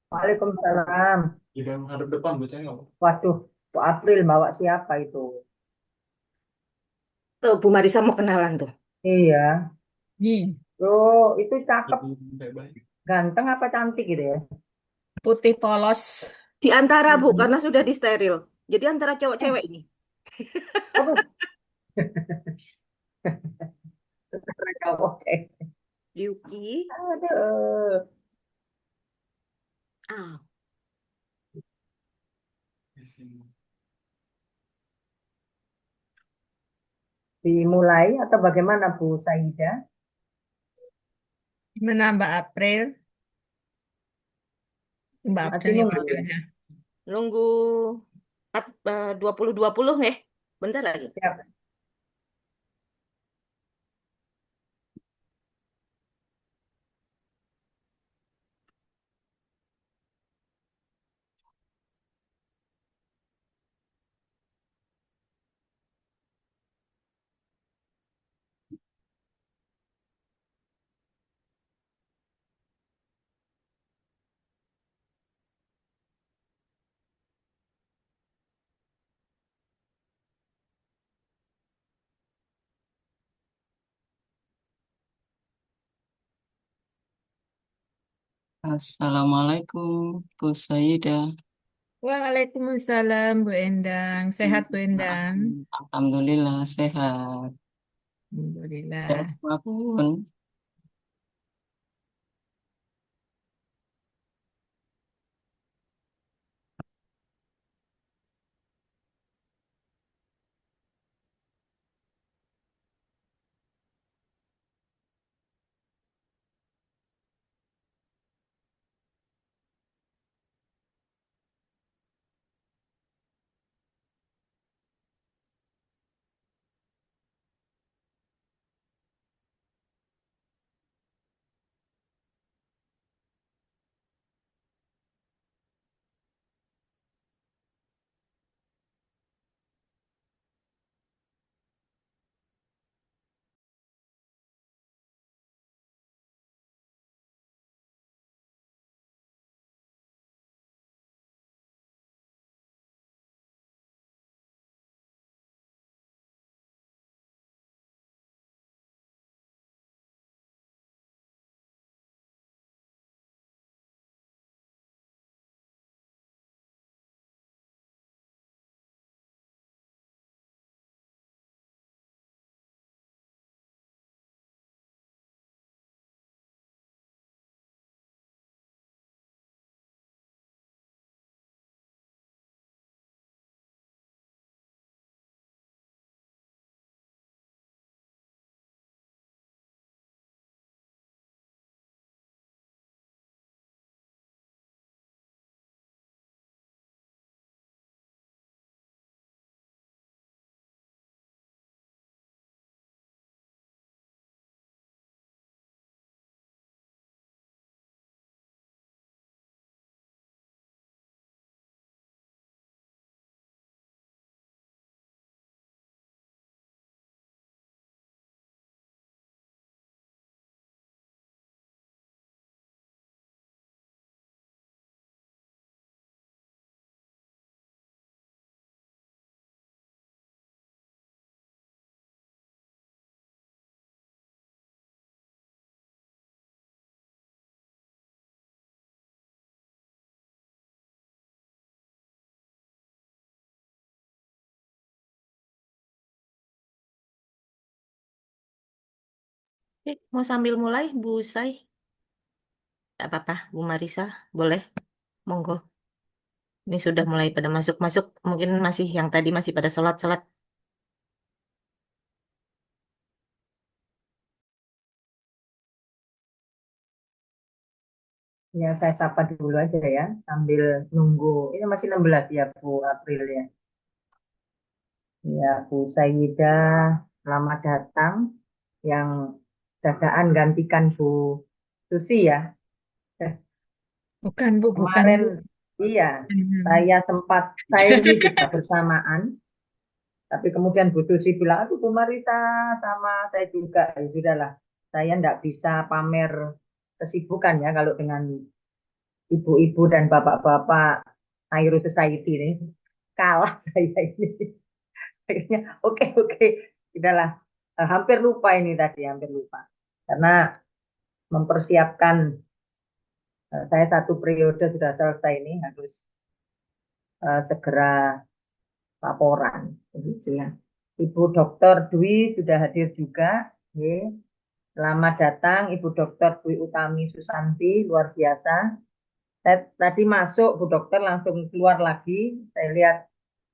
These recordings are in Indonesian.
Waalaikumsalam. Juga menghadap depan bacanya apa? Waduh, Bu April bawa siapa itu? Tuh, Bu Marisa mau kenalan tuh. Iya. Nih, Oh, itu cakep, Jadi baik-baik. ganteng apa cantik gitu ya? putih polos. Di antara Bu, Hmm. karena sudah disteril. Jadi antara Eh, cowok-cewek ini. apa? Cowok. Yuki. Aduh. Ah, Di sini. Dimulai atau bagaimana Bu Saida? Gimana Mbak April? Mbak April Masih yang nunggu ya? manggilnya. nunggu 2020 nih. Bentar lagi. Siap. Assalamualaikum, Bu Saida. Waalaikumsalam Bu Endang. Sehat Bu Endang? Alhamdulillah sehat. Sehat Alhamdulillah. semua pun. Mau sambil mulai, Bu Sai? Gak apa-apa, Bu Marisa. Boleh, monggo. Ini sudah mulai pada masuk-masuk. Mungkin masih yang tadi masih pada sholat-sholat. Ya, saya sapa dulu aja ya, sambil nunggu. Ini masih 16 ya, Bu April ya. Ya, Bu Saida, selamat datang. Yang dadaan gantikan Bu Susi ya. Eh, Bukan Bu, bukan Kemarin, Bu. iya, Hmm. saya ini juga bersamaan. Tapi kemudian Bu Susi bilang, aduh Bu Marita sama saya juga. Ya sudahlah, saya nggak bisa pamer kesibukan ya kalau dengan ibu-ibu dan bapak-bapak Aero Society ini kalah saya ini. Akhirnya oke, udahlah. Hampir lupa ini tadi, hampir lupa. Karena mempersiapkan saya 1 periode sudah selesai ini harus segera laporan, begitu ya. Ibu Dr. Dwi sudah hadir juga. Oke. Selamat datang Ibu Dr. Dwi Utami Susanti, luar biasa. Saya tadi masuk, Bu Dokter langsung keluar lagi. Saya lihat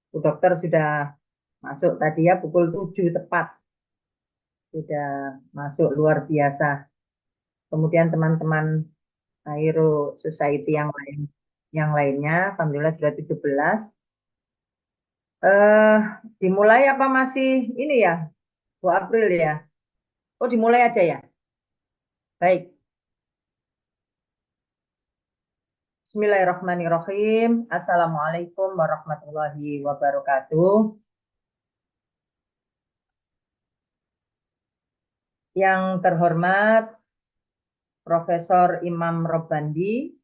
Bu Dokter sudah masuk tadi ya pukul 7 tepat. Sudah masuk, luar biasa. Kemudian teman-teman Aero Society yang lainnya, alhamdulillah sudah 17. Dimulai apa masih ini ya, Bu April ya? Oh, dimulai aja ya. Baik. Bismillahirrahmanirrahim. Assalamualaikum warahmatullahi wabarakatuh. Yang terhormat Profesor Imam Robandi,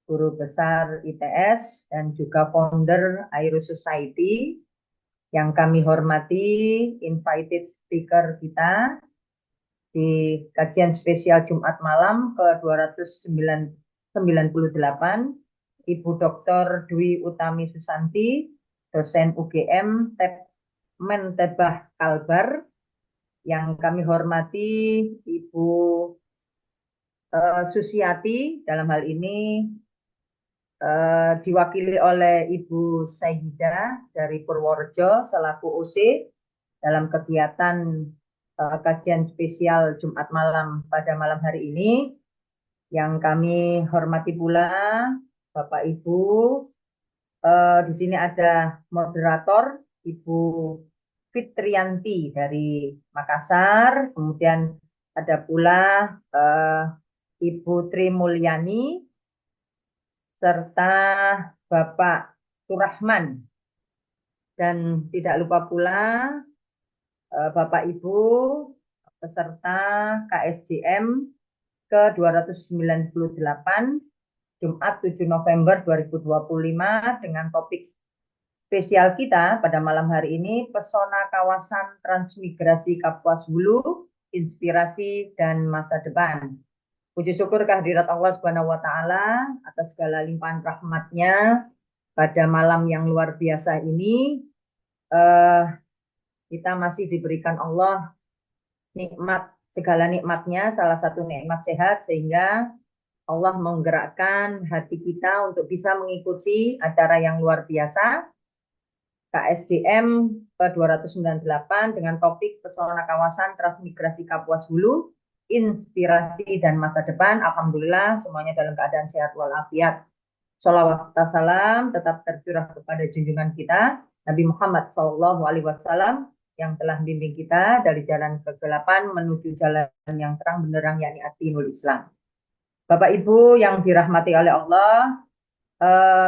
Guru Besar ITS dan juga founder Aero Society. Yang kami hormati invited speaker kita di kajian spesial Jumat malam ke-298, Ibu Dr. Dwi Utami Susanti, dosen UGM Mentebah Kalbar. Yang kami hormati Ibu Susiati, dalam hal ini diwakili oleh Ibu Saidah dari Purworejo selaku OC dalam kegiatan kajian spesial Jumat malam pada malam hari ini. Yang kami hormati pula Bapak Ibu, di sini ada moderator Ibu Fitrianti dari Makassar, kemudian ada pula Ibu Tri Mulyani serta Bapak Surahman, dan tidak lupa pula Bapak Ibu peserta KSJM ke-298 Jumat 7 November 2025 dengan topik spesial kita pada malam hari ini, Pesona Kawasan Transmigrasi Kapuas Hulu, Inspirasi dan Masa Depan. Puji syukur kehadirat Allah Subhanahu wa Ta'ala atas segala limpahan rahmatnya pada malam yang luar biasa ini. Kita masih diberikan Allah nikmat, segala nikmatnya, salah satu nikmat sehat, sehingga Allah menggerakkan hati kita untuk bisa mengikuti acara yang luar biasa KSDM ke-298 dengan topik Pesona Kawasan Transmigrasi Kapuas Hulu, Inspirasi dan Masa Depan. Alhamdulillah semuanya dalam keadaan sehat walafiat. Sholawat salam tetap tercurah kepada junjungan kita Nabi Muhammad SAW yang telah membimbing kita dari jalan kegelapan menuju jalan yang terang benderang, yakni ad-dinul Islam. Bapak Ibu yang dirahmati oleh Allah,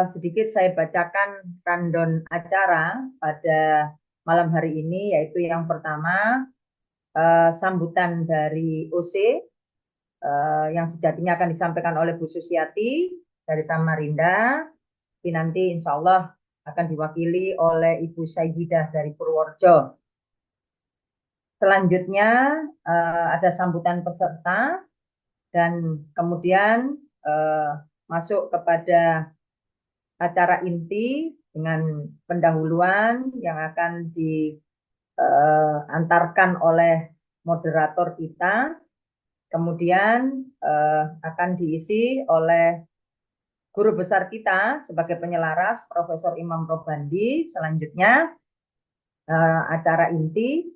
sedikit saya bacakan rundown acara pada malam hari ini, yaitu yang pertama sambutan dari OC yang sejatinya akan disampaikan oleh Bu Susiati dari Samarinda. Nanti insya Allah akan diwakili oleh Ibu Sayyidah dari Purworejo. Selanjutnya ada sambutan peserta dan kemudian masuk kepada acara inti dengan pendahuluan yang akan diantarkan oleh moderator kita. Kemudian akan diisi oleh guru besar kita sebagai penyelaras, Profesor Imam Robandi. Selanjutnya acara inti,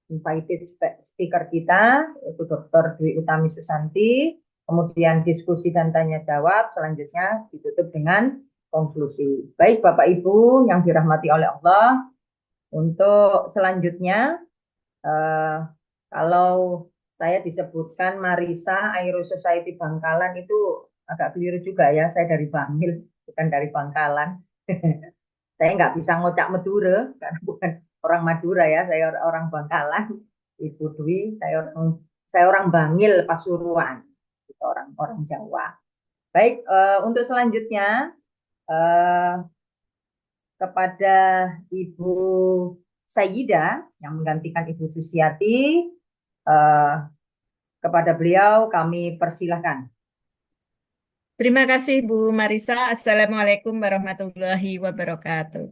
invited speaker kita, yaitu Dr. Dwi Utami Susanti. Kemudian diskusi dan tanya jawab, selanjutnya ditutup dengan konklusi. Baik Bapak Ibu yang dirahmati oleh Allah, untuk selanjutnya kalau saya disebutkan Marisa Aero Society Bangkalan itu agak keliru juga ya, saya dari Bangil bukan dari Bangkalan. Saya nggak bisa ngocak Madura karena bukan orang Madura ya, saya orang Bangkalan. Ibu Dwi, saya orang Bangil Pasuruan, orang Jawa. Baik, untuk selanjutnya eh, kepada Ibu Sayyidah yang menggantikan Ibu Susiati, eh, kepada beliau kami persilahkan. Terima kasih Bu Marisa. Assalamualaikum warahmatullahi wabarakatuh.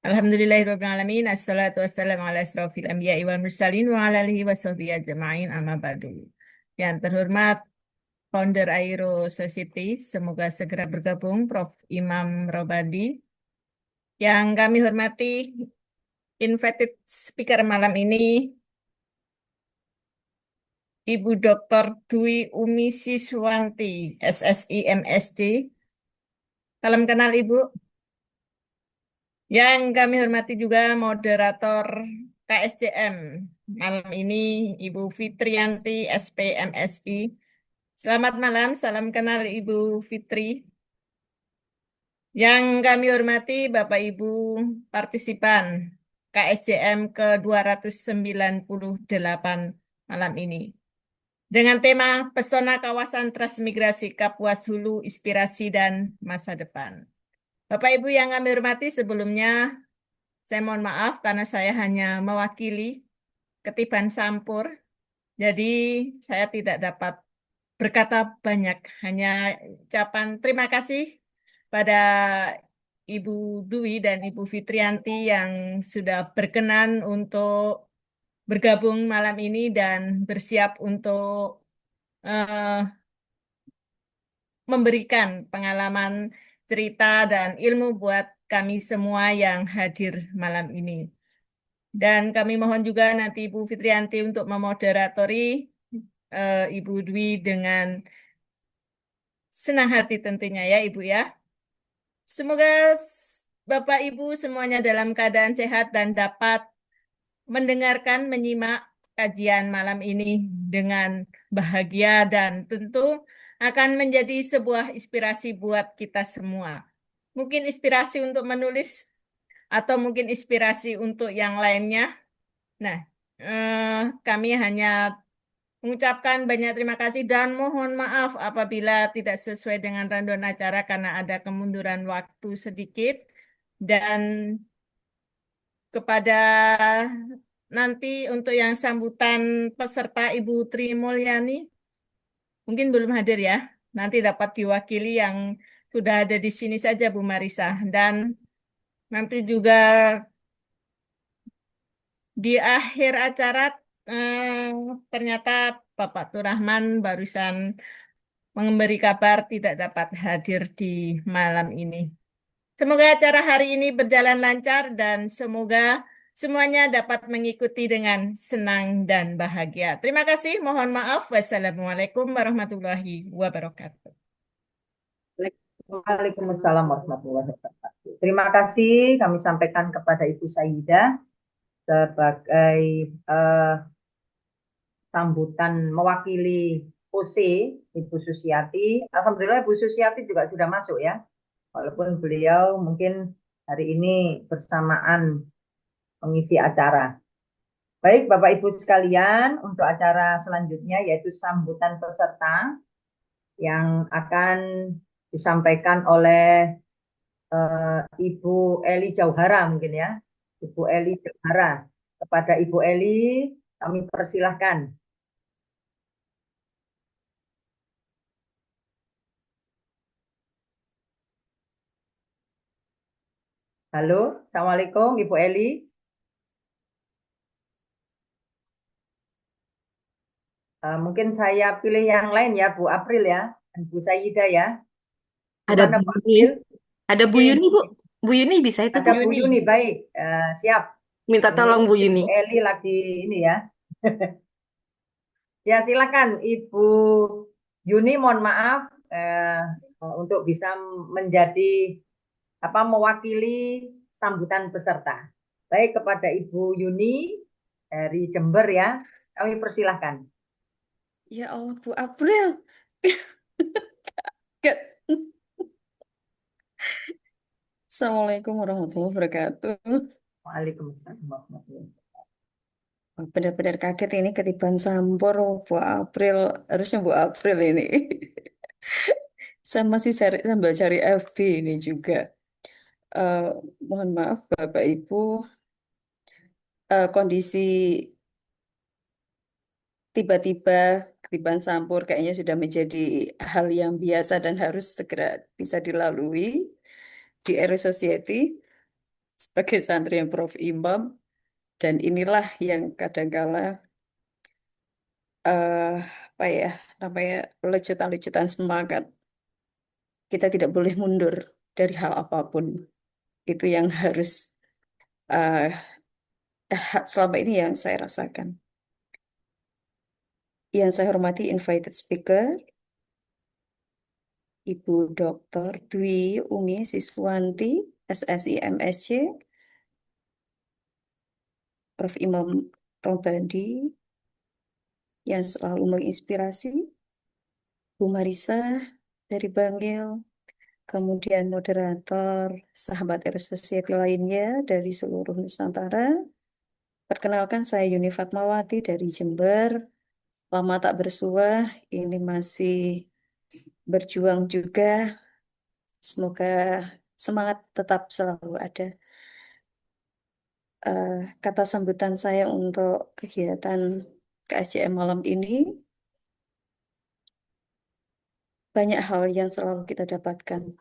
Alhamdulillahirrahmanirrahim. Assalatu wassalamu ala asrofil anbiya'i wal mursalin wa ala alihi wa sahbihi ajma'in amma ba'du. Yang terhormat Founder Airo Society, semoga segera bergabung Prof. Imam Robadi. Yang kami hormati invited speaker malam ini, Ibu Dr. Dwi Umi Siswanti, SSI MSc. Salam kenal Ibu. Yang kami hormati juga moderator KSJM malam ini, Ibu Fitrianti, SPMSI. Selamat malam, salam kenal Ibu Fitri. Yang kami hormati Bapak Ibu partisipan KSJM ke-298 malam ini. Dengan tema Pesona Kawasan Transmigrasi Kapuas Hulu, Inspirasi dan Masa Depan. Bapak Ibu yang kami hormati, sebelumnya saya mohon maaf karena saya hanya mewakili Ketiban Sampur. Jadi saya tidak dapat berkata banyak, hanya ucapan terima kasih pada Ibu Dwi dan Ibu Fitrianti yang sudah berkenan untuk bergabung malam ini dan bersiap untuk memberikan pengalaman, cerita, dan ilmu buat kami semua yang hadir malam ini. Dan kami mohon juga nanti Ibu Fitrianti untuk memoderatori Ibu Dwi dengan senang hati tentunya ya Ibu ya. Semoga Bapak Ibu semuanya dalam keadaan sehat dan dapat mendengarkan, menyimak kajian malam ini dengan bahagia dan tentu akan menjadi sebuah inspirasi buat kita semua. Mungkin inspirasi untuk menulis atau mungkin inspirasi untuk yang lainnya. Nah, kami hanya mengucapkan banyak terima kasih dan mohon maaf apabila tidak sesuai dengan rundown acara karena ada kemunduran waktu sedikit. Dan kepada nanti untuk yang sambutan peserta Ibu Tri Mulyani, mungkin belum hadir ya. Nanti dapat diwakili yang sudah ada di sini saja Bu Marisa. Dan nanti juga di akhir acara ternyata Bapak Turahman barusan memberi kabar tidak dapat hadir di malam ini. Semoga acara hari ini berjalan lancar dan semoga semuanya dapat mengikuti dengan senang dan bahagia. Terima kasih, mohon maaf. Wassalamualaikum warahmatullahi wabarakatuh. Waalaikumsalam warahmatullahi wabarakatuh. Terima kasih kami sampaikan kepada Ibu Sayyidah sebagai sambutan mewakili OC Ibu Susiati. Alhamdulillah Ibu Susiati juga sudah masuk ya. Walaupun beliau mungkin hari ini bersamaan mengisi acara. Baik Bapak Ibu sekalian, untuk acara selanjutnya yaitu sambutan peserta yang akan disampaikan oleh Ibu Eli Jauhara mungkin ya. Ibu Eli Jauhara. Kepada Ibu Eli kami persilahkan. Halo, Assalamualaikum Ibu Eli. Mungkin saya pilih yang lain ya, Bu April ya, dan Bu Sayyidah ya. Ada Gimana Bu Bu Yuni. April? Ada Bu Oke. Yuni, Bu. Bu Yuni bisa itu, Ada Bu. Bu Yuni, baik. Siap. Minta Ini tolong Bu Yuni. Ibu Eli lagi ini ya. Ya silakan Ibu Yuni, mohon maaf untuk bisa menjadi mewakili sambutan peserta. Baik, kepada Ibu Yuni dari Jember ya, kami persilahkan. Ya Allah, Bu April. Kaget. Assalamualaikum warahmatullahi wabarakatuh. Waalaikumsalam warahmatullahi wabarakatuh. Benar-benar kaget ini ketiban Sampur, Bu April. Harusnya Bu April ini. Saya masih sambil cari FB ini juga. Eh, Mohon maaf Bapak Ibu, kondisi tiba-tiba ketiban Sampur kayaknya sudah menjadi hal yang biasa dan harus segera bisa dilalui di Area Society sebagai santri yang Prof. Imam. Dan inilah yang kadangkala apa ya namanya lecutan-lecutan semangat. Kita tidak boleh mundur dari hal apapun. Itu yang harus eh, selama ini yang saya rasakan. Yang saya hormati invited speaker, Ibu Dr. Dwi Umi Siswanti, SSI MSc, Prof. Imam Rombandi, yang selalu menginspirasi, Bu Marisa dari Bangil, kemudian moderator, sahabat Eros Society lainnya dari seluruh Nusantara. Perkenalkan saya Yuni Fatmawati dari Jember. Lama tak bersuah, ini masih berjuang juga. Semoga semangat tetap selalu ada. Kata sambutan saya untuk kegiatan KSJM malam ini, banyak hal yang selalu kita dapatkan.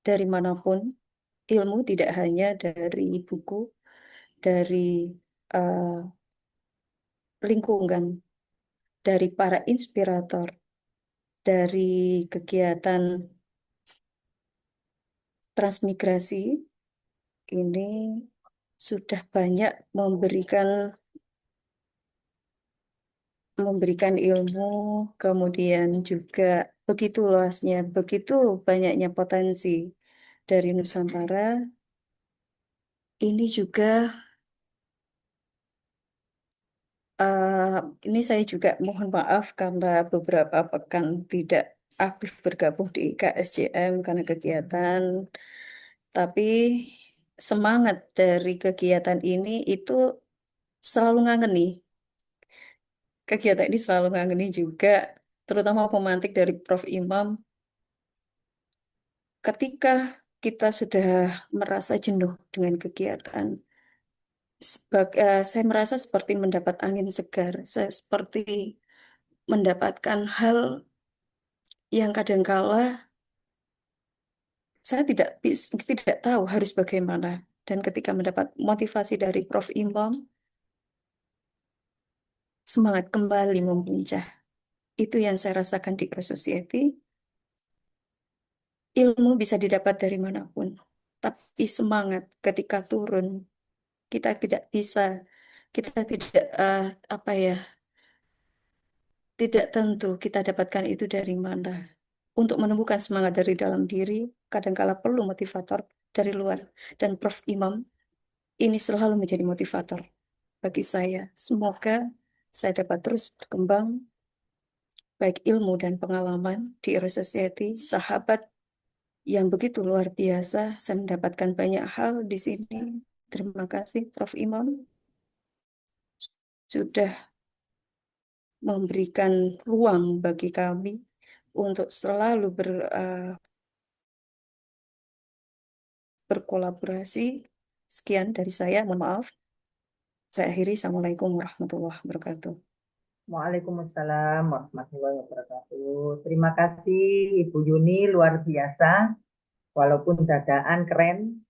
Dari manapun, ilmu tidak hanya dari buku, dari eh, lingkungan, dari para inspirator, dari kegiatan transmigrasi, ini sudah banyak memberikan ilmu, kemudian juga begitu luasnya, begitu banyaknya potensi dari Nusantara. Ini juga, ini saya juga mohon maaf karena beberapa pekan tidak aktif bergabung di KSJM karena kegiatan, tapi semangat dari kegiatan ini itu selalu ngangeni. Kegiatan ini selalu ngangeni juga, terutama pemantik dari Prof. Imam. Ketika kita sudah merasa jenuh dengan kegiatan, saya merasa seperti mendapat angin segar. Saya seperti mendapatkan hal yang kadangkala saya tidak tahu harus bagaimana. Dan ketika mendapat motivasi dari Prof. Imam, semangat kembali memuncah. Itu yang saya rasakan di Earth Society. Ilmu bisa didapat dari manapun, tapi semangat ketika turun, kita tidak bisa, kita tidak apa ya, tidak tentu kita dapatkan itu dari mana. Untuk menemukan semangat dari dalam diri, kadangkala perlu motivator dari luar. Dan Prof. Imam ini selalu menjadi motivator bagi saya. Semoga saya dapat terus berkembang, baik ilmu dan pengalaman di Earth Society, sahabat yang begitu luar biasa. Saya mendapatkan banyak hal di sini. Terima kasih Prof. Imam sudah memberikan ruang bagi kami untuk selalu berkolaborasi. Sekian dari saya, mohon maaf. Saya akhiri. Assalamualaikum warahmatullahi wabarakatuh. Waalaikumsalam warahmatullahi wabarakatuh. Terima kasih Ibu Yuni, luar biasa. Walaupun dadaan keren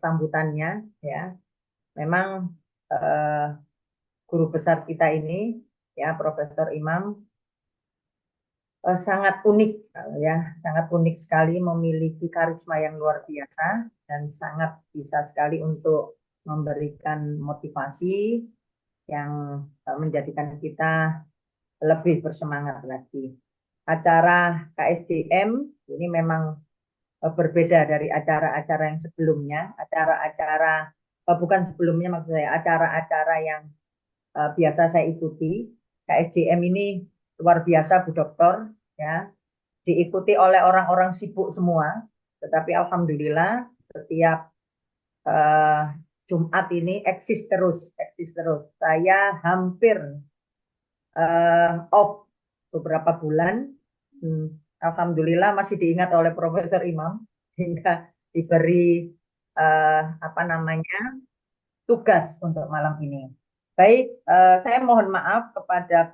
sambutannya, ya. Memang guru besar kita ini, ya Profesor Imam, sangat unik, ya, sangat unik sekali, memiliki karisma yang luar biasa dan sangat bisa sekali untuk memberikan motivasi yang menjadikan kita lebih bersemangat lagi. Acara KSJM ini memang berbeda dari acara-acara yang sebelumnya, bukan sebelumnya, maksud saya acara-acara yang biasa saya ikuti. KSJM ini luar biasa Bu Dokter, ya, diikuti oleh orang-orang sibuk semua, tetapi alhamdulillah setiap Jumat ini eksis terus, eksis terus. Saya hampir off beberapa bulan. Alhamdulillah masih diingat oleh Profesor Imam hingga diberi apa namanya tugas untuk malam ini. Baik, saya mohon maaf kepada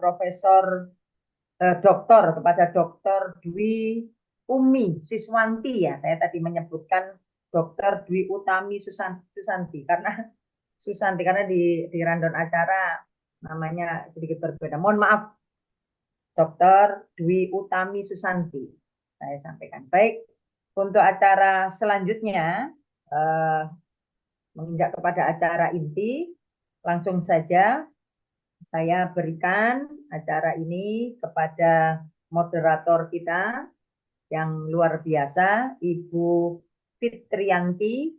kepada Dokter Dwi Umi Siswanti ya. Saya tadi menyebutkan Dokter Dwi Utami Susanti karena di random acara namanya sedikit berbeda. Mohon maaf, Dokter Dwi Utami Susanti. Saya sampaikan. Baik, untuk acara selanjutnya menginjak kepada acara inti, langsung saja saya berikan acara ini kepada moderator kita yang luar biasa, Ibu Fitrianti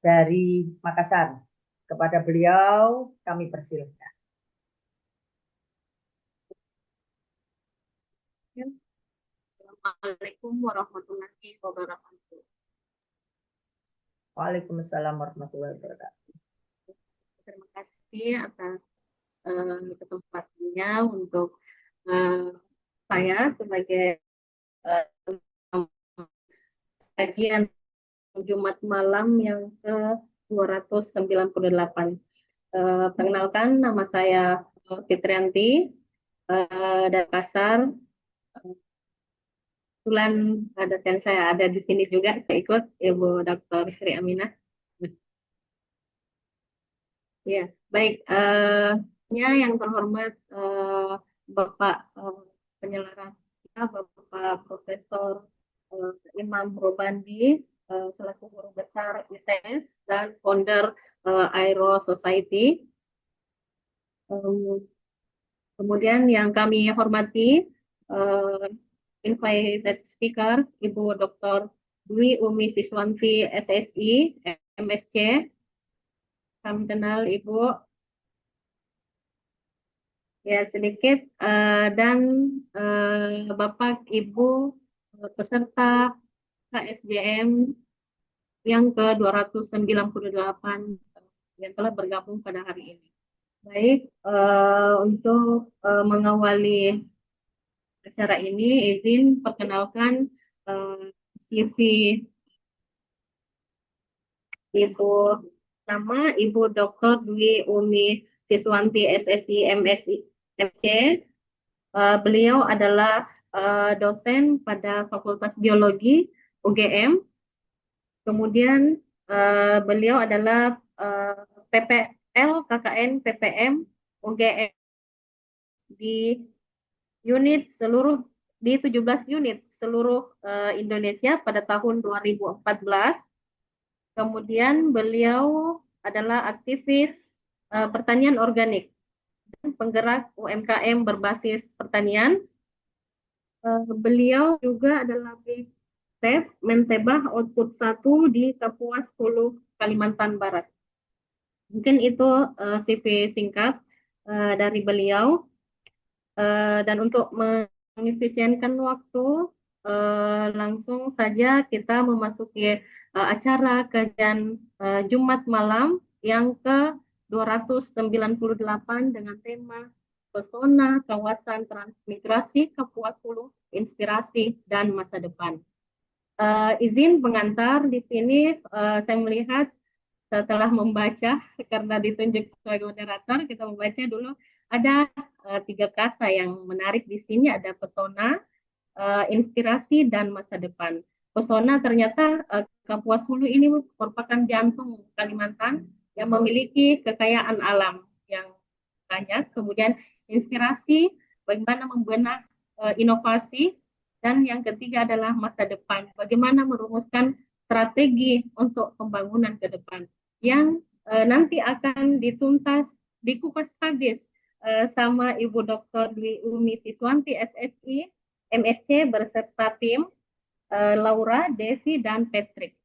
dari Makassar. Kepada beliau kami persilahkan. Assalamualaikum warahmatullahi wabarakatuh. Waalaikumsalam warahmatullahi wabarakatuh. Terima kasih atas kesempatannya untuk saya sebagai kajian Jumat malam yang ke-298. Perkenalkan, nama saya Fitrianti dari Makassar. Kebetulan dosen saya ada di sini juga, saya ikut Ibu Dr. Sri Aminah. Ya, baik. Yang terhormat Bapak penyelenggara kita, Bapak Profesor Imam Robandi selaku guru besar ITS dan founder Aero Society. Kemudian yang kami hormati invited speaker Ibu Dr. Dwi Umi Siswanti SSI MSc. Kami kenal Ibu. Ya, sedikit dan Bapak Ibu peserta KSJM yang ke-298 yang telah bergabung pada hari ini. Baik, untuk mengawali acara ini, izin perkenalkan CV Ibu. Nama Ibu Dr. Dwi Umi Siswanti SSI MSc. Beliau adalah dosen pada Fakultas Biologi UGM. Kemudian beliau adalah PPL KKN PPM UGM di 17 unit seluruh Indonesia pada tahun 2014. Kemudian beliau adalah aktivis pertanian organik dan penggerak UMKM berbasis pertanian. Beliau juga adalah Chef Mentebah Output 1 di Kapuas Hulu, Kalimantan Barat. Mungkin itu CV singkat dari beliau. Dan untuk mengefisienkan waktu, langsung saja kita memasuki acara kajian Jumat malam yang ke-298 dengan tema Pesona Kawasan Transmigrasi Kapuas Hulu, Inspirasi dan Masa Depan. Izin pengantar di sini, saya melihat setelah membaca, karena ditunjuk sebagai moderator, kita membaca dulu ada 3 kata yang menarik di sini, ada pesona, inspirasi, dan masa depan. Pesona ternyata Kapuas Hulu ini merupakan jantung Kalimantan yang memiliki kekayaan alam yang banyak. Kemudian inspirasi, bagaimana membenah inovasi, dan yang ketiga adalah masa depan, bagaimana merumuskan strategi untuk pembangunan ke depan yang nanti akan dituntas, dikupas habis sama Ibu Dr. Dwi Umi Siswanti SSI MSc beserta tim Laura, Devi, dan Patrick.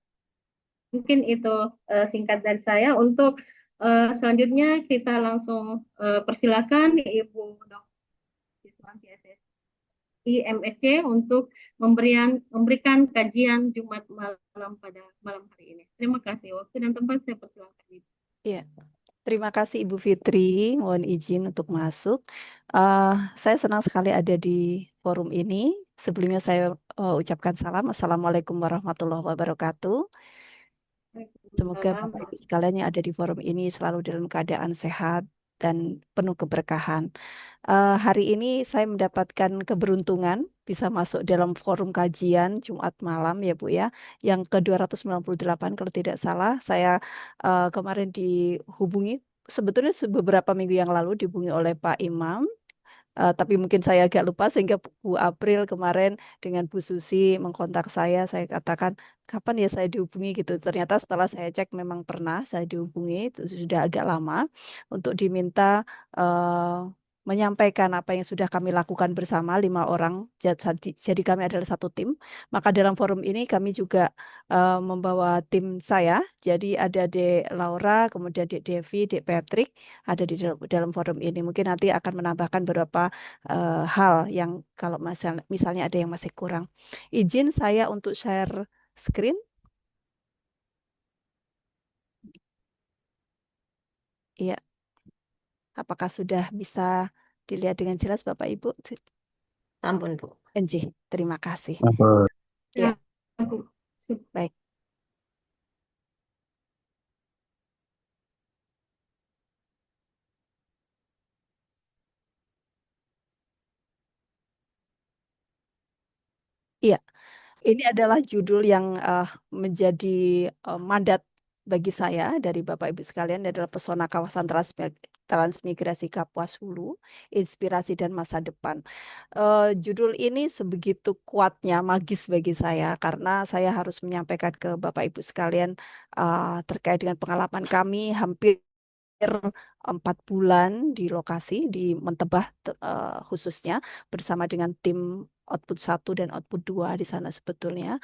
Mungkin itu singkat dari saya. Untuk selanjutnya kita langsung persilakan Ibu Dr. Siswanti SSI MSc untuk memberikan kajian Jumat malam pada malam hari ini. Terima kasih. Waktu dan tempat saya persilakan. Iya, terima kasih Ibu Fitri. Mohon izin untuk masuk. Saya senang sekali ada di forum ini. Sebelumnya saya ucapkan salam. Assalamualaikum warahmatullahi wabarakatuh. Semoga Waalaikumsalam. Bapak Ibu sekalian yang ada di forum ini selalu dalam keadaan sehat dan penuh keberkahan. Hari ini saya mendapatkan keberuntungan bisa masuk dalam forum kajian Jumat malam ya Bu ya, yang ke-298 kalau tidak salah. Saya kemarin dihubungi, sebetulnya beberapa minggu yang lalu dihubungi oleh Pak Imam. Tapi mungkin saya agak lupa sehingga Bu April kemarin dengan Bu Susi mengkontak saya katakan kapan ya saya dihubungi gitu. Ternyata setelah saya cek memang pernah saya dihubungi, itu sudah agak lama untuk diminta eh, menyampaikan apa yang sudah kami lakukan bersama 5 orang. Jadi kami adalah satu tim. Maka dalam forum ini kami juga membawa tim saya. Jadi ada Dek Laura, kemudian Dek Devi, Dek Patrick ada di dalam forum ini. Mungkin nanti akan menambahkan beberapa hal yang kalau misalnya ada yang masih kurang. Izin saya untuk share screen. Iya, apakah sudah bisa dilihat dengan jelas Bapak Ibu? Ampun, Bu. Enjih, terima kasih. Ya, Ya, Bu. baik. Iya, ini adalah judul yang menjadi mandat bagi saya dari Bapak Ibu sekalian adalah Pesona Kawasan Transmigrasi Kapuas Hulu, Inspirasi dan Masa Depan. Judul ini sebegitu kuatnya, magis bagi saya karena saya harus menyampaikan ke Bapak Ibu sekalian terkait dengan pengalaman kami hampir 4 bulan di lokasi di Mentebah khususnya bersama dengan tim output 1 dan output 2 di sana sebetulnya.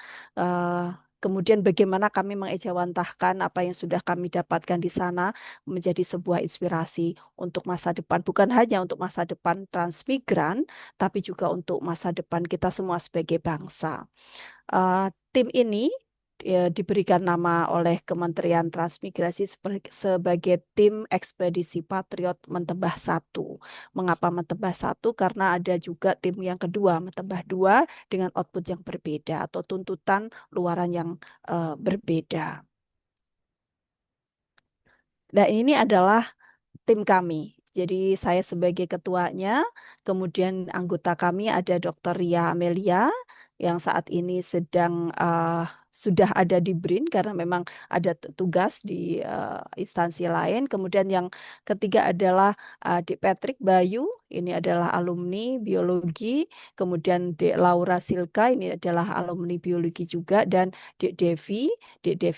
Kemudian bagaimana kami mengejawantahkan apa yang sudah kami dapatkan di sana menjadi sebuah inspirasi untuk masa depan, bukan hanya untuk masa depan transmigran, tapi juga untuk masa depan kita semua sebagai bangsa. Tim ini diberikan nama oleh Kementerian Transmigrasi sebagai tim ekspedisi Patriot Mentebah 1. Mengapa Mentebah 1? Karena ada juga tim yang kedua, Mentebah 2 dengan output yang berbeda atau tuntutan luaran yang berbeda. Nah, ini adalah tim kami. Jadi saya sebagai ketuanya, kemudian anggota kami ada Dr. Ria Amelia yang saat ini sedang sudah ada di BRIN karena memang ada tugas di instansi lain. Kemudian yang ketiga adalah Dik Patrick Bayu, ini adalah alumni biologi. Kemudian Dik Laura Silka, ini adalah alumni biologi juga. Dan Dik Devi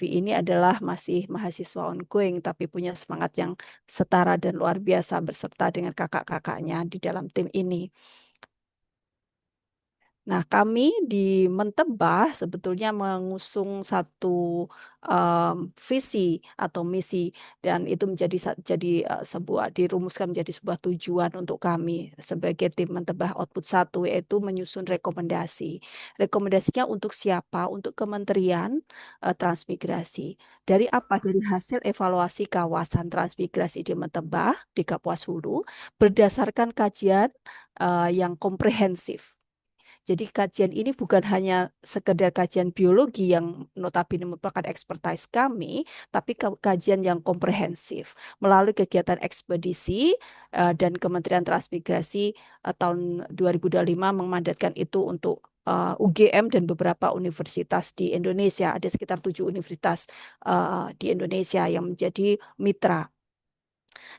ini adalah masih mahasiswa ongoing tapi punya semangat yang setara dan luar biasa berserta dengan kakak-kakaknya di dalam tim ini. Nah, kami di Mentebah sebetulnya mengusung satu visi atau misi dan itu jadi sebuah dirumuskan menjadi sebuah tujuan untuk kami sebagai tim Mentebah Output 1 yaitu menyusun rekomendasi. Rekomendasinya untuk siapa? Untuk Kementerian Transmigrasi. Dari apa? Dari hasil evaluasi kawasan transmigrasi di Mentebah di Kapuas Hulu berdasarkan kajian yang komprehensif. Jadi kajian ini bukan hanya sekedar kajian biologi yang notabene merupakan expertise kami, tapi kajian yang komprehensif melalui kegiatan ekspedisi dan Kementerian Transmigrasi tahun 2025 memandatkan itu untuk UGM dan beberapa universitas di Indonesia. Ada sekitar 7 universitas di Indonesia yang menjadi mitra.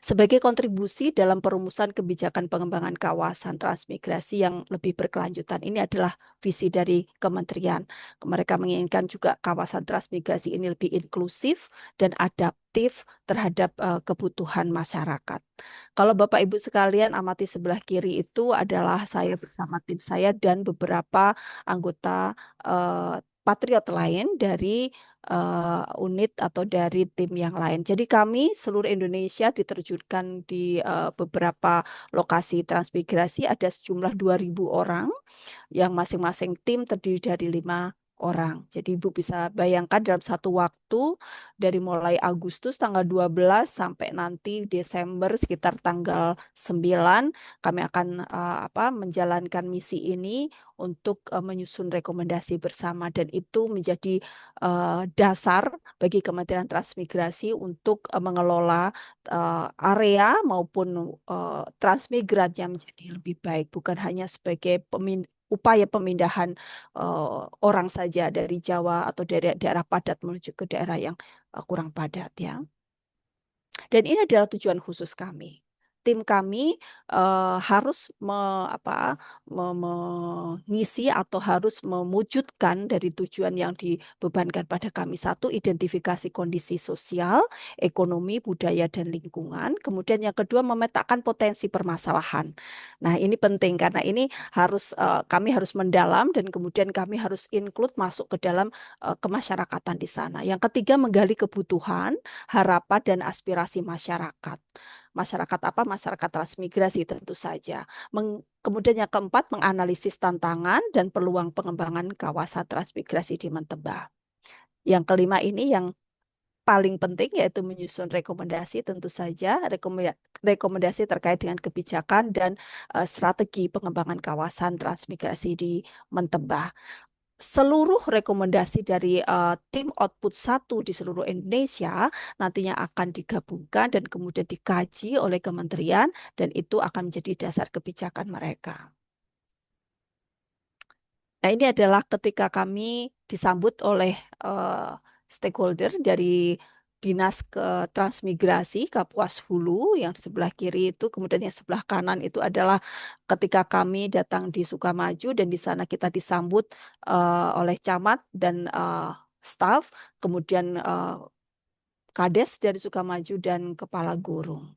Sebagai kontribusi dalam perumusan kebijakan pengembangan kawasan transmigrasi yang lebih berkelanjutan, ini adalah visi dari kementerian. Mereka menginginkan juga kawasan transmigrasi ini lebih inklusif dan adaptif terhadap kebutuhan masyarakat. Kalau Bapak Ibu sekalian amati sebelah kiri itu adalah saya bersama tim saya dan beberapa anggota patriot lain dari unit atau dari tim yang lain. Jadi kami seluruh Indonesia diterjunkan di beberapa lokasi transmigrasi ada sejumlah 2.000 orang yang masing-masing tim terdiri dari 5 orang. Jadi Ibu bisa bayangkan dalam satu waktu dari mulai Agustus tanggal 12 sampai nanti Desember sekitar tanggal 9 kami akan menjalankan misi ini untuk menyusun rekomendasi bersama dan itu menjadi dasar bagi Kementerian Transmigrasi untuk mengelola area maupun transmigran yang menjadi lebih baik bukan hanya sebagai upaya pemindahan orang saja dari Jawa atau dari daerah padat menuju ke daerah yang kurang padat ya. Dan ini adalah tujuan khusus kami. Tim kami harus mengisi atau harus mewujudkan dari tujuan yang dibebankan pada kami. Satu, identifikasi kondisi sosial, ekonomi, budaya, dan lingkungan. Kemudian yang kedua, memetakan potensi permasalahan. Nah, ini penting karena ini kami harus mendalam dan kemudian kami harus include masuk ke dalam kemasyarakatan di sana. Yang ketiga, menggali kebutuhan, harapan, dan aspirasi masyarakat. Masyarakat apa? Masyarakat transmigrasi tentu saja. Kemudian yang keempat, menganalisis tantangan dan peluang pengembangan kawasan transmigrasi di Mentebah. Yang kelima ini yang paling penting yaitu menyusun rekomendasi tentu saja, rekomendasi terkait dengan kebijakan dan strategi pengembangan kawasan transmigrasi di Mentebah. Seluruh rekomendasi dari tim output 1 di seluruh Indonesia nantinya akan digabungkan dan kemudian dikaji oleh kementerian dan itu akan menjadi dasar kebijakan mereka. Nah, ini adalah ketika kami disambut oleh stakeholder dari Dinas Transmigrasi Kapuas Hulu yang sebelah kiri itu, kemudian yang sebelah kanan itu adalah ketika kami datang di Sukamaju dan di sana kita disambut oleh camat dan staf, kemudian Kades dari Sukamaju dan Kepala Gurung.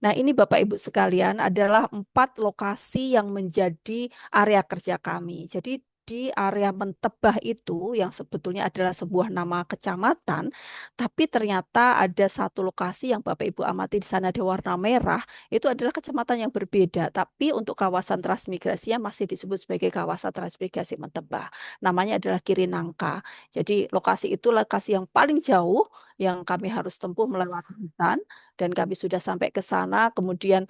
Nah, ini Bapak Ibu sekalian adalah 4 lokasi yang menjadi area kerja kami. Jadi di area Mentebah itu yang sebetulnya adalah sebuah nama kecamatan, tapi ternyata ada satu lokasi yang Bapak Ibu amati di sana ada warna merah, itu adalah kecamatan yang berbeda, tapi untuk kawasan transmigrasinya masih disebut sebagai kawasan transmigrasi Mentebah. Namanya adalah Kirinangka. Jadi lokasi itu lokasi yang paling jauh yang kami harus tempuh melewati hutan dan kami sudah sampai ke sana, kemudian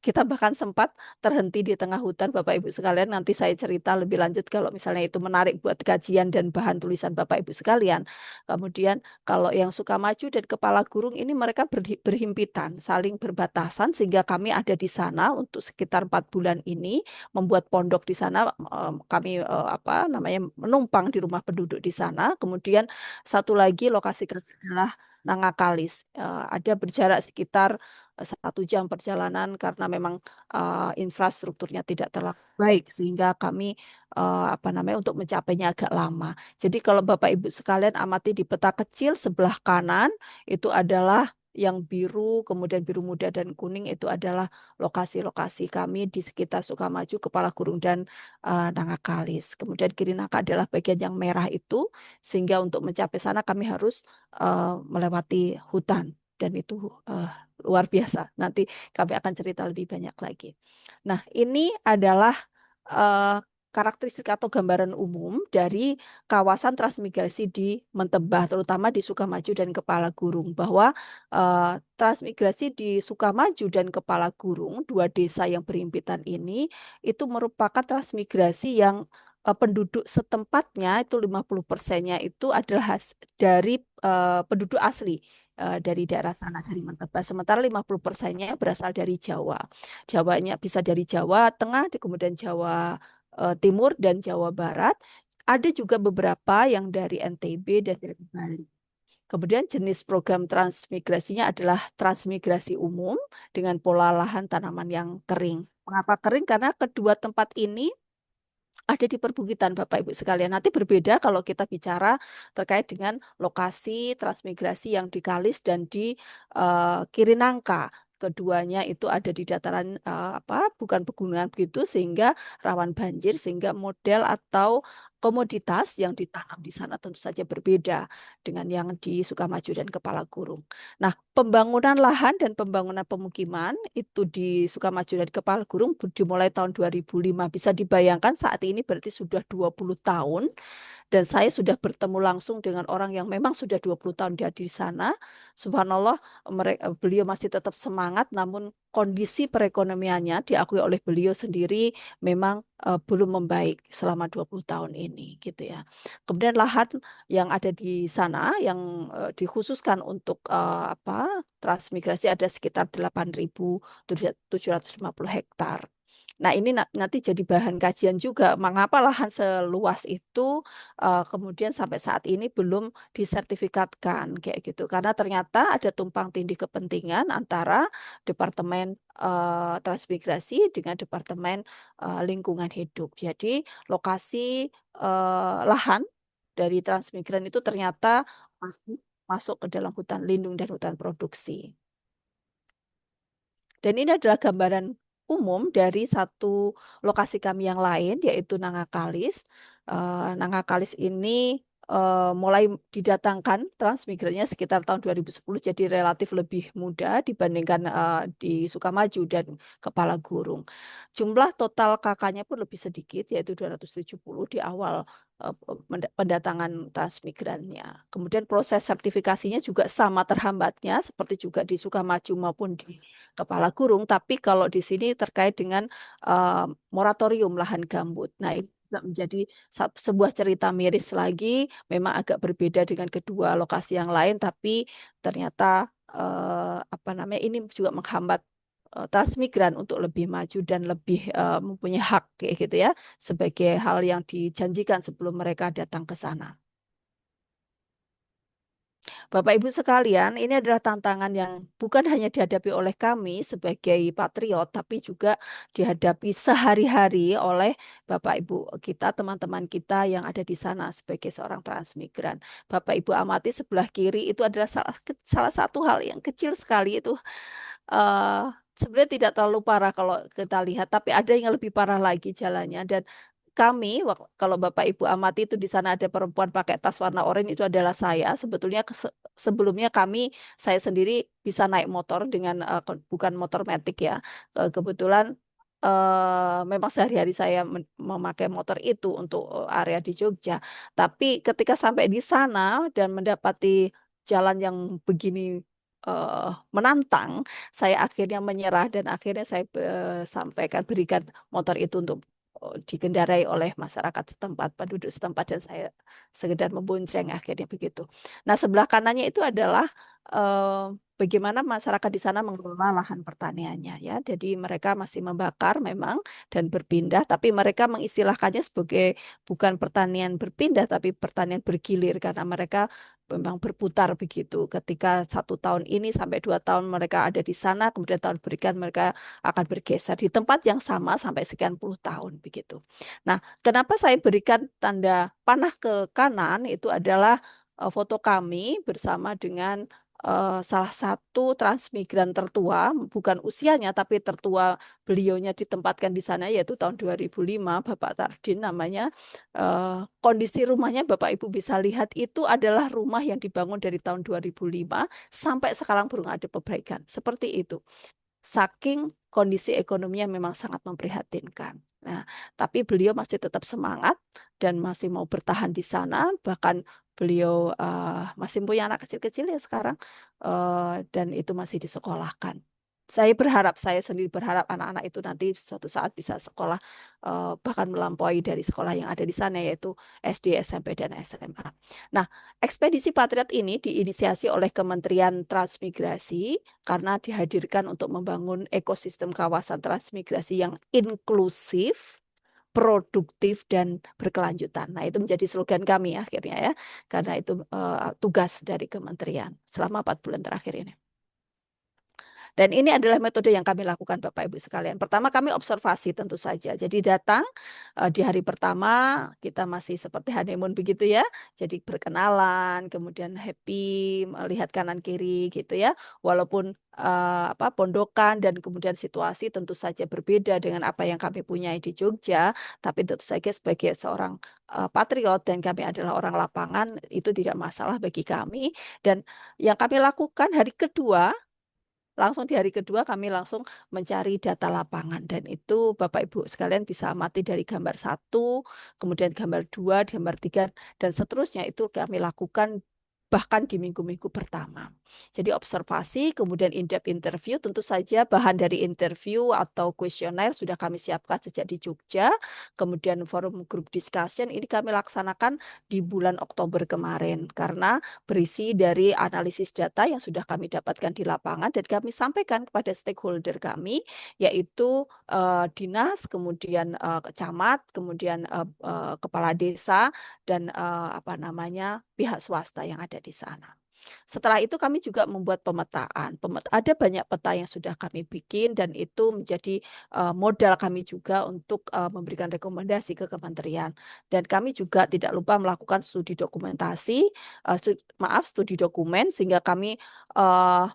kita bahkan sempat terhenti di tengah hutan, Bapak Ibu sekalian. Nanti saya cerita lebih lanjut kalau misalnya itu menarik buat kajian dan bahan tulisan Bapak Ibu sekalian. Kemudian kalau yang Sukamaju dan Kepala Gurung ini mereka berhimpitan, saling berbatasan sehingga kami ada di sana untuk sekitar 4 bulan ini membuat pondok di sana. Kami menumpang di rumah penduduk di sana. Kemudian satu lagi lokasi kerja adalah Nangakalis. Ada berjarak sekitar 1 jam perjalanan karena memang infrastrukturnya tidak terlalu baik sehingga kami untuk mencapainya agak lama. Jadi kalau Bapak Ibu sekalian amati di peta kecil sebelah kanan itu adalah yang biru, kemudian biru muda dan kuning itu adalah lokasi-lokasi kami di sekitar Sukamaju, Kepala Gurung dan Nangakalis. Kemudian Kirinangka adalah bagian yang merah itu sehingga untuk mencapai sana kami harus melewati hutan dan itu luar biasa. Nanti kami akan cerita lebih banyak lagi. Nah, ini adalah karakteristik atau gambaran umum dari kawasan transmigrasi di Mentebah, terutama di Sukamaju dan Kepala Gurung, bahwa transmigrasi di Sukamaju dan Kepala Gurung, 2 desa yang berhimpitan ini, itu merupakan transmigrasi yang penduduk setempatnya itu 50%-nya itu adalah dari penduduk asli dari daerah sana dari Mentebah. Sementara 50%-nya berasal dari Jawa. Jawanya bisa dari Jawa Tengah, kemudian Jawa Timur dan Jawa Barat. Ada juga beberapa yang dari NTB dan dari Bali. Kemudian jenis program transmigrasinya adalah transmigrasi umum dengan pola lahan tanaman yang kering. Mengapa kering? Karena kedua tempat ini ada di perbukitan Bapak Ibu sekalian. Nanti berbeda kalau kita bicara terkait dengan lokasi transmigrasi yang di Kalis dan di Kirinangka. keduanya itu ada di dataran bukan pegunungan begitu, sehingga rawan banjir, sehingga model atau komoditas yang ditanam di sana tentu saja berbeda dengan yang di Sukamaju dan Kepala Gurung. Nah, pembangunan lahan dan pembangunan pemukiman itu di Sukamaju dan Kepala Gurung dimulai tahun 2005. Bisa dibayangkan saat ini berarti sudah 20 tahun. Dan saya sudah bertemu langsung dengan orang yang memang sudah 20 tahun dia di sana. Subhanallah, beliau masih tetap semangat, namun kondisi perekonomiannya diakui oleh beliau sendiri memang belum membaik selama 20 tahun ini gitu ya. Kemudian lahan yang ada di sana yang dikhususkan untuk transmigrasi ada sekitar 8.750 hektar. Nah, ini nanti jadi bahan kajian juga, mengapa lahan seluas itu kemudian sampai saat ini belum disertifikatkan kayak gitu. Karena ternyata ada tumpang tindih kepentingan antara Departemen Transmigrasi dengan Departemen Lingkungan Hidup. Jadi lokasi lahan dari transmigran itu ternyata masuk ke dalam hutan lindung dan hutan produksi. Dan ini adalah gambaran umum dari satu lokasi kami yang lain, yaitu Nangakalis. Nangakalis ini mulai didatangkan transmigrannya sekitar tahun 2010, jadi relatif lebih muda dibandingkan di Sukamaju dan Kepala Gurung. Jumlah total kakaknya pun lebih sedikit, yaitu 270 di awal pendatangan transmigrannya. Kemudian proses sertifikasinya juga sama terhambatnya, seperti juga di Sukamaju maupun di Kepala Gurung, tapi kalau di sini terkait dengan moratorium lahan gambut. Nah, ini juga menjadi sebuah cerita miris lagi, memang agak berbeda dengan kedua lokasi yang lain, tapi ternyata ini juga menghambat transmigran untuk lebih maju dan lebih mempunyai hak kayak gitu ya, sebagai hal yang dijanjikan sebelum mereka datang ke sana. Bapak Ibu sekalian, ini adalah tantangan yang bukan hanya dihadapi oleh kami sebagai patriot, tapi juga dihadapi sehari-hari oleh Bapak Ibu kita, teman-teman kita yang ada di sana sebagai seorang transmigran. Bapak Ibu amati sebelah kiri itu adalah salah satu hal yang kecil sekali itu. Sebenarnya tidak terlalu parah kalau kita lihat, tapi ada yang lebih parah lagi jalannya. Dan kami, kalau Bapak Ibu amati itu di sana ada perempuan pakai tas warna oranye, itu adalah saya. Sebetulnya sebelumnya saya sendiri bisa naik motor dengan bukan motor matic ya. Kebetulan memang sehari-hari saya memakai motor itu untuk area di Jogja. Tapi ketika sampai di sana dan mendapati jalan yang begini menantang, saya akhirnya menyerah dan akhirnya saya berikan motor itu untuk dikendarai oleh masyarakat setempat, penduduk setempat, dan saya sekedar membonceng akhirnya begitu. Nah, sebelah kanannya itu adalah bagaimana masyarakat di sana mengelola lahan pertaniannya ya. Jadi mereka masih membakar memang dan berpindah, tapi mereka mengistilahkannya sebagai bukan pertanian berpindah, tapi pertanian bergilir karena mereka memang berputar begitu. Ketika 1 tahun ini sampai 2 tahun mereka ada di sana, kemudian tahun berikutnya mereka akan bergeser di tempat yang sama sampai sekian puluh tahun begitu. Nah, kenapa saya berikan tanda panah ke kanan itu adalah foto kami bersama dengan salah satu transmigran tertua, bukan usianya tapi tertua beliaunya ditempatkan di sana, yaitu tahun 2005, Bapak Tardin namanya. Kondisi rumahnya Bapak Ibu bisa lihat itu adalah rumah yang dibangun dari tahun 2005 sampai sekarang belum ada perbaikan. Seperti itu. Saking kondisi ekonominya memang sangat memprihatinkan. Nah, tapi beliau masih tetap semangat dan masih mau bertahan di sana. Bahkan beliau masih punya anak kecil-kecil ya sekarang, dan itu masih disekolahkan. Saya sendiri berharap anak-anak itu nanti suatu saat bisa sekolah, bahkan melampaui dari sekolah yang ada di sana, yaitu SD, SMP, dan SMA. Nah, ekspedisi Patriot ini diinisiasi oleh Kementerian Transmigrasi karena dihadirkan untuk membangun ekosistem kawasan transmigrasi yang inklusif, produktif, dan berkelanjutan. Nah, itu menjadi slogan kami akhirnya ya, karena itu tugas dari kementerian selama 4 bulan terakhir ini. Dan ini adalah metode yang kami lakukan Bapak Ibu sekalian. Pertama kami observasi tentu saja. Jadi datang di hari pertama kita masih seperti honeymoon begitu ya. Jadi berkenalan, kemudian happy, melihat kanan kiri gitu ya. Walaupun pondokan dan kemudian situasi tentu saja berbeda dengan apa yang kami punyai di Jogja, tapi tentu saja sebagai seorang patriot dan kami adalah orang lapangan, itu tidak masalah bagi kami. Dan yang kami lakukan hari kedua, langsung di hari kedua kami langsung mencari data lapangan, dan itu Bapak Ibu sekalian bisa amati dari gambar 1, kemudian gambar 2, gambar 3, dan seterusnya itu kami lakukan bahkan di minggu-minggu pertama. Jadi observasi, kemudian in-depth interview, tentu saja bahan dari interview atau kuesioner sudah kami siapkan sejak di Jogja, kemudian forum group discussion ini kami laksanakan di bulan Oktober kemarin, karena berisi dari analisis data yang sudah kami dapatkan di lapangan dan kami sampaikan kepada stakeholder kami, yaitu dinas, kemudian camat, kemudian kepala desa, dan pihak swasta yang ada di sana. Setelah itu kami juga membuat pemetaan. Ada banyak peta yang sudah kami bikin dan itu menjadi modal kami juga untuk memberikan rekomendasi ke kementerian. Dan kami juga tidak lupa melakukan studi dokumentasi, studi dokumen, sehingga kami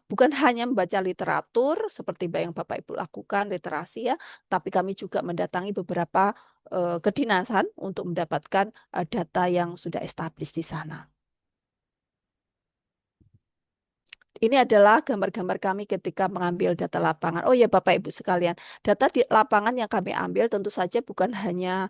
bukan hanya membaca literatur seperti yang Bapak Ibu lakukan, literasi ya, tapi kami juga mendatangi beberapa kedinasan untuk mendapatkan data yang sudah established di sana. Ini adalah gambar-gambar kami ketika mengambil data lapangan. Oh ya Bapak Ibu sekalian, data di lapangan yang kami ambil tentu saja bukan hanya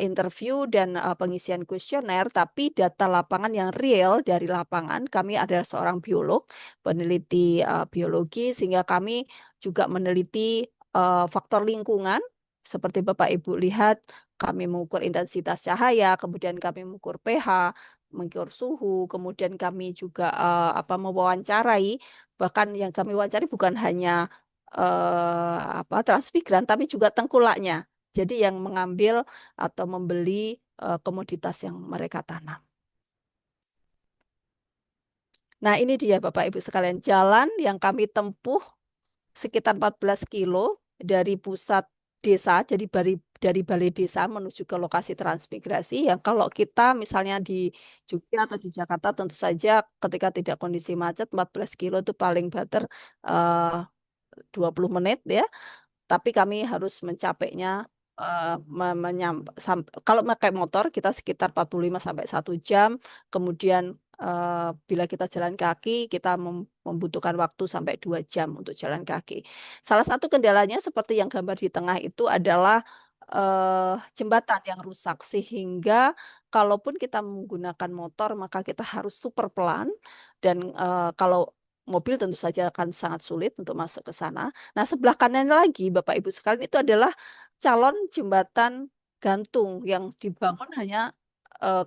interview dan pengisian kuesioner, tapi data lapangan yang real dari lapangan. Kami adalah seorang biolog, peneliti biologi, sehingga kami juga meneliti faktor lingkungan. Seperti Bapak Ibu lihat, kami mengukur intensitas cahaya, kemudian kami mengukur pH, mengukur suhu, kemudian kami juga mewawancarai, bahkan yang kami wawancari bukan hanya transmigran, tapi juga tengkulaknya. Jadi yang mengambil atau membeli komoditas yang mereka tanam. Nah ini dia Bapak Ibu sekalian, jalan yang kami tempuh sekitar 14 kilo dari pusat desa, jadi dari balai desa menuju ke lokasi transmigrasi. Yang kalau kita misalnya di Jogja atau di Jakarta tentu saja ketika tidak kondisi macet 14 kilo itu paling banter 20 menit ya. Tapi kami harus mencapainya kalau pakai motor kita sekitar 45 sampai 1 jam. Kemudian bila kita jalan kaki kita membutuhkan waktu sampai 2 jam untuk jalan kaki. Salah satu kendalanya seperti yang gambar di tengah itu adalah jembatan yang rusak, sehingga kalaupun kita menggunakan motor maka kita harus super pelan, dan kalau mobil tentu saja akan sangat sulit untuk masuk ke sana. Nah, sebelah kanan lagi Bapak Ibu sekalian itu adalah calon jembatan gantung yang dibangun hanya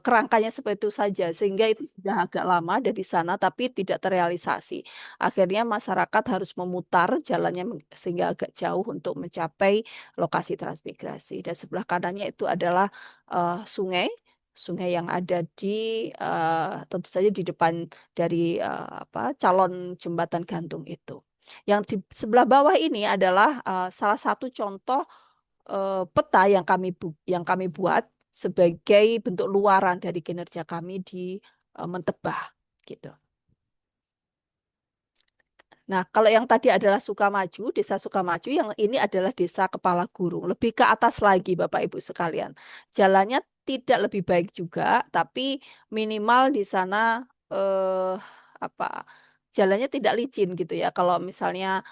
kerangkanya seperti itu saja, sehingga itu sudah agak lama dari sana tapi tidak terrealisasi. Akhirnya masyarakat harus memutar jalannya sehingga agak jauh untuk mencapai lokasi transmigrasi. Dan sebelah kanannya itu adalah sungai yang ada di tentu saja di depan dari calon jembatan gantung itu. Yang di sebelah bawah ini adalah salah satu contoh peta yang kami buat sebagai bentuk luaran dari kinerja kami di Mentebah gitu. Nah, kalau yang tadi adalah Sukamaju, Desa Sukamaju, yang ini adalah Desa Kepala Gurung. Lebih ke atas lagi, Bapak Ibu sekalian. Jalannya tidak lebih baik juga, tapi minimal di sana jalannya tidak licin gitu ya. Kalau misalnya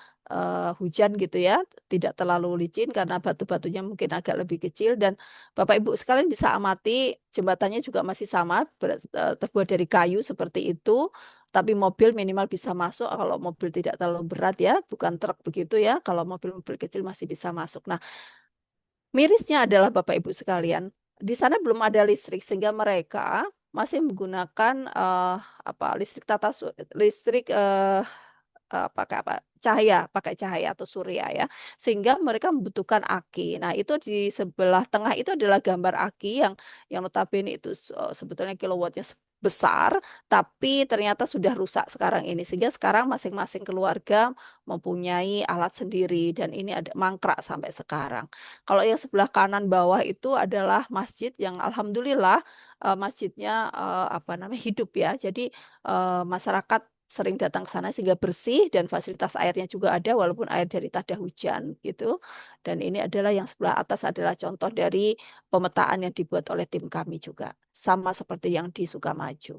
hujan gitu ya, tidak terlalu licin karena batu-batunya mungkin agak lebih kecil, dan Bapak Ibu sekalian bisa amati jembatannya juga masih sama, terbuat dari kayu seperti itu. Tapi mobil minimal bisa masuk kalau mobil tidak terlalu berat ya, bukan truk begitu ya. Kalau mobil-mobil kecil masih bisa masuk. Nah, mirisnya adalah Bapak Ibu sekalian, di sana belum ada listrik sehingga mereka masih menggunakan listrik pakai cahaya atau surya ya, sehingga mereka membutuhkan aki. Nah itu di sebelah tengah itu adalah gambar aki yang notabene itu sebetulnya kilowattnya besar, tapi ternyata sudah rusak sekarang ini. Sehingga sekarang masing-masing keluarga mempunyai alat sendiri dan ini ada mangkrak sampai sekarang. Kalau yang sebelah kanan bawah itu adalah masjid yang alhamdulillah masjidnya apa namanya hidup ya. Jadi masyarakat sering datang ke sana sehingga bersih dan fasilitas airnya juga ada walaupun air dari tada hujan gitu. Dan ini adalah yang sebelah atas adalah contoh dari pemetaan yang dibuat oleh tim kami juga. Sama seperti yang di Sukamaju.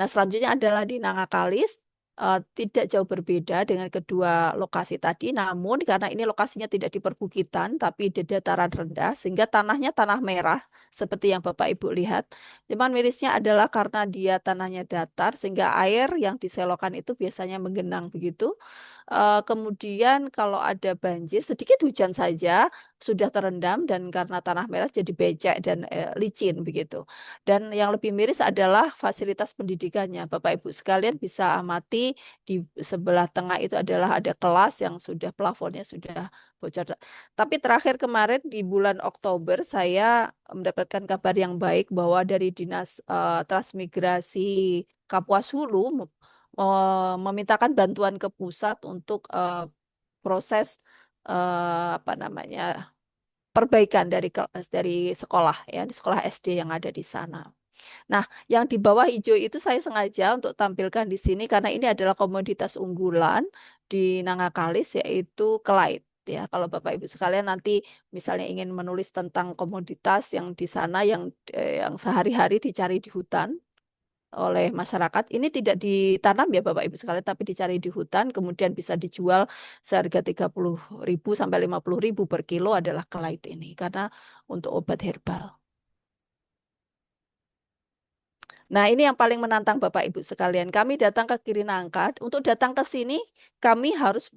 Nah, selanjutnya adalah di Nangakalis. Tidak jauh berbeda dengan kedua lokasi tadi, namun karena ini lokasinya tidak di perbukitan, tapi di dataran rendah, sehingga tanahnya tanah merah, seperti yang Bapak Ibu lihat. Cuman mirisnya adalah karena dia tanahnya datar, sehingga air yang diselokan itu biasanya menggenang begitu. Kemudian kalau ada banjir, sedikit hujan saja sudah terendam dan karena tanah merah jadi becek dan licin begitu. Dan yang lebih miris adalah fasilitas pendidikannya. Bapak Ibu sekalian bisa amati di sebelah tengah itu adalah ada kelas yang sudah plafonnya sudah bocor. Tapi terakhir kemarin di bulan Oktober saya mendapatkan kabar yang baik bahwa dari Dinas Transmigrasi Kapuas Hulu memintakan bantuan ke pusat untuk proses apa namanya perbaikan dari sekolah ya di sekolah SD yang ada di sana. Nah, yang di bawah hijau itu saya sengaja untuk tampilkan di sini karena ini adalah komoditas unggulan di Nangakalis yaitu kelait. Ya, kalau Bapak Ibu sekalian nanti misalnya ingin menulis tentang komoditas yang di sana yang sehari-hari dicari di hutan oleh masyarakat, ini tidak ditanam ya Bapak Ibu sekalian, tapi dicari di hutan, kemudian bisa dijual seharga 30.000 sampai 50.000 per kilo adalah kelait ini, karena untuk obat herbal. Nah, ini yang paling menantang Bapak Ibu sekalian. Kami datang ke Kirinangka. Untuk datang ke sini, kami harus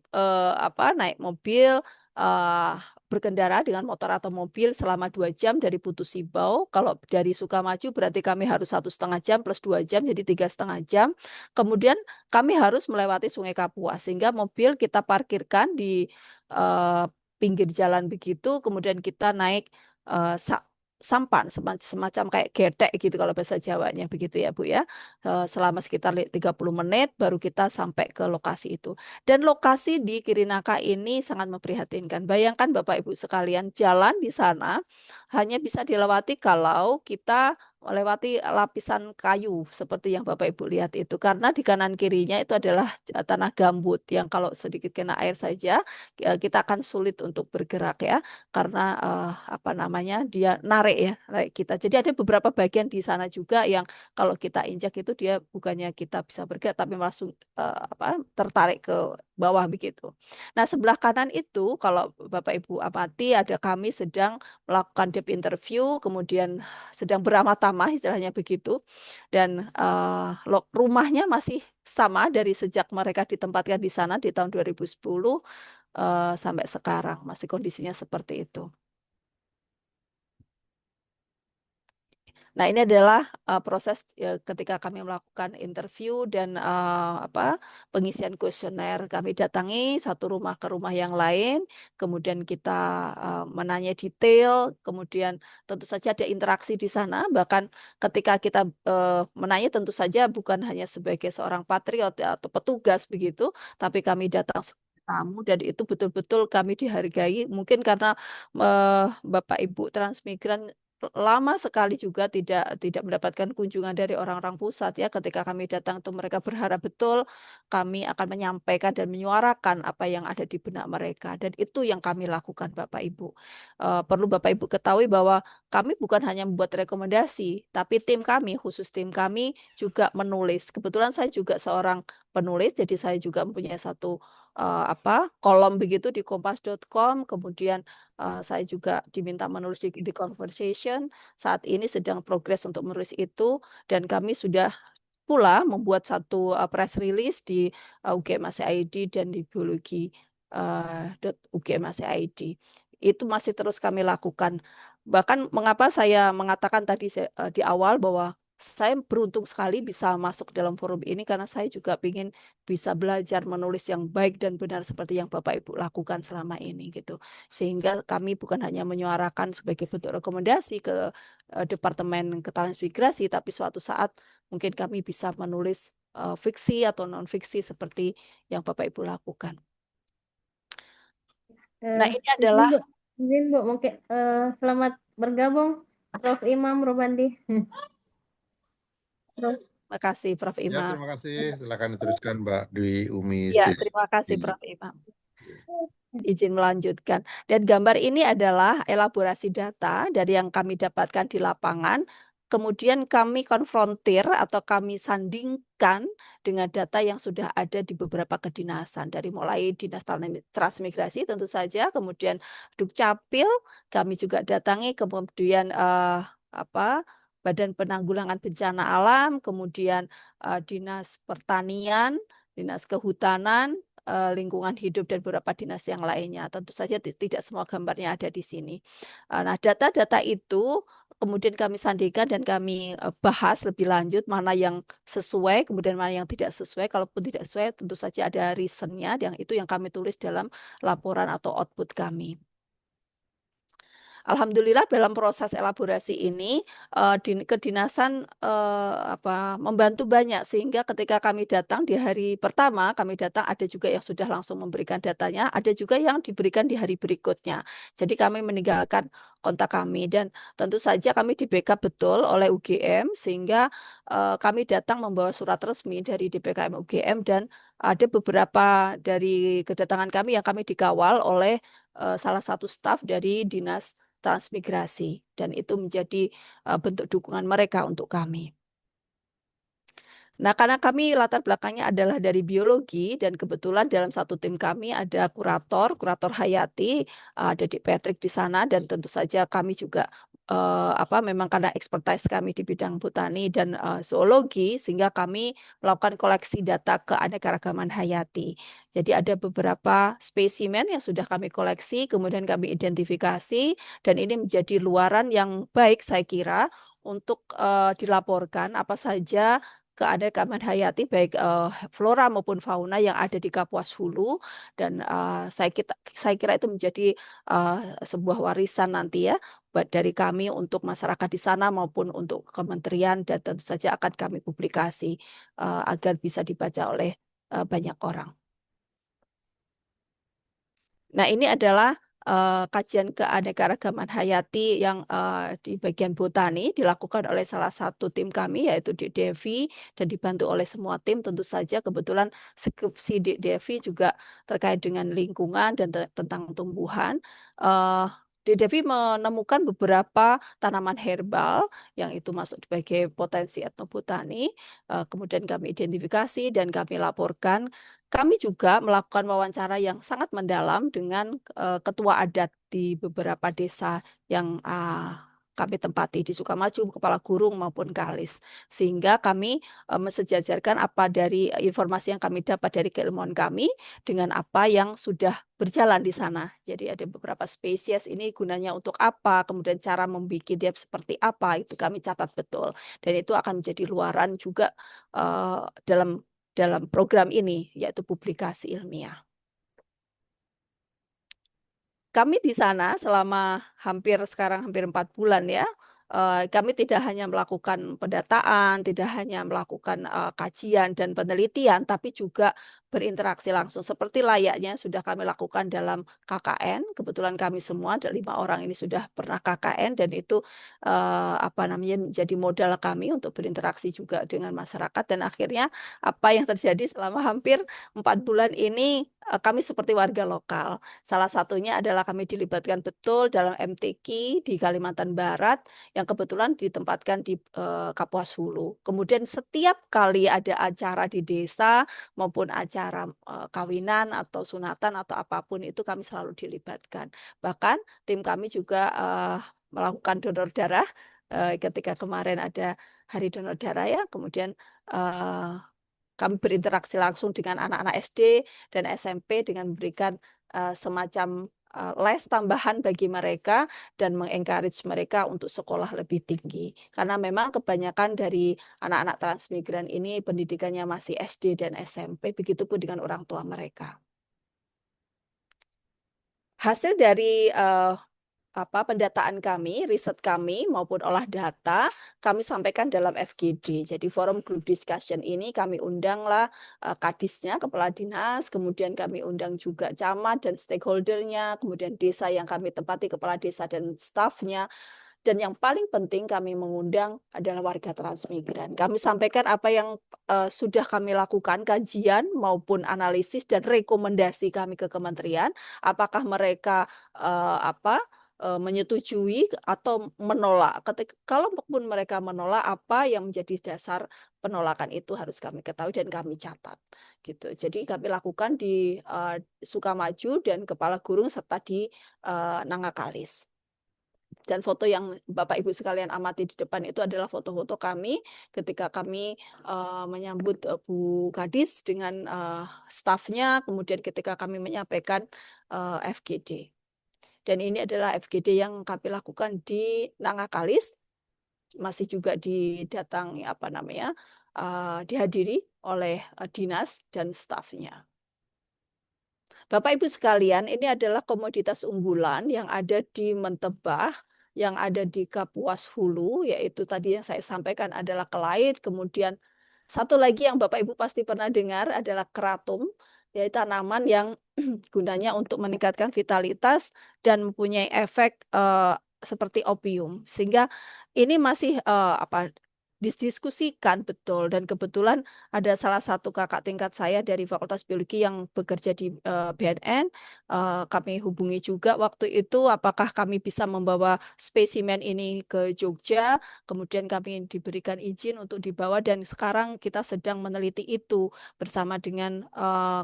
naik mobil, eh, berkendara dengan motor atau mobil selama 2 jam dari Putu Sibau. Kalau dari Sukamaju berarti kami harus 1,5 jam plus 2 jam, jadi 3,5 jam. Kemudian kami harus melewati Sungai Kapuas, sehingga mobil kita parkirkan di eh, pinggir jalan begitu. Kemudian kita naik eh, sa- sampan semacam kayak getek gitu kalau bahasa Jawanya begitu ya Bu ya. Selama sekitar 30 menit baru kita sampai ke lokasi itu. Dan lokasi di Kirinaka ini sangat memprihatinkan. Bayangkan Bapak Ibu sekalian, jalan di sana hanya bisa dilewati kalau kita melewati lapisan kayu seperti yang Bapak Ibu lihat itu. Karena di kanan kirinya itu adalah tanah gambut yang kalau sedikit kena air saja kita akan sulit untuk bergerak ya karena apa namanya dia narik kita. Jadi ada beberapa bagian di sana juga yang kalau kita injak itu dia bukannya kita bisa bergerak tapi langsung tertarik ke bawah begitu. Nah, sebelah kanan itu kalau Bapak Ibu amati ada kami sedang melakukan deep interview, kemudian sedang beramah-tamah istilahnya begitu. Dan rumahnya masih sama dari sejak mereka ditempatkan di sana di tahun 2010 sampai sekarang masih kondisinya seperti itu. Nah, ini adalah proses ketika kami melakukan interview dan pengisian kuesioner. Kami datangi satu rumah ke rumah yang lain, kemudian kita menanya detail, kemudian tentu saja ada interaksi di sana. Bahkan ketika kita menanya tentu saja bukan hanya sebagai seorang patriot atau petugas begitu, tapi kami datang sebagai tamu dan itu betul-betul kami dihargai. Mungkin karena Bapak Ibu transmigran lama sekali juga tidak mendapatkan kunjungan dari orang-orang pusat ya. Ketika kami datang tuh mereka berharap betul kami akan menyampaikan dan menyuarakan apa yang ada di benak mereka dan itu yang kami lakukan Bapak Ibu. Perlu Bapak Ibu ketahui bahwa kami bukan hanya membuat rekomendasi, tapi tim kami khusus tim kami juga menulis. Kebetulan saya juga seorang penulis, jadi saya juga mempunyai satu kolom begitu di kompas.com. Kemudian saya juga diminta menulis di Conversation. Saat ini sedang progres untuk menulis itu dan kami sudah pula membuat satu press release di UGM-ACID dan di biologi .ugm.ac.id. Itu masih terus kami lakukan. Bahkan mengapa saya mengatakan tadi di awal bahwa saya beruntung sekali bisa masuk dalam forum ini karena saya juga ingin bisa belajar menulis yang baik dan benar seperti yang Bapak Ibu lakukan selama ini gitu. Sehingga kami bukan hanya menyuarakan sebagai bentuk rekomendasi ke Departemen Ketransmigrasi, tapi suatu saat mungkin kami bisa menulis fiksi atau non fiksi seperti yang Bapak Ibu lakukan. Nah, ini adalah izin Bu, mungkin selamat bergabung Prof. Imam Robandi. terima kasih Prof. Ya, Imam. terima kasih. Silakan diteruskan Mbak Dwi Umi Ya, Sri. terima kasih Prof. Imam. Izin melanjutkan. Dan gambar ini adalah elaborasi data dari yang kami dapatkan di lapangan. Kemudian kami konfrontir atau kami sandingkan dengan data yang sudah ada di beberapa kedinasan. Dari mulai Dinas Transmigrasi tentu saja, kemudian Dukcapil, kami juga datangi, kemudian Badan Penanggulangan Bencana Alam, kemudian Dinas Pertanian, Dinas Kehutanan, lingkungan hidup dan beberapa dinas yang lainnya. Tentu saja tidak semua gambarnya ada di sini. Nah, data-data itu kemudian kami sandingkan dan kami bahas lebih lanjut mana yang sesuai, kemudian mana yang tidak sesuai. Kalaupun tidak sesuai, tentu saja ada reasonnya, yang itu yang kami tulis dalam laporan atau output kami. Alhamdulillah dalam proses elaborasi ini kedinasan membantu banyak sehingga ketika kami datang di hari pertama kami datang ada juga yang sudah langsung memberikan datanya, ada juga yang diberikan di hari berikutnya. Jadi kami meninggalkan kontak kami dan tentu saja kami di backup betul oleh UGM sehingga kami datang membawa surat resmi dari DPKM UGM dan ada beberapa dari kedatangan kami yang kami dikawal oleh salah satu staf dari Dinas Transmigrasi dan itu menjadi bentuk dukungan mereka untuk kami. Nah, karena kami latar belakangnya adalah dari biologi dan kebetulan dalam satu tim kami ada kurator Hayati, ada di Patrick di sana dan tentu saja kami juga memang karena expertise kami di bidang botani dan zoologi sehingga kami melakukan koleksi data keanekaragaman hayati. Jadi ada beberapa spesimen yang sudah kami koleksi, kemudian kami identifikasi dan ini menjadi luaran yang baik saya kira untuk dilaporkan apa saja keanekaragaman hayati baik flora maupun fauna yang ada di Kapuas Hulu dan saya kira itu menjadi sebuah warisan nanti ya buat dari kami untuk masyarakat di sana maupun untuk kementerian dan tentu saja akan kami publikasi agar bisa dibaca oleh banyak orang. Nah, ini adalah kajian keanekaragaman hayati yang di bagian botani dilakukan oleh salah satu tim kami yaitu Dik Devi dan dibantu oleh semua tim tentu saja kebetulan skripsi Dik Devi juga terkait dengan lingkungan dan tentang tumbuhan. Dik Devi menemukan beberapa tanaman herbal yang itu masuk sebagai potensi etnobotani. Kemudian kami identifikasi dan kami laporkan. Kami juga melakukan wawancara yang sangat mendalam dengan ketua adat di beberapa desa yang kami tempati di Sukamaju, Kepala Gurung maupun Kalis. Sehingga kami mensejajarkan apa dari informasi yang kami dapat dari keilmuan kami dengan apa yang sudah berjalan di sana. Jadi ada beberapa spesies ini gunanya untuk apa, kemudian cara membuat dia seperti apa, itu kami catat betul. Dan itu akan menjadi luaran juga dalam program ini, yaitu publikasi ilmiah. Kami di sana selama hampir 4 bulan ya, kami tidak hanya melakukan pendataan, tidak hanya melakukan kajian dan penelitian, tapi juga berinteraksi langsung seperti layaknya sudah kami lakukan dalam KKN. Kebetulan kami semua ada 5 orang ini sudah pernah KKN dan itu menjadi modal kami untuk berinteraksi juga dengan masyarakat dan akhirnya apa yang terjadi selama hampir 4 bulan ini kami seperti warga lokal. Salah satunya adalah kami dilibatkan betul dalam MTQ di Kalimantan Barat yang kebetulan ditempatkan di Kapuas Hulu. Kemudian setiap kali ada acara di desa maupun acara kawinan atau sunatan atau apapun itu kami selalu dilibatkan. Bahkan tim kami juga melakukan donor darah ketika kemarin ada Hari Donor Darah ya. Kemudian kami berinteraksi langsung dengan anak-anak SD dan SMP dengan memberikan semacam les tambahan bagi mereka dan mengencourage mereka untuk sekolah lebih tinggi. Karena memang kebanyakan dari anak-anak transmigran ini pendidikannya masih SD dan SMP, begitupun dengan orang tua mereka. Hasil dari pendataan kami, riset kami maupun olah data kami sampaikan dalam FGD. Jadi forum group discussion ini kami undanglah kadisnya, kepala dinas, kemudian kami undang juga camat dan stakeholdernya, kemudian desa yang kami tempati, kepala desa dan stafnya. Dan yang paling penting kami mengundang adalah warga transmigran. Kami sampaikan apa yang sudah kami lakukan, kajian maupun analisis dan rekomendasi kami ke kementerian. Apakah mereka menyetujui atau menolak. Kalaupun mereka menolak, apa yang menjadi dasar penolakan itu harus kami ketahui dan kami catat. Gitu. Jadi kami lakukan di Sukamaju dan Kepala Gurung serta di Nangakalis. Dan foto yang Bapak Ibu sekalian amati di depan itu adalah foto-foto kami ketika kami menyambut Bu Kadis dengan stafnya, kemudian ketika kami menyampaikan FGD. Dan ini adalah FGD yang kami lakukan di Nangakalis, masih juga didatangi dihadiri oleh dinas dan stafnya. Bapak Ibu sekalian, ini adalah komoditas unggulan yang ada di Mentebah, yang ada di Kapuas Hulu, yaitu tadi yang saya sampaikan adalah kelait. Kemudian satu lagi yang Bapak Ibu pasti pernah dengar adalah keratum, yaitu tanaman yang gunanya untuk meningkatkan vitalitas dan mempunyai efek seperti opium. Sehingga ini masih didiskusikan betul, dan kebetulan ada salah satu kakak tingkat saya dari Fakultas Biologi yang bekerja di BNN. Kami hubungi juga waktu itu apakah kami bisa membawa spesimen ini ke Jogja, kemudian kami diberikan izin untuk dibawa, dan sekarang kita sedang meneliti itu bersama dengan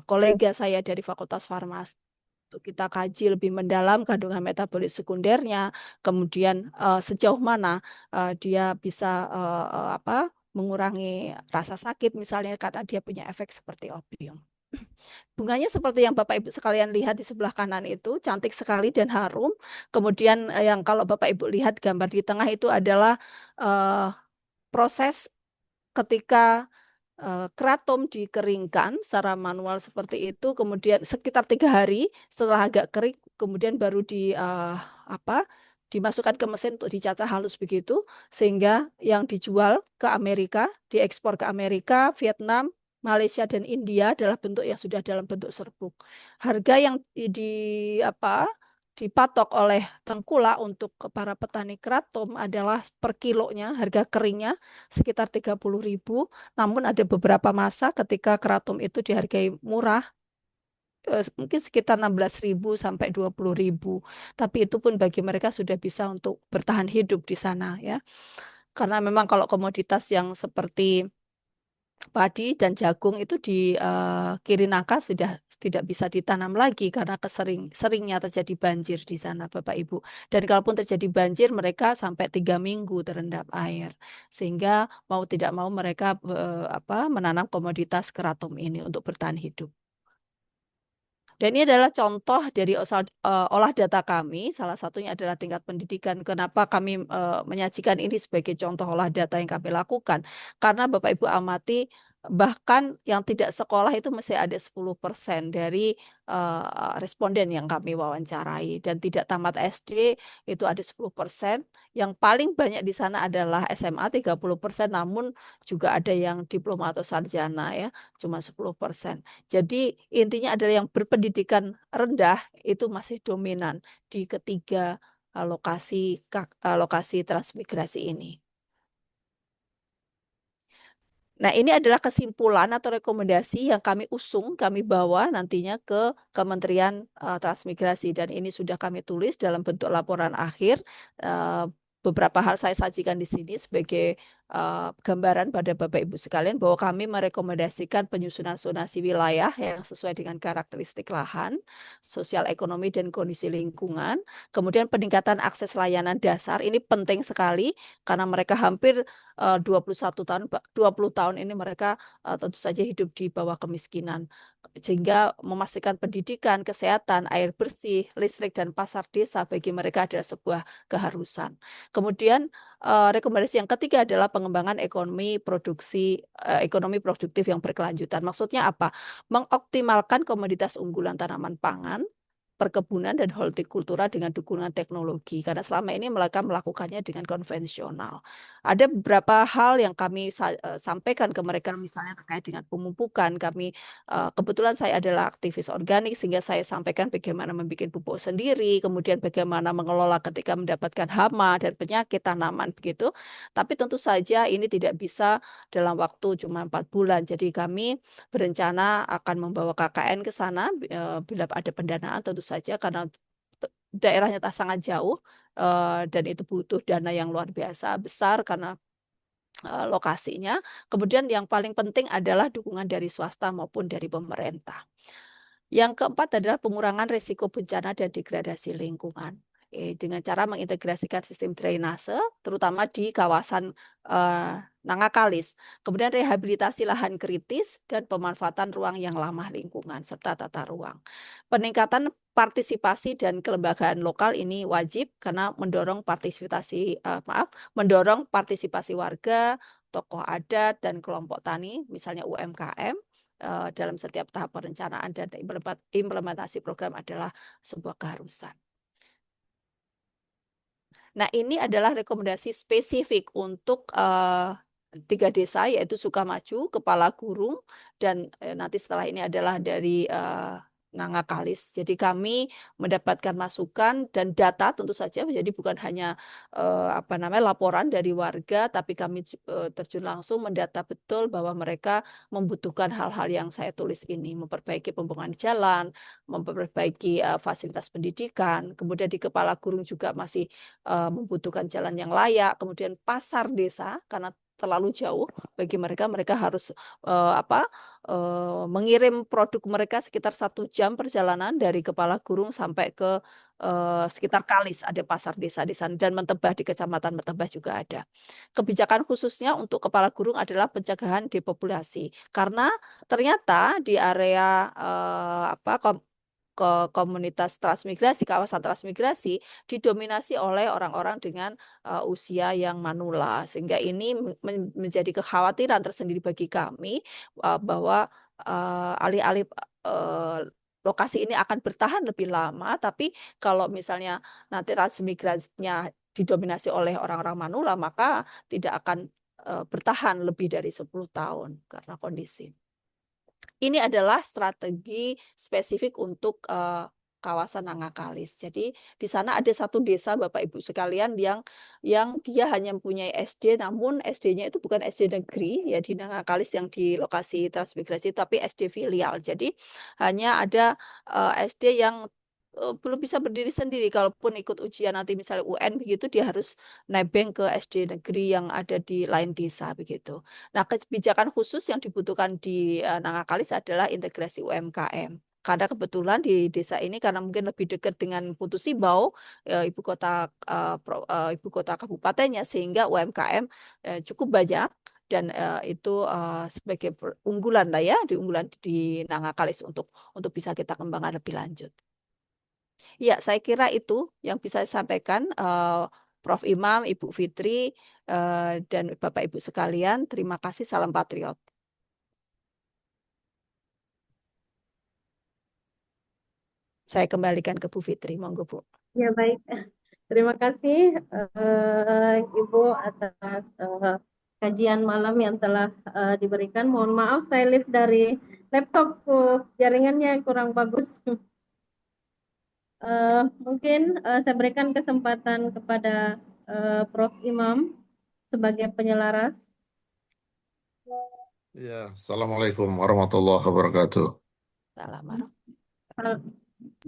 kolega saya dari Fakultas Farmasi. Untuk kita kaji lebih mendalam kandungan metabolit sekundernya, kemudian sejauh mana dia bisa mengurangi rasa sakit misalnya karena dia punya efek seperti opium. Bunganya seperti yang Bapak Ibu sekalian lihat di sebelah kanan itu, cantik sekali dan harum. Kemudian yang kalau Bapak Ibu lihat gambar di tengah itu adalah proses ketika keratum dikeringkan secara manual seperti itu, kemudian sekitar 3 hari setelah agak kering, kemudian baru dimasukkan ke mesin untuk dicacah halus begitu, sehingga yang dijual ke Amerika, diekspor ke Amerika, Vietnam, Malaysia dan India adalah bentuk yang sudah dalam bentuk serbuk. Harga yang dipatok oleh Tengkulak untuk para petani keratum adalah per kilonya, harga keringnya sekitar 30.000. Namun ada beberapa masa ketika keratum itu dihargai murah, mungkin sekitar 16.000 sampai 20.000. Tapi itu pun bagi mereka sudah bisa untuk bertahan hidup di sana ya. Karena memang kalau komoditas yang seperti padi dan jagung itu di Kiri Nangka sudah tidak bisa ditanam lagi karena seringnya terjadi banjir di sana Bapak Ibu. Dan kalaupun terjadi banjir mereka sampai 3 minggu terendam air. Sehingga mau tidak mau mereka menanam komoditas keratum ini untuk bertahan hidup. Dan ini adalah contoh dari olah data kami, salah satunya adalah tingkat pendidikan. Kenapa kami menyajikan ini sebagai contoh olah data yang kami lakukan? Karena Bapak Ibu amati, bahkan yang tidak sekolah itu masih ada 10% dari responden yang kami wawancarai. Dan tidak tamat SD itu ada 10%. Yang paling banyak di sana adalah SMA 30%, namun juga ada yang diploma atau sarjana ya, cuma 10%. Jadi intinya adalah yang berpendidikan rendah itu masih dominan di ketiga lokasi transmigrasi ini. Nah, ini adalah kesimpulan atau rekomendasi yang kami usung, kami bawa nantinya ke Kementerian Transmigrasi, dan ini sudah kami tulis dalam bentuk laporan akhir. Beberapa hal saya sajikan di sini sebagai gambaran pada Bapak Ibu sekalian bahwa kami merekomendasikan penyusunan zonasi wilayah yang sesuai dengan karakteristik lahan, sosial ekonomi dan kondisi lingkungan. Kemudian peningkatan akses layanan dasar ini penting sekali karena mereka hampir 21 tahun 20 tahun ini mereka tentu saja hidup di bawah kemiskinan. Sehingga memastikan pendidikan, kesehatan, air bersih, listrik dan pasar desa bagi mereka adalah sebuah keharusan. Kemudian rekomendasi yang ketiga adalah pengembangan ekonomi produktif yang berkelanjutan. Maksudnya apa? Mengoptimalkan komoditas unggulan tanaman pangan, perkebunan dan hortikultura dengan dukungan teknologi. Karena selama ini mereka melakukannya dengan konvensional. Ada beberapa hal yang kami sampaikan ke mereka, misalnya terkait dengan pemupukan. Kebetulan saya adalah aktivis organik, sehingga saya sampaikan bagaimana membuat pupuk sendiri, kemudian bagaimana mengelola ketika mendapatkan hama dan penyakit tanaman begitu. Tapi tentu saja ini tidak bisa dalam waktu cuma 4 bulan. Jadi kami berencana akan membawa KKN ke sana bila ada pendanaan tentu saja karena daerahnya sangat jauh dan itu butuh dana yang luar biasa besar karena lokasinya. Kemudian yang paling penting adalah dukungan dari swasta maupun dari pemerintah. Yang keempat adalah pengurangan risiko bencana dan degradasi lingkungan. Dengan cara mengintegrasikan sistem drainase, terutama di kawasan Nangakalis. Kemudian rehabilitasi lahan kritis dan pemanfaatan ruang yang ramah lingkungan serta tata ruang. Peningkatan partisipasi dan kelembagaan lokal ini wajib karena mendorong partisipasi warga, tokoh adat dan kelompok tani, misalnya UMKM. Dalam setiap tahap perencanaan dan implementasi program adalah sebuah keharusan. Nah, ini adalah rekomendasi spesifik untuk 3 desa, yaitu Sukamaju, Kepala Gurung, dan nanti setelah ini adalah dari Nangakalis. Jadi kami mendapatkan masukan dan data tentu saja, jadi bukan hanya laporan dari warga, tapi kami terjun langsung mendata betul bahwa mereka membutuhkan hal-hal yang saya tulis ini, memperbaiki pembangunan jalan, memperbaiki fasilitas pendidikan, kemudian di Kepala Gurung juga masih membutuhkan jalan yang layak, kemudian pasar desa karena terlalu jauh bagi mereka harus mengirim produk mereka sekitar 1 jam perjalanan dari Kepala Gurung sampai ke sekitar Kalis, ada pasar desa di sana, dan Mentebah di Kecamatan Mentebah juga ada. Kebijakan khususnya untuk Kepala Gurung adalah pencegahan depopulasi karena ternyata di area komunitas transmigrasi, kawasan transmigrasi didominasi oleh orang-orang dengan usia yang manula, sehingga ini menjadi kekhawatiran tersendiri bagi kami bahwa alih-alih lokasi ini akan bertahan lebih lama, tapi kalau misalnya nanti transmigrasinya didominasi oleh orang-orang manula, maka tidak akan bertahan lebih dari 10 tahun karena kondisi. Ini adalah strategi spesifik untuk kawasan Nangakalis. Jadi di sana ada 1 desa Bapak Ibu sekalian yang dia hanya mempunyai SD, namun SD-nya itu bukan SD negeri ya di Nangakalis yang di lokasi transmigrasi, tapi SD filial. Jadi hanya ada SD yang belum bisa berdiri sendiri. Kalaupun ikut ujian nanti misalnya UN begitu, dia harus nebeng ke SD negeri yang ada di lain desa begitu. Nah, kebijakan khusus yang dibutuhkan di Nangakalis adalah integrasi UMKM. Karena kebetulan di desa ini karena mungkin lebih dekat dengan Putu Sibau, ibu kota kabupatennya, sehingga UMKM cukup banyak dan itu sebagai unggulan lah ya, unggulan di Nangakalis untuk bisa kita kembangkan lebih lanjut. Ya, saya kira itu yang bisa saya sampaikan, Prof. Imam, Ibu Fitri, dan Bapak Ibu sekalian. Terima kasih, salam patriot. Saya kembalikan ke Bu Fitri, monggo Bu. Ya baik, terima kasih Ibu atas kajian malam yang telah diberikan. Mohon maaf saya live dari laptop, jaringannya kurang bagus. Mungkin saya berikan kesempatan kepada Prof. Imam sebagai penyelaras. Ya, Assalamualaikum warahmatullahi wabarakatuh.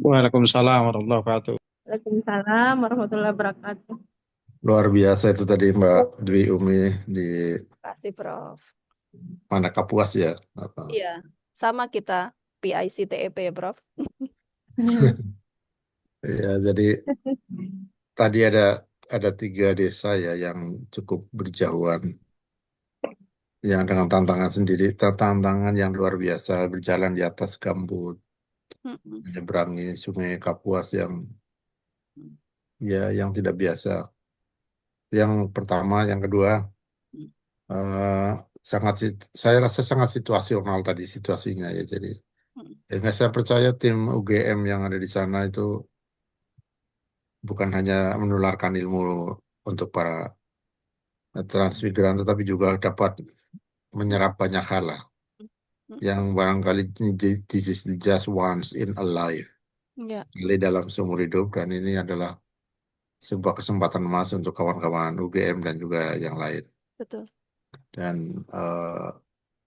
Waalaikumsalam warahmatullahi wabarakatuh. Waalaikumsalam warahmatullahi wabarakatuh. Luar biasa itu tadi Mbak Dwi Umi di Kasih, Prof. mana Kapuas ya? Apa? Iya, sama kita PICTEP ya, Prof. Ya, jadi tadi ada 3 desa ya yang cukup berjauhan, yang dengan tantangan sendiri, tantangan yang luar biasa, berjalan di atas gambut, Mm-mm. menyeberangi Sungai Kapuas yang tidak biasa. Yang pertama, yang kedua, eh, saya rasa sangat situasional tadi situasinya ya. Jadi, nggak saya percaya tim UGM yang ada di sana itu bukan hanya menularkan ilmu untuk para transmigran, tetapi juga dapat menyerap banyak hal lah. Yang barangkali this is just once in a life, Ya, sekali dalam seumur hidup, dan ini adalah sebuah kesempatan emas untuk kawan-kawan UGM dan juga yang lain. betul. Dan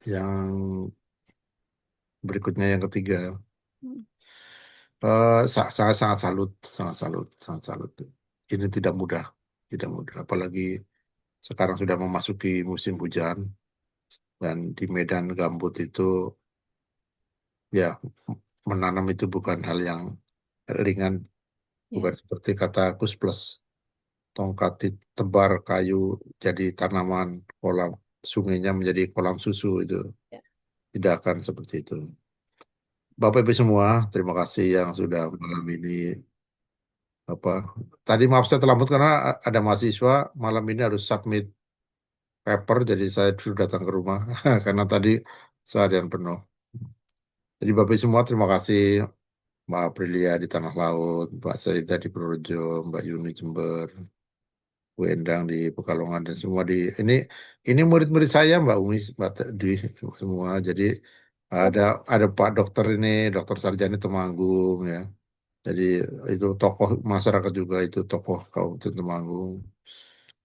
yang berikutnya yang ketiga, Mm. sangat-sangat salut, sangat salut, sangat salut. Ini tidak mudah, apalagi sekarang sudah memasuki musim hujan dan di medan gambut itu ya menanam itu bukan hal yang ringan, bukan Ya, seperti kata Kus Plus, tongkat tebar kayu jadi tanaman, kolam sungainya menjadi kolam susu, itu ya. tidak akan seperti itu. Bapak Ibu semua, terima kasih yang sudah malam ini apa tadi maaf saya terlambat karena ada mahasiswa malam ini harus submit paper, jadi saya sudah datang ke rumah karena tadi seharian penuh. Jadi Bapak Ibu semua terima kasih, Mbak Aprilia di Tanah Laut, Mbak Saida di Purworejo, Mbak Yuni Jember, Bu Endang di Pekalongan, dan semua ini murid-murid saya, Mbak Umi, Mbak Dwi semua. Jadi ada Pak Dokter ini, Dokter Sarjani Temanggung ya. Jadi itu tokoh masyarakat juga, itu tokoh Kabupaten Temanggung.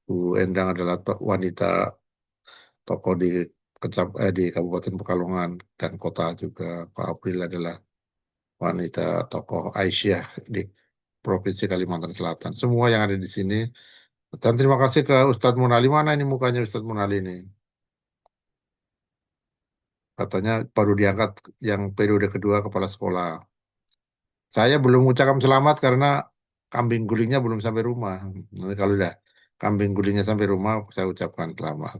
Bu Endang adalah wanita tokoh di Kabupaten Pekalongan dan kota juga. Pak April adalah wanita tokoh Aisyah di Provinsi Kalimantan Selatan. Semua yang ada di sini. Dan terima kasih ke Ustadz Munali. Mana ini mukanya Ustadz Munali ini? Katanya baru diangkat yang periode kedua kepala sekolah. Saya belum ucapkan selamat karena kambing gulingnya belum sampai rumah. Nanti kalau udah kambing gulingnya sampai rumah, saya ucapkan selamat.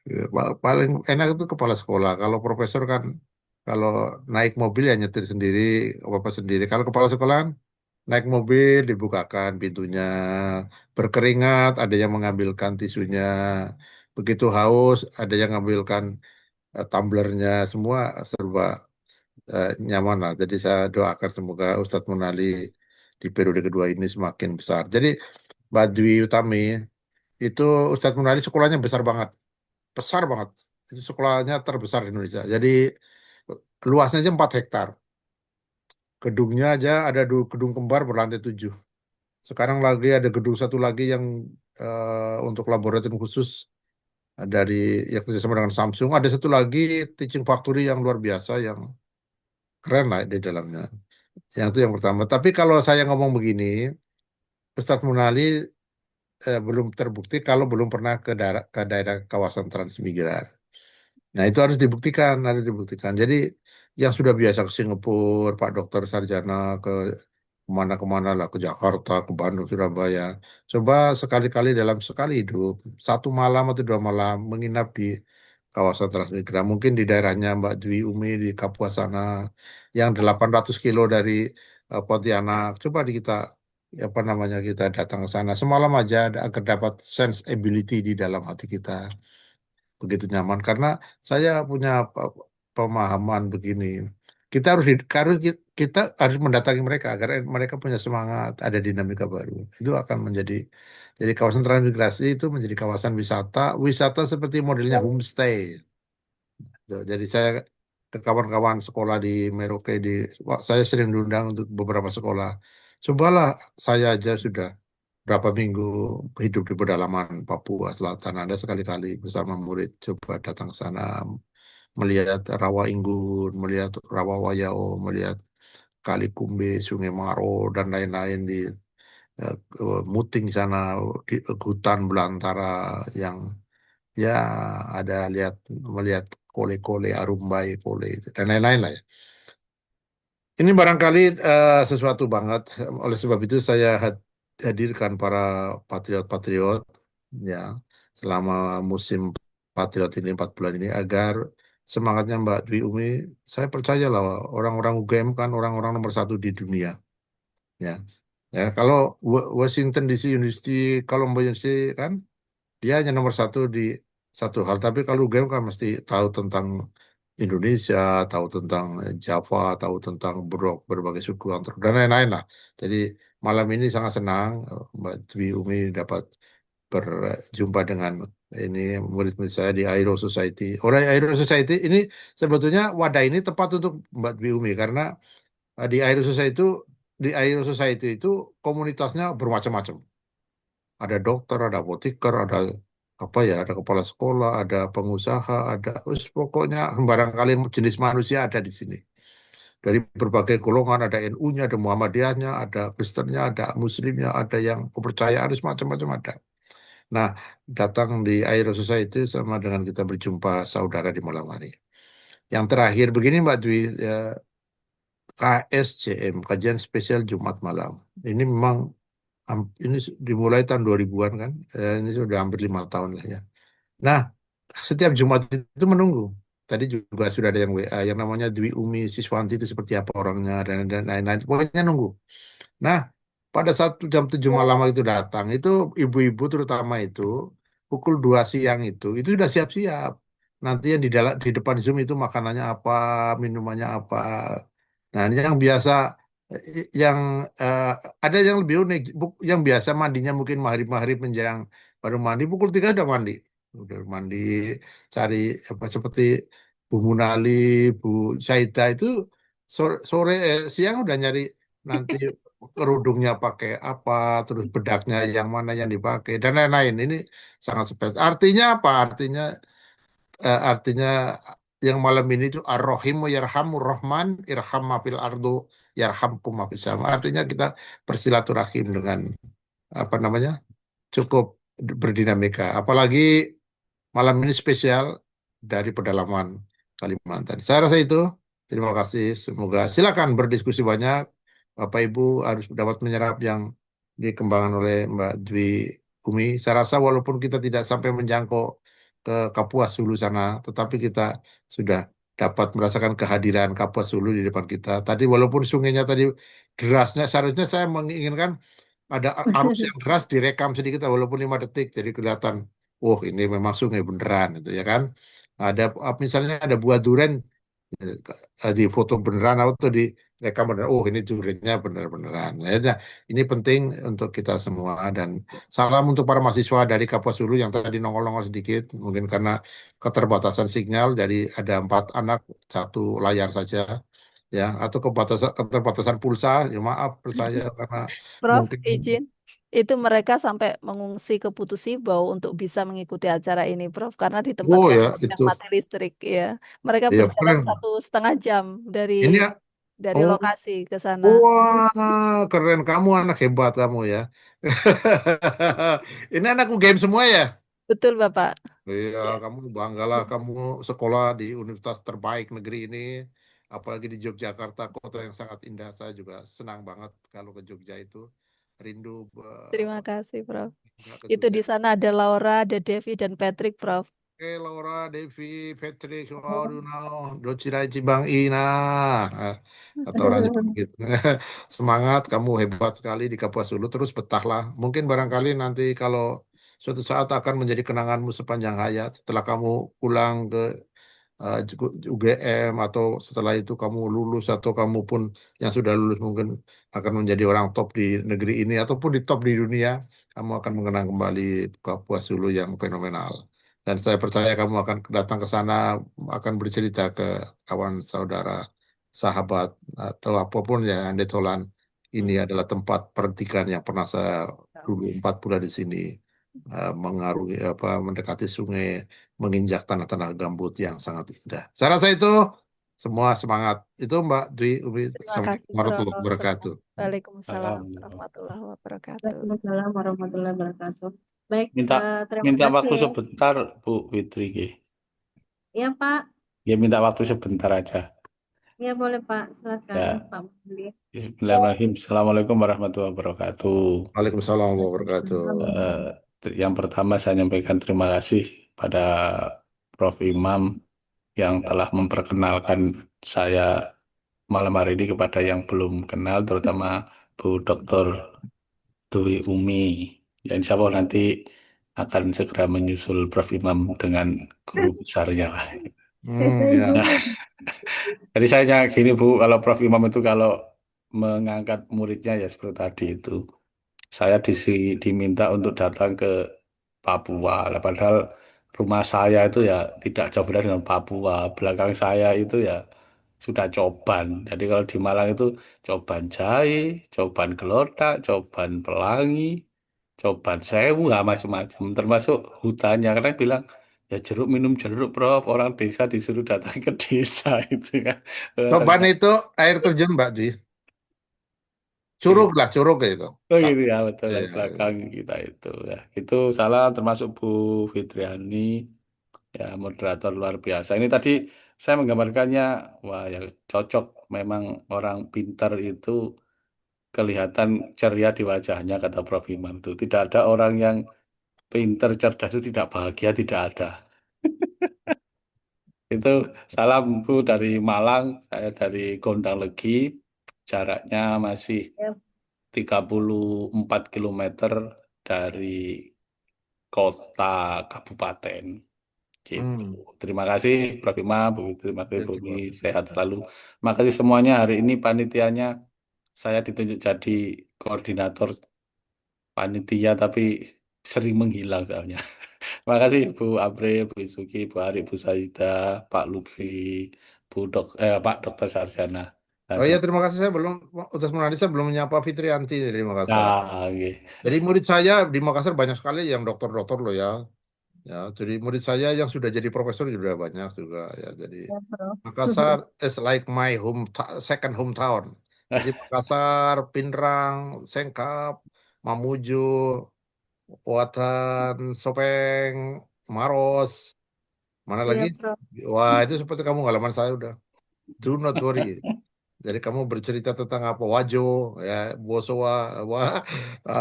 Ya, paling enak itu kepala sekolah. Kalau profesor kan, kalau naik mobil ya nyetir sendiri, apa sendiri. Kalau kepala sekolah kan, naik mobil dibukakan pintunya, berkeringat, ada yang mengambilkan tisunya, begitu haus, ada yang mengambilkan tumblernya, semua serba nyaman lah. Jadi saya doakan semoga Ustadz Munali di periode kedua ini semakin besar. Jadi Mbak Dwi Utami, itu Ustadz Munali sekolahnya besar banget. Itu sekolahnya terbesar di Indonesia. Jadi luasnya aja 4 hektar. Gedungnya aja ada gedung kembar berlantai 7. Sekarang lagi ada gedung satu lagi yang untuk laboratorium khusus dari yang kerjasama dengan Samsung. Ada satu lagi teaching factory yang luar biasa, yang keren lah di dalamnya. Yang itu yang pertama. Tapi kalau saya ngomong begini, Ustadz Munali belum terbukti kalau belum pernah ke daerah kawasan transmigran. Nah, itu harus dibuktikan. Jadi yang sudah biasa ke Singapura, Pak Dokter Sarjana ke kemana-kemana lah, ke Jakarta, ke Bandung, Surabaya. Coba sekali-kali dalam sekali hidup, 1 malam atau 2 malam menginap di kawasan transmigran. Mungkin di daerahnya Mbak Dwi Umi di Kapuas sana, yang 800 kilo dari Pontianak. Coba apa namanya, kita datang ke sana. Semalam aja agar dapat sense ability di dalam hati kita, begitu nyaman karena saya punya pemahaman begini, kita harus mendatangi mereka agar mereka punya semangat, ada dinamika baru, itu akan jadi kawasan transmigrasi itu menjadi kawasan wisata seperti modelnya homestay. Tuh, jadi saya ke kawan-kawan sekolah di Merauke, saya sering diundang untuk beberapa sekolah. Cobalah, saya aja sudah berapa minggu hidup di pedalaman Papua Selatan. Anda sekali-kali bersama murid coba datang ke sana, melihat Rawa Inggun, melihat Rawa Wayao, melihat Kali Kumbe, Sungai Maro, dan lain-lain muting di sana di hutan belantara yang ya ada melihat kole-kole, arumbai kole dan lain-lain lah ya. Ini barangkali sesuatu banget. Oleh sebab itu saya hadirkan para patriot-patriot ya selama musim patriot ini 4 bulan ini agar semangatnya Mbak Dwi Umi, saya percaya lah orang-orang UGM kan orang-orang nomor 1 di dunia ya. Ya kalau Washington DC University, Columbia University kan dia hanya nomor 1 di satu hal. Tapi kalau UGM kan mesti tahu tentang Indonesia, tahu tentang Java, tahu tentang berbagai suku dan lain-lain lah. Jadi malam ini sangat senang Mbak Dwi Umi dapat berjumpa dengan ini murid-murid saya di Aero Society. Orang Aero Society ini sebetulnya wadah ini tepat untuk Mbak Dwi Umi karena di Aero Society itu komunitasnya bermacam-macam. Ada dokter, ada apoteker, ada apa ya, ada kepala sekolah, ada pengusaha, pokoknya barangkali jenis manusia ada di sini. Dari berbagai golongan, ada NU-nya, ada Muhammadiyahnya, ada Kristennya, ada Muslimnya, ada yang kepercayaan, macam-macam ada. Nah, datang di Aero Society sama dengan kita berjumpa saudara di malam hari. Yang terakhir begini Mbak Dwi, ya, KSJM, Kajian Spesial Jumat Malam. Ini memang ini dimulai tahun 2000-an kan, ini sudah hampir 5 tahun lah ya. Nah, setiap Jumat itu menunggu. Tadi juga sudah ada yang WA, yang namanya Dwi Umi Siswanti itu seperti apa orangnya dan lain-lain. Pokoknya nunggu. Nah, pada saat jam 7 malam itu datang, itu ibu-ibu terutama itu pukul 2 siang itu sudah siap-siap. Nanti yang di depan Zoom itu makanannya apa, minumannya apa. Nah, ini yang biasa yang ada yang lebih unik, yang biasa mandinya mungkin maghrib menjelang baru mandi, pukul 3 udah mandi, cari apa seperti Bu Munali, Bu Saidah itu sore siang udah nyari nanti kerudungnya pakai apa, terus bedaknya yang mana yang dipakai dan lain-lain. Ini sangat spesial. Artinya apa? Artinya yang malam ini itu ar-rahimu yarhamur rahman irham mafil ardu yarhamkum mafis sama. Artinya kita bersilaturahim dengan apa namanya cukup berdinamika. Apalagi malam ini spesial dari pedalaman Kalimantan. Saya rasa itu. Terima kasih. Semoga silakan berdiskusi banyak. Bapak Ibu harus dapat menyerap yang dikembangkan oleh Mbak Dwi Umi. Saya rasa walaupun kita tidak sampai menjangkau ke Kapuas Hulu sana, tetapi kita sudah dapat merasakan kehadiran Kapuas Hulu di depan kita. Tadi walaupun sungainya tadi derasnya, seharusnya saya menginginkan ada arus yang deras direkam sedikit walaupun 5 detik, jadi kelihatan, oh ini memang sungai beneran, gitu ya kan. Ada misalnya ada buah duren di foto beneran atau di rekam beneran, oh ini duriannya bener-beneran. Ya, ini penting untuk kita semua dan salam untuk para mahasiswa dari Kapuas Hulu yang tadi nongol-nongol sedikit, mungkin karena keterbatasan sinyal, jadi ada 4 anak 1 layar saja ya, atau keterbatasan pulsa, ya maaf saya karena Prof, mungkin izin. Itu mereka sampai mengungsi ke Putusibau untuk bisa mengikuti acara ini, Prof, karena di tempat oh kami ya sudah itu mati listrik, ya. Mereka ya berjalan keren 1,5 jam ini ya. dari Oh, lokasi ke sana. wah keren, kamu anak hebat kamu ya. Ini anakku game semua ya. Betul, Bapak. Iya, Ya. kamu banggalah kamu sekolah di universitas terbaik negeri ini, apalagi di Yogyakarta, kota yang sangat indah. Saya juga senang banget kalau ke Jogja itu, rindu Terima kasih, Prof. nggak ke Itu Jogja. di sana ada Laura, ada Devi, dan Patrick, Prof. Oke, Laura, Devi, Patrick, waduh, docirai Cibang Ina, atau orang Jepang gitu. Semangat, kamu hebat sekali di Kapuas Hulu, terus betahlah. Mungkin barangkali nanti kalau suatu saat akan menjadi kenanganmu sepanjang hayat, setelah kamu pulang ke UGM atau setelah itu kamu lulus atau kamu pun yang sudah lulus mungkin akan menjadi orang top di negeri ini ataupun di top di dunia, kamu akan mengenang kembali Kapuas Hulu yang fenomenal. Dan saya percaya kamu akan datang ke sana, akan bercerita ke kawan saudara, sahabat atau apapun ya Ande Tolan. Ini adalah tempat perhentikan yang pernah saya dulu 4 bulan di sini mengarungi mendekati sungai, menginjak tanah-tanah gambut yang sangat indah. Saya rasa itu Semua semangat. Itu Mbak Dwi, Umi, Terima Assalamualaikum kasih, warahmatullahi Prof. wabarakatuh. Waalaikumsalam Salam. warahmatullahi wabarakatuh. Waalaikumsalam warahmatullahi wabarakatuh. Baik, Minta terima minta kasih waktu ya. sebentar, Bu Fitri. Nggih. Ya Pak, Ya minta waktu sebentar aja. ya boleh Pak, silakan Ya. Pak Mufti. Bismillahirrahmanirrahim. Assalamualaikum warahmatullahi wabarakatuh. Waalaikumsalam warahmatullahi wabarakatuh. Yang pertama saya nyampaikan terima kasih pada Prof. Imam yang telah memperkenalkan saya malam hari ini kepada yang belum kenal, terutama Bu Dr. Dwi Umi. Ya, insya Allah nanti akan segera menyusul Prof. Imam dengan guru besarnya lah. Ya. Nah, jadi saya gini Bu, kalau Prof. Imam itu kalau mengangkat muridnya ya seperti tadi itu. Saya diminta untuk datang ke Papua, lah, padahal rumah saya itu ya tidak jauh beda dengan Papua. Belakang saya itu ya sudah Coban. Jadi kalau di Malang itu Coban Jahe, Coban Gelodak, Coban Pelangi, Coban Sewu, nggak macam-macam. Termasuk hutannya. Karena bilang, ya jeruk minum jeruk, Prof. Orang desa disuruh datang ke desa itu kan. Coban itu air terjun Mbak Dwi. Curug lah, curug itu. Oh gitu ya, betul Iya, yang belakang kita itu. Ya, itu salah termasuk Bu Fitriani, ya moderator luar biasa. Ini tadi saya menggambarkannya, wah ya cocok. Memang orang pintar itu kelihatan ceria di wajahnya, kata Prof. Imam itu. Tidak ada orang yang pintar, cerdas itu tidak bahagia, tidak ada. Itu salam Bu dari Malang, saya dari Gondang Legi. Jaraknya masih Ya, 34 kilometer dari kota kabupaten gitu. Hmm. Terima kasih Prof. Imam, Bu Fitri, terima kasih Ya, Bu terima Umi, kasih. sehat selalu. Terima kasih semuanya. Hari ini panitianya saya ditunjuk jadi koordinator panitia tapi sering menghilang soalnya. Terima kasih Bu April, Bu Isuki, Bu Ari, Bu Saida, Pak Lutfi, Pak Dokter Sarjana. Dan Oh iya, terima kasih. Saya belum, Ustaz Munadi, saya belum menyapa Fitrianti dari Makassar. oke. Jadi murid saya di Makassar banyak sekali yang dokter-dokter loh ya. Ya, jadi murid saya yang sudah jadi profesor juga banyak juga ya. Jadi ya Prof. Makassar is like my second hometown. Jadi Makassar, Pinrang, Sengkap, Mamuju, Watan, Sopeng, Maros, mana Iya lagi? Prof. Wah, itu seperti kamu halaman saya udah. Do not worry. Jadi kamu bercerita tentang apa? Wajo, ya, Bosowa, wah,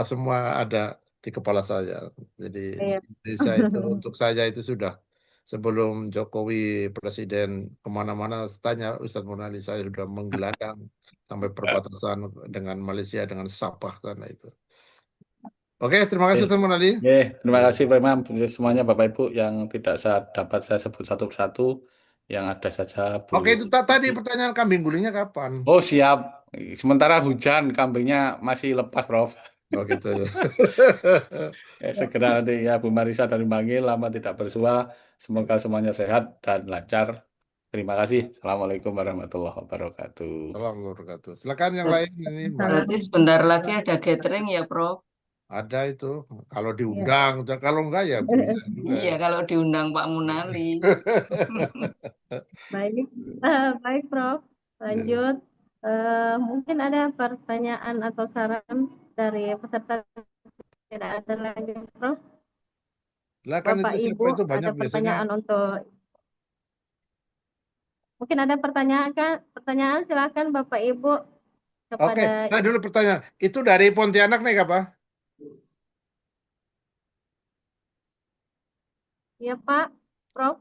semua ada di kepala saya. Jadi Iya. Indonesia itu untuk saya itu sudah sebelum Jokowi presiden kemana-mana tanya Ustadz Munali, saya sudah menggelandang sampai perbatasan dengan Malaysia dengan Sabah sana itu. Oke, terima kasih Ustadz Munali. Terima kasih Pak Imam. Semuanya Bapak Ibu yang tidak dapat saya sebut satu persatu, yang ada saja Bu. Oke, itu tadi pertanyaan kambing gulingnya kapan? Oh siap. Sementara hujan, kambingnya masih lepas, Prof. Oh gitu. Segera nanti ya Bu Marisa dari Bangil, lama tidak bersua. Semoga semuanya sehat dan lancar. Terima kasih. Assalamualaikum warahmatullahi wabarakatuh. Assalamualaikum warahmatullahi wabarakatuh. Silakan yang lain ini Mbak. Berarti sebentar lagi ada gathering ya, Prof? Ada itu kalau diundang, kalau enggak ya bisa juga. Iya, kalau diundang Pak Munali. Baik, baik Prof. Lanjut. Mungkin ada pertanyaan atau saran dari peserta, tidak ada lagi Prof. Lah kan Bapak itu siapa Ibu itu banyak ada biasanya. pertanyaan untuk mungkin ada pertanyaan kan? Pertanyaan silakan Bapak Ibu Oke, kepada saya dulu pertanyaan. Itu dari Pontianak nih apa? ya Pak, Prof.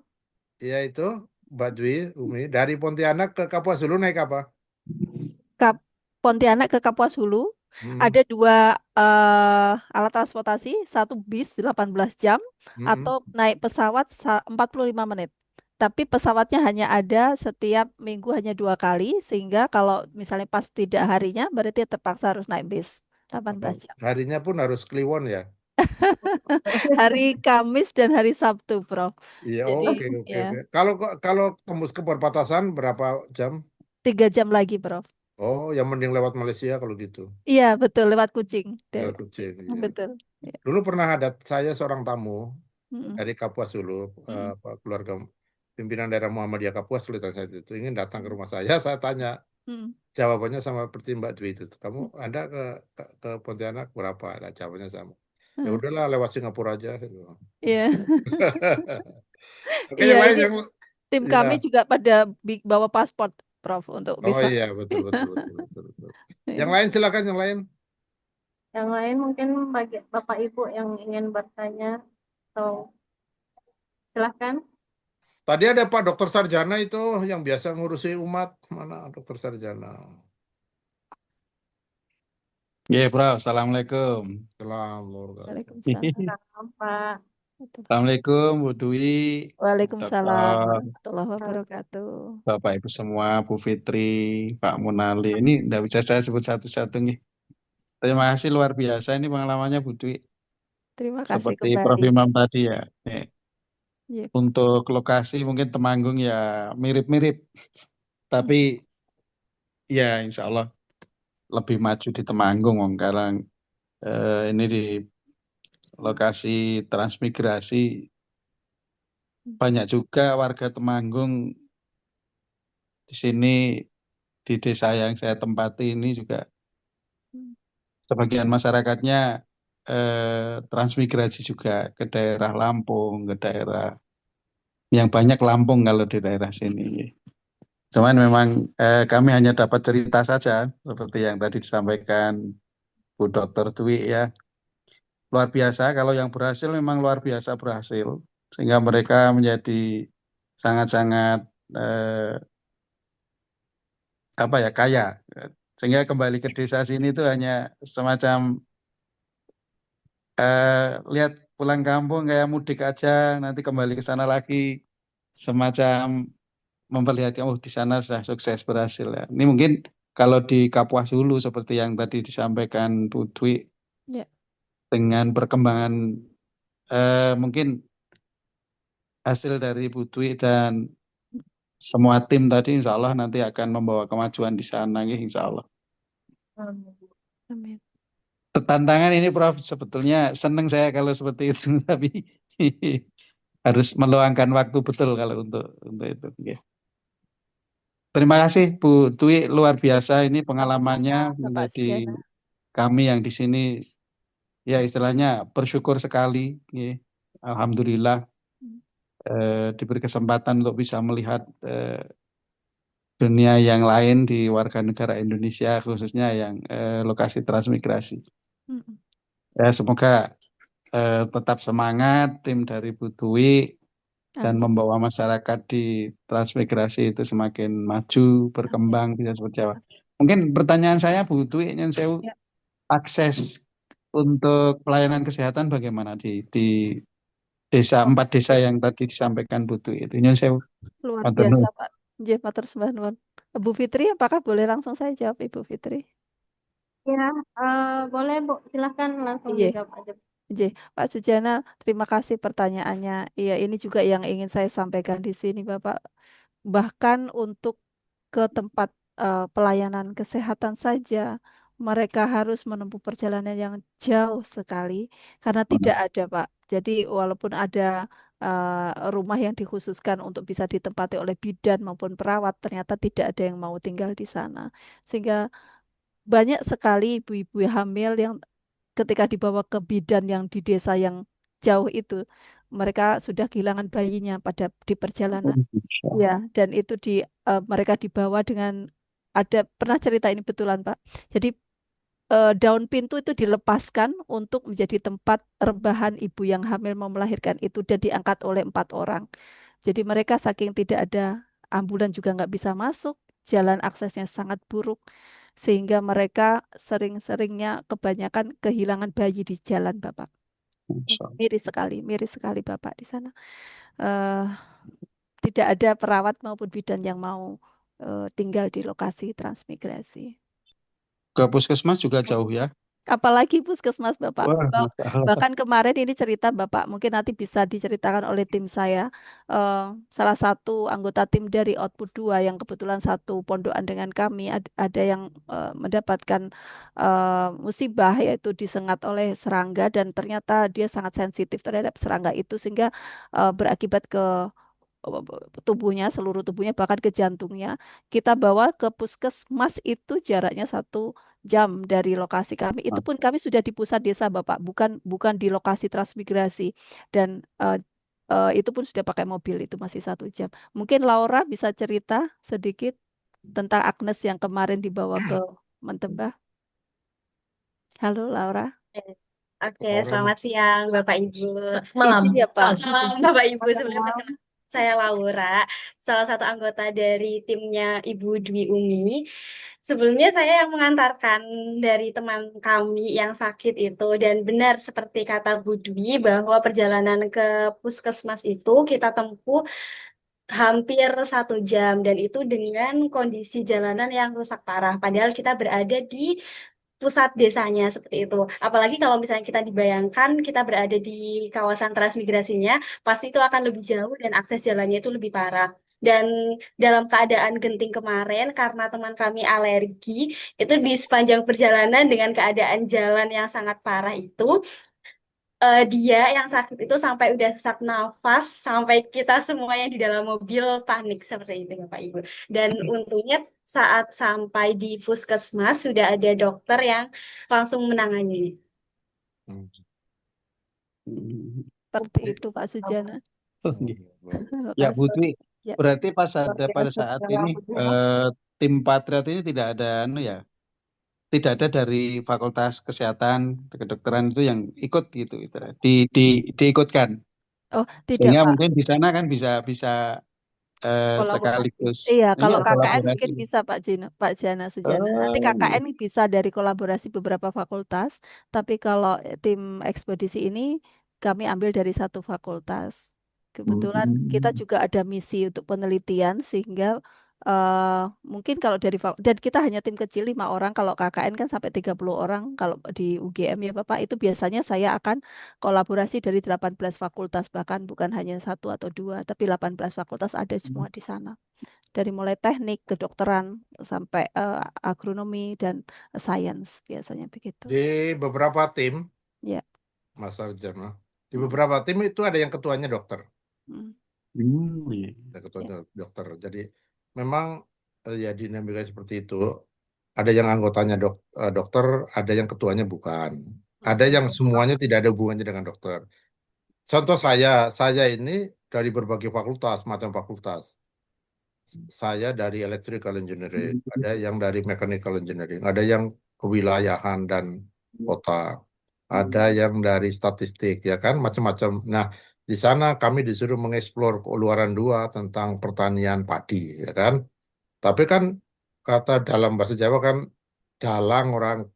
Iya itu Mbak Dwi, Umi. Dari Pontianak ke Kapuas Hulu naik apa? Pontianak ke Kapuas Hulu Hmm. ada dua alat transportasi, satu bis 18 jam atau naik pesawat 45 menit. Tapi pesawatnya hanya ada setiap minggu hanya 2 kali, sehingga kalau misalnya pas tidak harinya berarti terpaksa harus naik bis 18 jam. Harinya pun harus Kliwon ya. Hari Kamis dan hari Sabtu, Prof. Iya, Jadi oke. ya Kalau tembus ke perbatasan berapa jam? 3 jam lagi, Prof. Oh, yang mending lewat Malaysia kalau gitu. Iya, betul, lewat Kucing. Lewat Kucing. Iya. Betul. Ya. Dulu pernah ada saya seorang tamu Mm-mm. dari Kapuas Hulu, Mm-mm. keluarga pimpinan daerah Muhammadiyah Kapuas Selatan saat itu ingin datang ke rumah saya tanya. Jawabannya sama seperti Mbak Dwi itu. Anda ke Pontianak berapa? Nah, jawabannya sama. Ya udahlah lewat Singapura aja gitu. Iya. Oke, Iya, yang lain ini yang tim ya. kami juga pada bawa paspor, Prof, untuk Oh bisa. iya, betul. Yang lain silakan yang lain. Yang lain mungkin bagi Bapak Ibu yang ingin bertanya atau silahkan. Tadi ada Pak Dokter Sarjana itu yang biasa ngurusi umat. Mana Dokter Sarjana? Ya, Prof. Assalamualaikum. Waalaikumsalam. Pak. Assalamualaikum, Bu Dwi, Waalaikumsalam Dokter, warahmatullahi wabarakatuh. Bapak Ibu semua, Bu Fitri, Pak Munali. Ini tidak bisa saya sebut satu-satu nih. Terima kasih luar biasa ini pengalamannya Bu Dwi. Terima kasih Seperti Prof kembali. Imam tadi ya. Iya. Untuk lokasi mungkin Temanggung ya mirip-mirip. Tapi ya insya Allah lebih maju di Temanggung. Karena ini di lokasi transmigrasi banyak juga warga Temanggung di sini di desa yang saya tempati ini juga sebagian masyarakatnya transmigrasi juga ke daerah Lampung, ke daerah yang banyak Lampung kalau di daerah sini. Cuman memang kami hanya dapat cerita saja seperti yang tadi disampaikan Bu Dr. Dwi ya. Luar biasa kalau yang berhasil memang luar biasa berhasil sehingga mereka menjadi sangat-sangat kaya. Sehingga kembali ke desa sini itu hanya semacam lihat pulang kampung kayak mudik aja, nanti kembali ke sana lagi semacam memperlihatkan di sana sudah sukses berhasil ya. Ini mungkin kalau di Kapuas Hulu seperti yang tadi disampaikan Bu Dwi dengan perkembangan mungkin hasil dari Bu Dwi dan semua tim tadi insya Allah nanti akan membawa kemajuan di sana insya Allah. Amin. Tantangan ini Prof sebetulnya senang saya kalau seperti itu tapi harus meluangkan waktu betul kalau untuk itu. Okay. Terima kasih Bu Dwi luar biasa ini pengalamannya menjadi kami yang di sini ya istilahnya bersyukur sekali. Ya. Alhamdulillah diberi kesempatan untuk bisa melihat dunia yang lain di warga negara Indonesia khususnya yang lokasi transmigrasi. Ya, semoga tetap semangat tim dari Bu Dwi dan membawa masyarakat di transmigrasi itu semakin maju, berkembang, bisa seperti apa. Mungkin pertanyaan saya Bu Dwi, saya akses untuk pelayanan kesehatan bagaimana di desa 4 desa yang tadi disampaikan Bu Dwi itu. Saya luar biasa Pak. Matur sembah nuwun. Bu Fitri, apakah boleh langsung saya jawab Ibu Fitri? Ya, boleh Bu, silahkan langsung dijawab aja. Pak Sujana, terima kasih pertanyaannya. Iya, ini juga yang ingin saya sampaikan di sini, Bapak. Bahkan untuk ke tempat pelayanan kesehatan saja, mereka harus menempuh perjalanan yang jauh sekali karena tidak ada, Pak. Jadi walaupun ada rumah yang dikhususkan untuk bisa ditempati oleh bidan maupun perawat, ternyata tidak ada yang mau tinggal di sana. Sehingga banyak sekali ibu-ibu hamil yang ketika dibawa ke bidan yang di desa yang jauh itu, mereka sudah kehilangan bayinya di perjalanan. Ya, dan itu mereka dibawa dengan pernah cerita ini betulan Pak. Jadi daun pintu itu dilepaskan untuk menjadi tempat rebahan ibu yang hamil mau melahirkan itu dan diangkat oleh 4 orang. Jadi mereka saking tidak ada ambulan juga nggak bisa masuk, jalan aksesnya sangat buruk sehingga mereka sering-seringnya kebanyakan kehilangan bayi di jalan Bapak. Miris sekali Bapak di sana. Tidak ada perawat maupun bidan yang mau tinggal di lokasi transmigrasi. Ke puskesmas juga jauh ya? Apalagi puskesmas Bapak. Wah, Bahkan kemarin ini cerita Bapak, mungkin nanti bisa diceritakan oleh tim saya. Salah satu anggota tim dari Output 2 yang kebetulan satu pondokan dengan kami, ada yang mendapatkan musibah yaitu disengat oleh serangga dan ternyata dia sangat sensitif terhadap serangga itu sehingga berakibat ke tubuhnya, seluruh tubuhnya, bahkan ke jantungnya. Kita bawa ke puskesmas itu jaraknya 1 jam dari lokasi kami. Itu pun kami sudah di pusat desa, Bapak, bukan di lokasi transmigrasi. Dan itu pun sudah pakai mobil, itu masih 1 jam. Mungkin Laura bisa cerita sedikit tentang Agnes yang kemarin dibawa ke Mentebah. Halo Laura. Oke, Orang selamat siang Bapak Ibu. Izin ya Pak. Malam Bapak Ibu, sebelum perkenalkan, saya Laura, salah satu anggota dari timnya Ibu Dwi Umi. Sebelumnya saya yang mengantarkan dari teman kami yang sakit itu, dan benar seperti kata Bu Dwi bahwa perjalanan ke puskesmas itu kita tempuh hampir 1 jam, dan itu dengan kondisi jalanan yang rusak parah. Padahal kita berada di pusat desanya seperti itu. Apalagi kalau misalnya kita dibayangkan kita berada di kawasan transmigrasinya, pasti itu akan lebih jauh dan akses jalannya itu lebih parah. Dan dalam keadaan genting kemarin, karena teman kami alergi, itu di sepanjang perjalanan dengan keadaan jalan yang sangat parah itu, dia yang sakit itu sampai udah sesak nafas, sampai kita semua yang di dalam mobil panik seperti itu Bapak Ibu. Dan untungnya saat sampai di puskesmas sudah ada dokter yang langsung menangani. Seperti itu Pak Sujana. Oh, gitu. Terima Ya, Bu kasih. Dwi, Ya. berarti pada saat ini tim Patriot ini tidak ada tidak ada dari Fakultas Kesehatan Kedokteran itu yang ikut gitu, diikutkan. Oh, tidak Sehingga Pak. mungkin di sana kan bisa sekaligus Iya, ini kalau ya, KKN kolaborasi. mungkin bisa Pak Jana Sujana. Nanti Oh, KKN bisa dari kolaborasi beberapa fakultas, tapi kalau tim ekspedisi ini kami ambil dari satu fakultas. Kebetulan kita juga ada misi untuk penelitian sehingga mungkin kalau dan kita hanya tim kecil 5 orang, kalau KKN kan sampai 30 orang kalau di UGM ya Bapak, itu biasanya saya akan kolaborasi dari 18 fakultas, bahkan bukan hanya 1 atau 2, tapi 18 fakultas ada semua di sana. Dari mulai teknik, kedokteran, sampai agronomi dan sains biasanya begitu. di beberapa tim, Ya. Mas Sarjana, di beberapa tim itu ada yang ketuanya dokter. Iya. Ada ketuanya dokter. Jadi memang ya dinamika seperti itu. Ada yang anggotanya dokter, ada yang ketuanya bukan. Ada yang semuanya tidak ada hubungannya dengan dokter. Contoh saya ini dari berbagai fakultas, macam fakultas. Saya dari electrical engineering, ada yang dari mechanical engineering, ada yang kewilayahan dan kota, ada yang dari statistik, ya kan, macam-macam. Nah, di sana kami disuruh mengeksplor keluaran 2 tentang pertanian padi, ya kan. Tapi kan kata dalam bahasa Jawa kan dalang orang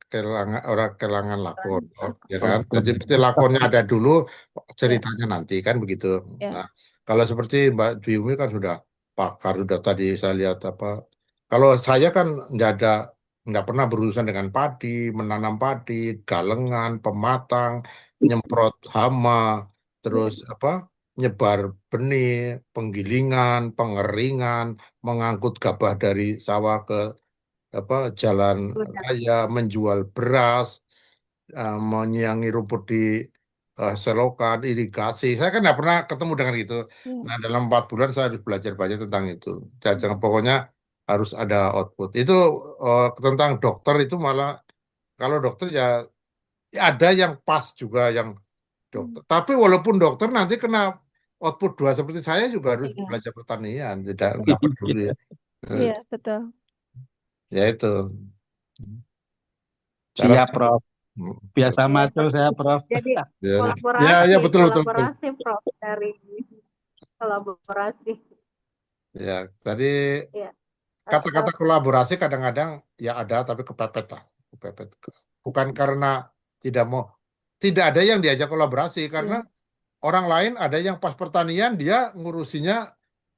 kelangan lakon, ya kan. Jadi pasti lakonnya ada dulu, ceritanya nanti kan begitu. Ya. Nah, kalau seperti Mbak Dwi Umi kan sudah pakar, sudah tadi saya lihat apa. Kalau saya kan nggak pernah berurusan dengan padi, menanam padi, galengan, pematang, nyemprot hama, terus apa, nyebar benih, penggilingan, pengeringan, mengangkut gabah dari sawah ke apa jalan raya, menjual beras, menyiangi rumput di selokan, irigasi. Saya kan nggak pernah ketemu dengan itu. Nah, dalam 4 bulan saya harus belajar banyak tentang itu. Jangan pokoknya harus ada output. Itu tentang dokter itu malah kalau dokter ya ada yang pas juga yang dokter. Tapi walaupun dokter nanti kena output 2 seperti saya juga harus belajar pertanian. Tidak nggak peduli. Iya, betul. Ya itu. Siap, Prof. Biasa macul saya, Prof. Jadi Ya, kolaborasi, ya betul. kolaborasi Prof, dari kolaborasi. Ya, tadi Ya. kata-kata kolaborasi kadang-kadang ya ada tapi kepepet lah, kepepet. Bukan karena tidak ada yang diajak kolaborasi karena orang lain ada yang pas pertanian dia ngurusinya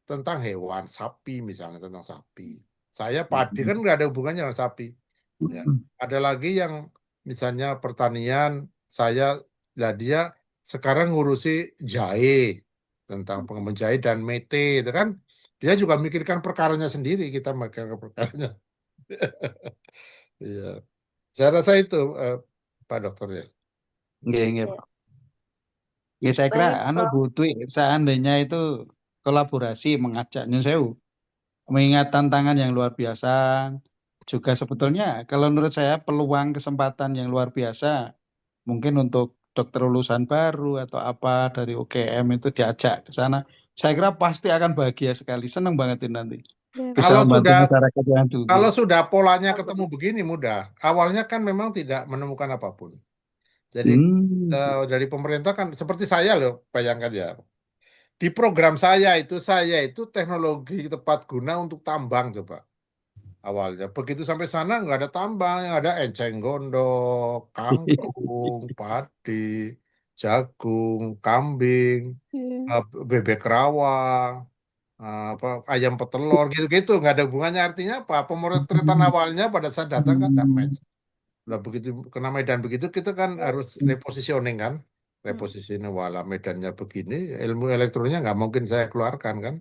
tentang hewan, sapi misalnya, tentang sapi. Saya padi kan nggak ada hubungannya dengan sapi. Ya. Ada lagi yang misalnya pertanian, dia sekarang ngurusi jahe, tentang pengembangan jahe dan mete, itu kan dia juga mikirkan perkaranya sendiri, kita mikirkan perkaranya. Iya, saya rasa itu Pak Dokter ya. Nggih, nggih. Ya, saya kira Baik, Prof. Bu Dwi, seandainya itu kolaborasi, mengajak nyun sewu, mengingat tantangan yang luar biasa. Juga sebetulnya kalau menurut saya peluang kesempatan yang luar biasa mungkin untuk dokter lulusan baru atau apa dari UGM itu diajak ke sana. Saya kira pasti akan bahagia sekali, senang banget ini nanti Ya, bisa Kalau membantu sudah masyarakat yang dulu. kalau sudah polanya ketemu begini mudah. Awalnya kan memang tidak menemukan apapun. Jadi dari pemerintah kan seperti saya loh, bayangkan ya. Di program saya itu teknologi tepat guna untuk tambang coba awalnya. Begitu sampai sana nggak ada tambang, yang ada enceng gondok, kangkung, padi, jagung, kambing, iya. bebek rawang, apa ayam petelur gitu-gitu nggak ada hubungannya. Artinya apa? Pemotretan awalnya pada saat datang kan nggak match. Lah begitu kena Medan begitu kita kan harus repositioning kan. Repositioning wala Medannya begini, ilmu elektroniknya nggak mungkin saya keluarkan kan.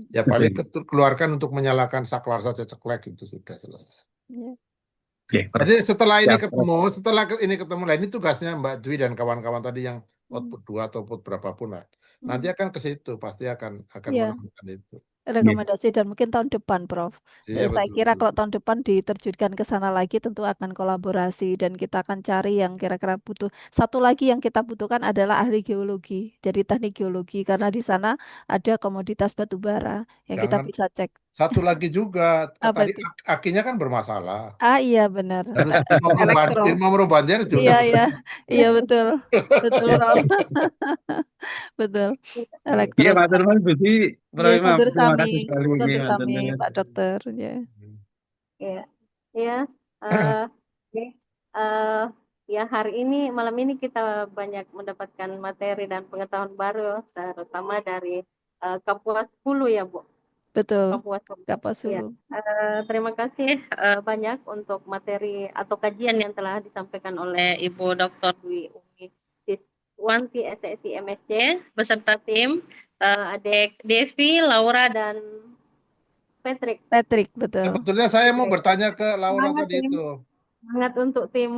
Ya paling keluarkan untuk menyalakan saklar saja ceklek itu sudah selesai. Iya. Oke, Prof. Jadi setelah ini Siap, Prof. ketemu, ini ketemu lah ini tugasnya Mbak Dwi dan kawan-kawan tadi yang output 2 atau output berapapun lah. Nanti akan ke situ, pasti akan Iya. menemukan itu. Rekomendasi dan mungkin tahun depan, Prof. Iya Saya betul. kira kalau tahun depan diterjunkan ke sana lagi tentu akan kolaborasi dan kita akan cari yang kira-kira butuh. Satu lagi yang kita butuhkan adalah ahli geologi, jadi teknik geologi karena di sana ada komoditas batu bara yang kita Jangan bisa cek. satu lagi juga Apa tadi itu? akinya kan bermasalah. Ah iya benar. Harus Elektro. Irma Merubahnya juga. Iya iya iya betul betul Prof. Betul. Elektro. Iya, matur nuwun Gusti, Prof Iya, Imam. kondur Terima sami, kasih sekali ini, kondur matur sami nuwun. Pak Dokter. Ya. Ya, ya, eh, oke. Eh, ya hari ini malam ini kita banyak mendapatkan materi dan pengetahuan baru, terutama dari Kapuas Hulu ya Bu. Betul. Kapuas Hulu. Kapuas Ya, Hulu. terima kasih banyak untuk materi atau kajian yang telah disampaikan oleh Ibu Dr. Dwi Umi Siswanti SSI MSc beserta tim adik Devi, Laura dan Patrick. Patrick, betul. Sebetulnya saya mau bertanya ke Laura Semangat tadi tim. itu. Semangat untuk tim.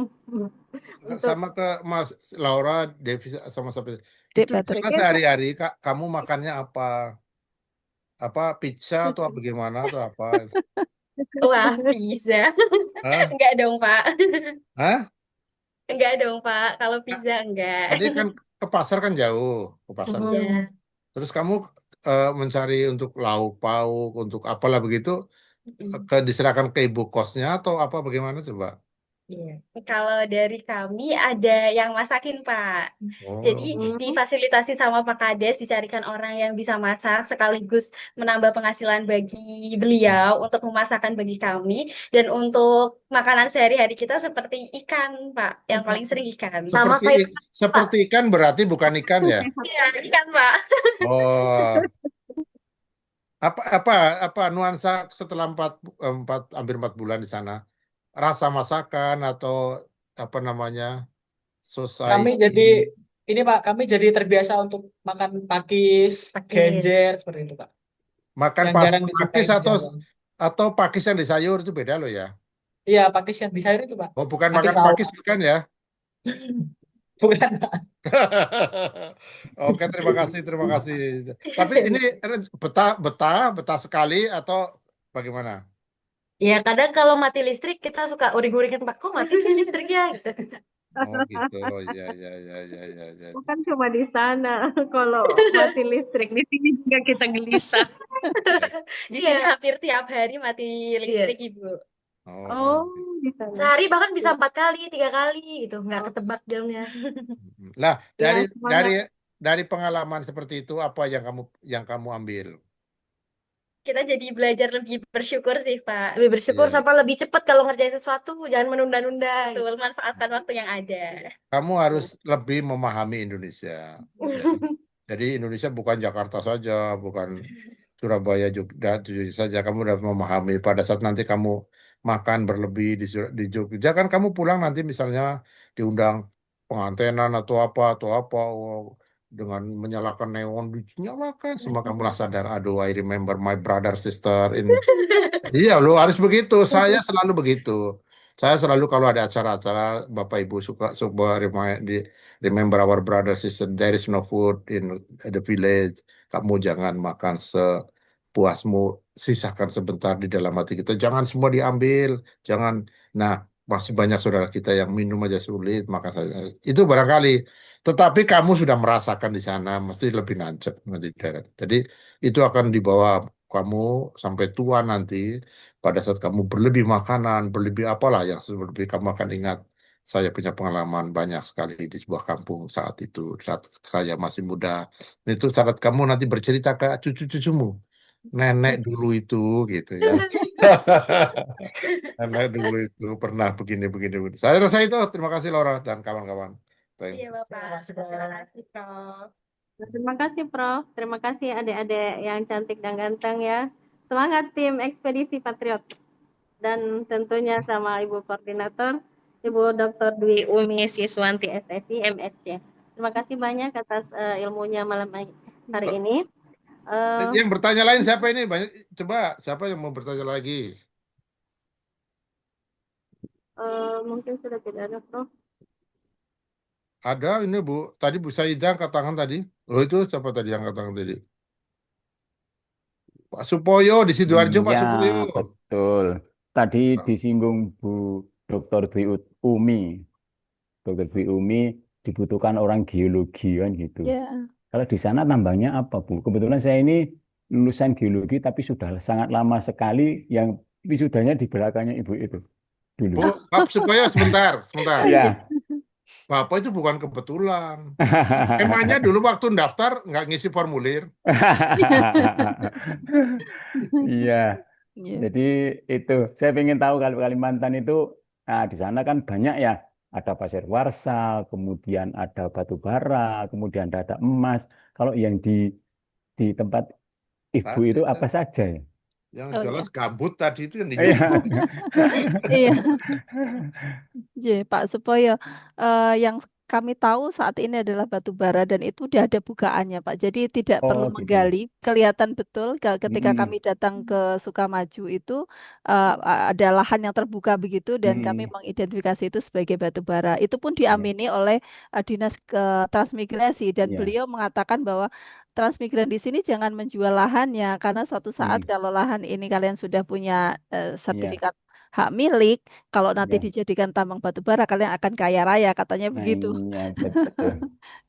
Sama ke Mas Laura, Devi sama sampai Dek itu di Patrick. sana sehari-hari kamu makannya apa? Apa pizza atau bagaimana atau apa? Wah, pizza. Hah? Enggak dong, Pak. Hah? Enggak dong, Pak. Kalau pizza enggak. Tadi kan ke pasar kan jauh, ke pasar jauh. Iya. Terus kamu mencari untuk lauk pauk, untuk apalah begitu, diserahkan ke ibu kosnya atau apa bagaimana coba? Iya. Kalau dari kami ada yang masakin, Pak. Jadi Oh. difasilitasi sama Pak Kades, dicarikan orang yang bisa masak sekaligus menambah penghasilan bagi beliau untuk memasakkan bagi kami dan untuk makanan sehari-hari kita seperti ikan, Pak. Yang paling sering ikan. Sama sayur, Pak. Seperti ikan berarti bukan ikan ya? Iya, ikan, Pak. Oh. Apa nuansa setelah hampir 4 bulan di sana? Rasa masakan atau apa namanya? Kami jadi ini Pak, kami jadi terbiasa untuk makan pakis, genjer seperti itu Pak. Makan Yang jarang dijumpai pakis di Jawa. atau pakis yang di sayur itu beda loh ya. Iya, pakis yang di sayur itu Pak. Oh, bukan Pakis makan pakis bukan ya? Bukan Pak. Oke, terima kasih. Tapi ini betah sekali atau bagaimana? Ya kadang kalau mati listrik kita suka uring-uringan Pak, kok mati sih listriknya gitu. Oh gitu, ya. Bukan cuma di sana, kalau mati listrik di sini juga kita gelisah. Di sini hampir tiap hari mati listrik, Ibu. Oh, di sana. Sehari bahkan bisa 4 kali, 3 kali gitu, nggak ketebak jamnya. Nah, Ya, semangat. dari pengalaman seperti itu apa yang kamu ambil? Kita jadi belajar lebih bersyukur sih, Pak. Lebih bersyukur Iya. sama lebih cepat kalau ngerjain sesuatu, jangan menunda-nunda. Betul, manfaatkan waktu yang ada. Kamu harus lebih memahami Indonesia. Ya. Jadi Indonesia bukan Jakarta saja, bukan Surabaya juga saja. Kamu harus memahami pada saat nanti kamu makan berlebih di Jogja kan kamu pulang nanti misalnya diundang pengantenan atau apa dengan menyalakan neon dinyalakan semua kamu lah sadar, aduh I remember my brother sister in iya lo harus begitu, saya selalu begitu. Saya selalu kalau ada acara-acara, Bapak Ibu suka sebuah remember our brother sister, there is no food in the village. Kamu jangan makan sepuasmu, sisakan sebentar di dalam hati kita. Jangan semua diambil, jangan. Nah, masih banyak saudara kita yang minum aja sulit, maka saya itu barangkali. Tetapi kamu sudah merasakan di sana, mesti lebih nancep nanti di daerah. Jadi itu akan dibawa kamu sampai tua nanti. Pada saat kamu berlebih makanan, berlebih apalah yang berlebih, kamu akan ingat saya punya pengalaman banyak sekali di sebuah kampung saat itu, saat saya masih muda. Itu saat kamu nanti bercerita ke cucu-cucumu, nenek dulu itu, gitu ya. Nenek dulu itu pernah begini, begini, begini. Saya rasa itu. Terima kasih Laura dan kawan-kawan. Thanks. Iya, Bapak. Terima kasih, Prof. Terima kasih, Prof. Terima kasih adik-adik yang cantik dan ganteng ya. Semangat tim Ekspedisi Patriot. Dan tentunya sama Ibu Koordinator, Ibu Dr. Dwi Umi Siswanti SSI MSC. Terima kasih banyak atas ilmunya malam hari ini. Yang bertanya lain siapa ini? Coba, siapa yang mau bertanya lagi? Mungkin sudah tidak ada, Prof. Ada ini Bu. Tadi Bu Saidah angkat tangan tadi. Oh itu siapa tadi yang angkat tangan tadi? Pak Supoyo di Sidoarjo, Pak Iya, Supoyo. betul. Tadi disinggung Bu Dr. Dwi Umi. Dr. Dwi Umi dibutuhkan orang geologi kan gitu. Ya. Kalau di sana tambangnya apa, Bu? Kebetulan saya ini lulusan geologi tapi sudah sangat lama sekali yang wisudanya di belakangnya Ibu itu dulu. Bu, Pak Supoyo sebentar. Iya. Bapak itu bukan kebetulan. Emangnya dulu waktu daftar nggak ngisi formulir? Iya. Iya. Jadi itu saya ingin tahu kalau Kalimantan itu, nah di sana kan banyak ya, ada pasir Warsa, kemudian ada batu bara, kemudian ada emas. Kalau yang di tempat Ibu itu apa saja ya? Yang Oh, jelas iya. gambut tadi itu yang Iya. dijadikan. Iya. Iya, Pak Supoyo. Yang kami tahu saat ini adalah batu bara dan itu udah ada bukaannya, Pak. Jadi tidak perlu Oh gitu. menggali, kelihatan betul ketika Hmm. kami datang ke Sukamaju itu ada lahan yang terbuka begitu dan kami mengidentifikasi itu sebagai batu bara. Itu pun diamini oleh Dinas Transmigrasi dan Iya. beliau mengatakan bahwa transmigran di sini jangan menjual lahannya karena suatu saat kalau lahan ini kalian sudah punya Iya. sertifikat hak milik, kalau nanti Iya. dijadikan tambang batu bara kalian akan kaya raya katanya Nah, begitu. iya betul.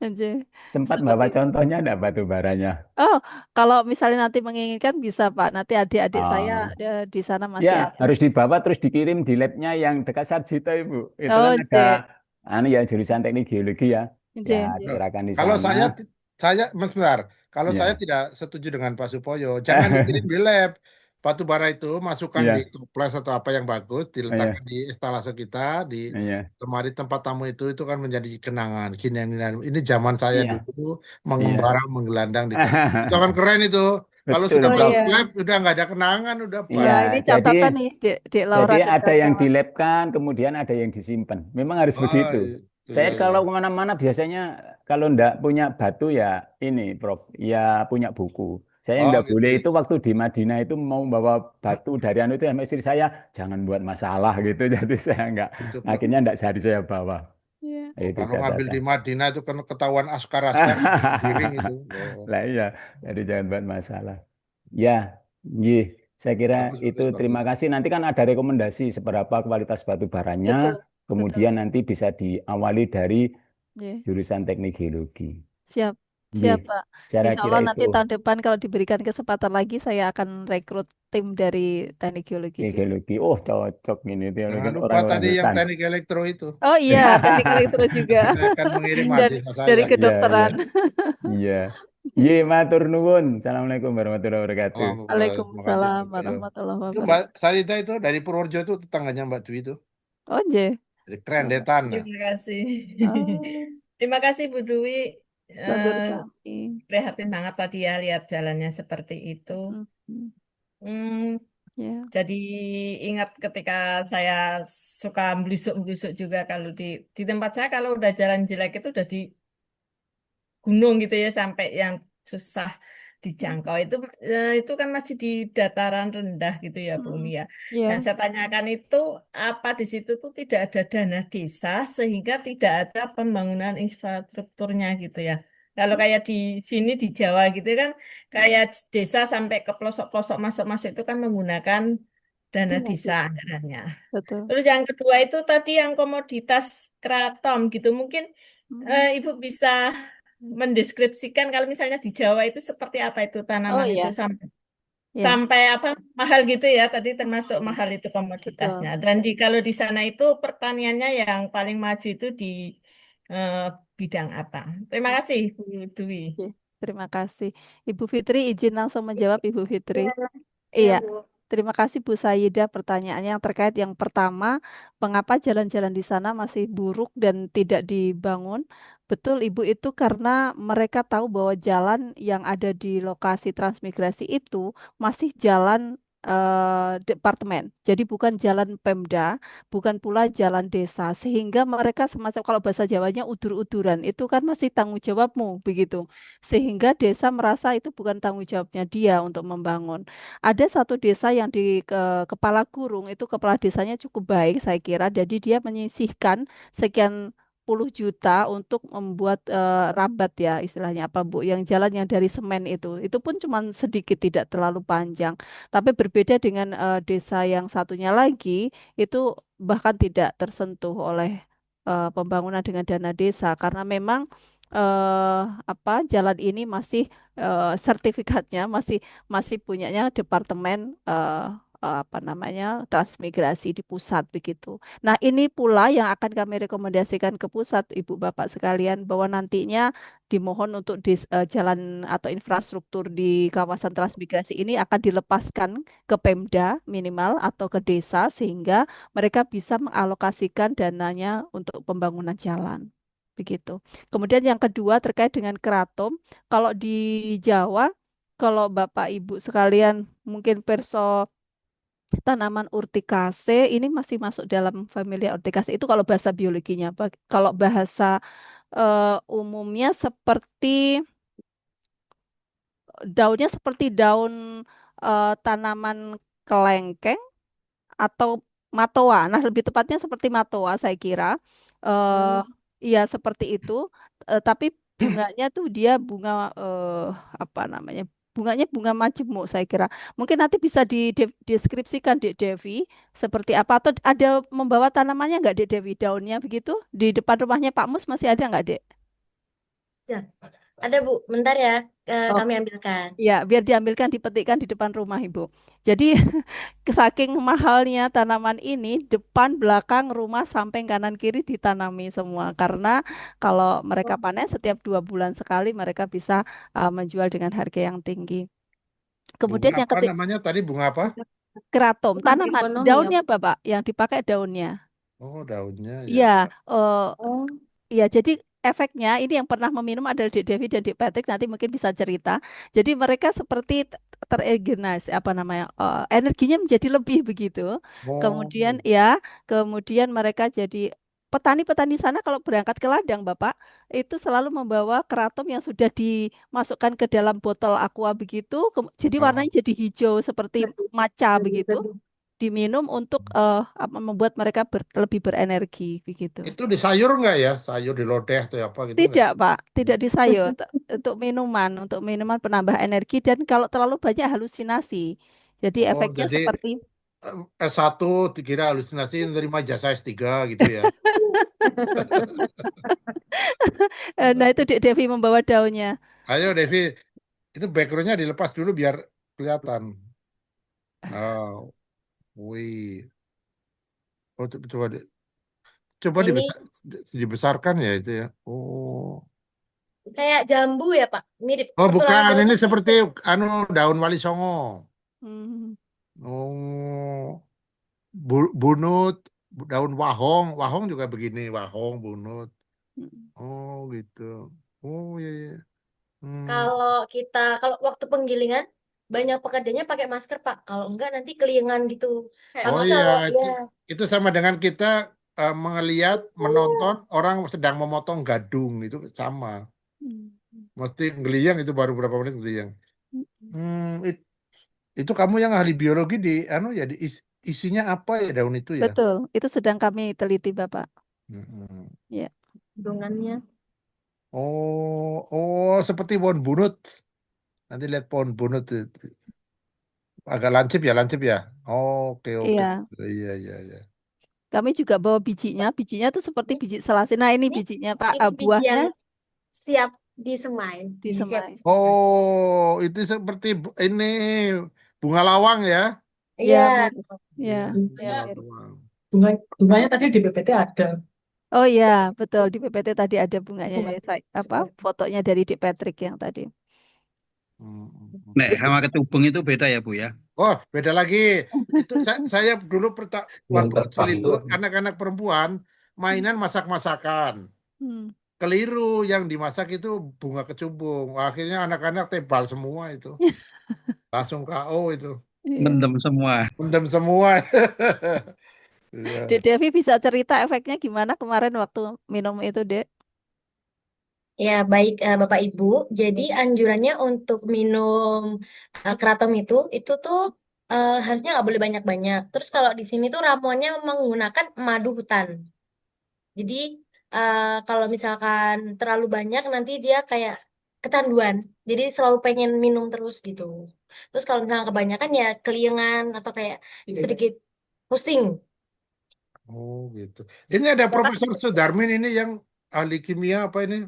Anjay. Sempat Seperti bawa itu. contohnya enggak batu baranya? Oh, kalau misalnya nanti menginginkan bisa Pak. Nanti adik-adik saya di sana masih Ya, ada. harus dibawa terus dikirim di labnya yang dekat Sarjito, Ibu. Itu Oh, kan ada J. ya jurusan teknik geologi ya. Ya, J. diserahkan di Kalau sana. sebentar, kalau Iya. saya tidak setuju dengan Pak Supoyo, jangan dikirim di lab. Batu bara itu masukkan di Iya. toples atau apa yang bagus, diletakkan di instalasi kita, di Iya. lemari tempat tamu itu kan menjadi kenangan. Ini zaman saya Iya. dulu Iya. mengembara, menggelandang di kampung. Itu kan keren itu. Kalau Betul, sudah Oh masuk iya. lab, udah nggak ada kenangan, udah Iya, Ya, ini jadi catatan nih, Dek Laura dan ada yang kawan-kawan. dilabkan, kemudian ada yang disimpan. Memang harus begitu. Saya kalau kemana-mana biasanya kalau ndak punya batu ya ini, Prof, ya punya buku. Saya Oh ndak gitu. boleh itu waktu di Madinah itu mau bawa batu dari anu itu sama istri saya, jangan buat masalah gitu. Jadi saya nggak, Itu, Pak. akhirnya ndak jadi saya bawa. Iya. Itu Kalau ngambil di catatan. Madinah itu kan ketahuan askar-askar piring itu. Oh, Lah iya, jadi jangan buat masalah. Ya, iya. Saya kira bagus, itu bagus, terima bagus. kasih. Nanti kan ada rekomendasi seberapa kualitas batu baranya, Betul, betul. kemudian nanti bisa diawali dari Iya. jurusan teknik geologi. Siap, Iya, siap Pak. saya Insya kira Allah nanti itu tahun depan kalau diberikan kesempatan lagi saya akan rekrut tim dari teknik geologi juga. geologi. Oh, cocok ini. Dia Jangan kan lupa orang-orang tadi yang hutan. teknik elektro itu. Oh iya, teknik elektro juga. Saya akan mengirim Dan mahasiswa dari saya. Iya, iya. kedokteran. Iya. Iya, matur nuwun. Assalamualaikum warahmatullahi wabarakatuh. Terima kasih Waalaikumsalam Pak Yo. warahmatullahi Itu Mbak wabarakatuh. Sarita itu dari Purworejo itu tetangganya Mbak Dwi itu. Oh, J. Jadi keren detan. Terima kasih. Oh, Terima kasih Bu Dwi. saudara Eh, kami. prihatin banget tadi ya lihat jalannya seperti itu. Mm-mm. Hmm, Ya. jadi ingat ketika saya suka belusuk-belusuk juga kalau di tempat saya kalau udah jalan jelek itu udah di gunung gitu ya sampai yang susah dijangkau. Itu kan masih di dataran rendah gitu ya, Bu Umi ya. Ya, Yang saya tanyakan itu apa di situ tuh tidak ada dana desa sehingga tidak ada pembangunan infrastrukturnya gitu ya. Kalau kayak di sini di Jawa gitu kan kayak desa sampai ke pelosok-pelosok masuk-masuk itu kan menggunakan dana dana desa desa. anggarannya. Betul. Terus yang kedua itu tadi yang komoditas keraton gitu. Mungkin Ibu bisa mendeskripsikan kalau misalnya di Jawa itu seperti apa itu Oh tanaman itu iya, sampai ya, sampai apa mahal gitu ya tadi termasuk mahal itu betul. komoditasnya. Dan kalau di sana itu pertaniannya yang paling maju itu di eh, bidang apa? Terima kasih Bu Dwi. Oke, terima kasih. Ibu Fitri izin langsung menjawab Ibu Fitri. Iya, Iya, Bu. terima kasih Bu Sayidah pertanyaannya yang terkait yang pertama, mengapa jalan-jalan di sana masih buruk dan tidak dibangun? Betul Ibu, itu karena mereka tahu bahwa jalan yang ada di lokasi transmigrasi itu masih jalan departemen. Jadi bukan jalan Pemda, bukan pula jalan desa, sehingga mereka semacam kalau bahasa Jawanya udur-uduran, itu kan masih tanggung jawabmu begitu. Sehingga desa merasa itu bukan tanggung jawabnya dia untuk membangun. Ada satu desa yang di Kepala Gurung itu kepala desanya cukup baik saya kira. Jadi dia menyisihkan sekian puluh juta untuk membuat rambat ya istilahnya apa Bu yang jalan yang dari semen itu pun cuma sedikit tidak terlalu panjang tapi berbeda dengan desa yang satunya lagi itu bahkan tidak tersentuh oleh pembangunan dengan dana desa karena memang apa jalan ini masih sertifikatnya masih masih punyanya departemen apa namanya transmigrasi di pusat begitu. Nah, ini pula yang akan kami rekomendasikan ke pusat Ibu Bapak sekalian bahwa nantinya dimohon untuk jalan atau infrastruktur di kawasan transmigrasi ini akan dilepaskan ke Pemda minimal atau ke desa sehingga mereka bisa mengalokasikan dananya untuk pembangunan jalan. Begitu. Kemudian yang kedua terkait dengan keraton, kalau di Jawa, kalau Bapak Ibu sekalian mungkin perso tanaman urtikase ini masih masuk dalam familia urtikase itu kalau bahasa biologinya. Kalau bahasa umumnya seperti daunnya seperti daun tanaman kelengkeng atau matoa. Nah, lebih tepatnya seperti matoa saya kira. Eh iya seperti itu. Tapi bunganya tuh dia bunga apa namanya? Bunganya bunga majemuk saya kira. Mungkin nanti bisa dideskripsikan Dek Devi seperti apa atau ada membawa tanamannya nggak Dek Devi daunnya begitu di depan rumahnya Pak Mus masih ada nggak Dek? Ya, ada Bu. Bentar ya, Oh, kami ambilkan. ya, biar diambilkan, dipetikkan di depan rumah Ibu. Jadi, saking mahalnya tanaman ini, depan, belakang, rumah, samping, kanan, kiri ditanami semua. Karena kalau mereka panen setiap 2 bulan sekali, mereka bisa menjual dengan harga yang tinggi. Bunga Kemudian yang apa ketiga, namanya tadi? Bunga apa? keraton, Bukan tanaman, ekonomi ya. daunnya Bapak, yang dipakai daunnya. Oh, daunnya ya. Iya, eh, Oh, iya, jadi efeknya ini yang pernah meminum adalah Dek Devi dan Dek Patrick nanti mungkin bisa cerita. Jadi mereka seperti terenergize apa namanya energinya menjadi lebih begitu. Kemudian Oh, ya, kemudian mereka jadi petani-petani sana kalau berangkat ke ladang Bapak itu selalu membawa keraton yang sudah dimasukkan ke dalam botol aqua begitu. Jadi oh. warnanya jadi hijau seperti maca begitu. Diminum untuk membuat mereka lebih berenergi begitu. Itu di sayur nggak ya? Sayur di lodeh atau apa gitu nggak? Tidak, Pak. Tidak di sayur. Untuk minuman penambah energi dan kalau terlalu banyak halusinasi. Jadi Oh, efeknya jadi seperti S1 dikira halusinasi nerima jasa S3 gitu ya. nah itu Dek Devi membawa daunnya. Ayo Devi, itu backgroundnya dilepas dulu biar kelihatan. Oh, wih. Oh, coba ini dibesarkan ya itu ya. Oh. kayak jambu ya Pak. Mirip Oh, kepala bukan. daun. Ini seperti anu daun wali songo. Hmm. Oh, bunut, daun wahong. Wahong juga begini, wahong, bunut. Oh, gitu. Oh, iya, iya. Hmm. Kalau waktu penggilingan banyak pekerjanya pakai masker Pak. Kalau enggak nanti kelingan gitu. Oh Tapi iya, kalau ya itu sama dengan kita melihat, menonton orang sedang memotong gadung itu sama. Hmm. Mesti ngeliyang itu baru berapa menit ngeliyang. Itu kamu yang ahli biologi di ya isinya apa ya daun itu ya? Betul, itu sedang kami teliti, Bapak. Mm-mm. Ya. Kandungannya. Oh, seperti pohon bunut. Nanti lihat pohon bunut itu. Agak lancip ya. Oke. Iya, Iya. kami juga bawa bijinya. Bijinya tuh seperti biji selasih. Nah, ini Ini bijinya, Pak. ini biji Buahnya yang siap disemai, biji siap disemai. disemai. Oh, itu seperti ini bunga lawang ya? Ya, Iya. mirip. Ya, Bunganya, mirip. Lawang. bunganya tadi di PPT ada. Oh ya, betul. Di PPT tadi ada bunganya. Semai. Apa? Fotonya dari Dik Patrick yang tadi. Nek sama kecubung itu beda ya Bu ya? Oh, beda lagi. Itu saya dulu waktu kecil itu anak-anak perempuan mainan masak-masakan. Hmm. Keliru, yang dimasak itu bunga kecubung. Akhirnya anak-anak tebal semua itu. Langsung KO itu. Iya. Mendem semua. Mendem semua. Iya. Dek Devi bisa cerita efeknya gimana kemarin waktu minum itu, Dek? Ya, baik Bapak Ibu. Jadi anjurannya untuk minum kratom itu tuh harusnya nggak boleh banyak-banyak. Terus kalau di sini tuh ramuannya menggunakan madu hutan. Jadi kalau misalkan terlalu banyak nanti dia kayak kecanduan. Jadi selalu pengen minum terus gitu. Terus kalau misalkan kebanyakan ya keliengan atau kayak sedikit pusing. Oh, gitu. Ini ada Profesor Sudarmin ini yang ahli kimia apa ini?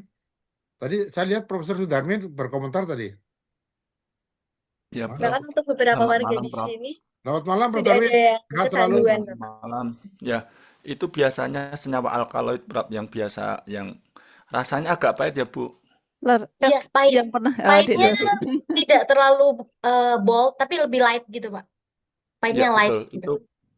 Tadi saya lihat Profesor Sudarmin berkomentar tadi. Ya, Mana? Prof. Bahkan untuk beberapa Selamat warga malam, di Prof. sini Selamat malam, Prof. sudah Darwin. ada yang Sehat selalu. kecanduan, Selamat Bapak. malam. Ya, itu biasanya senyawa alkaloid, Prof, yang biasa, yang rasanya agak pahit ya, Bu. Iya, pahit. Yang pernah Pahitnya Dek. tidak terlalu bold, tapi lebih light gitu, Pak. Pahitnya Ya, light betul. gitu.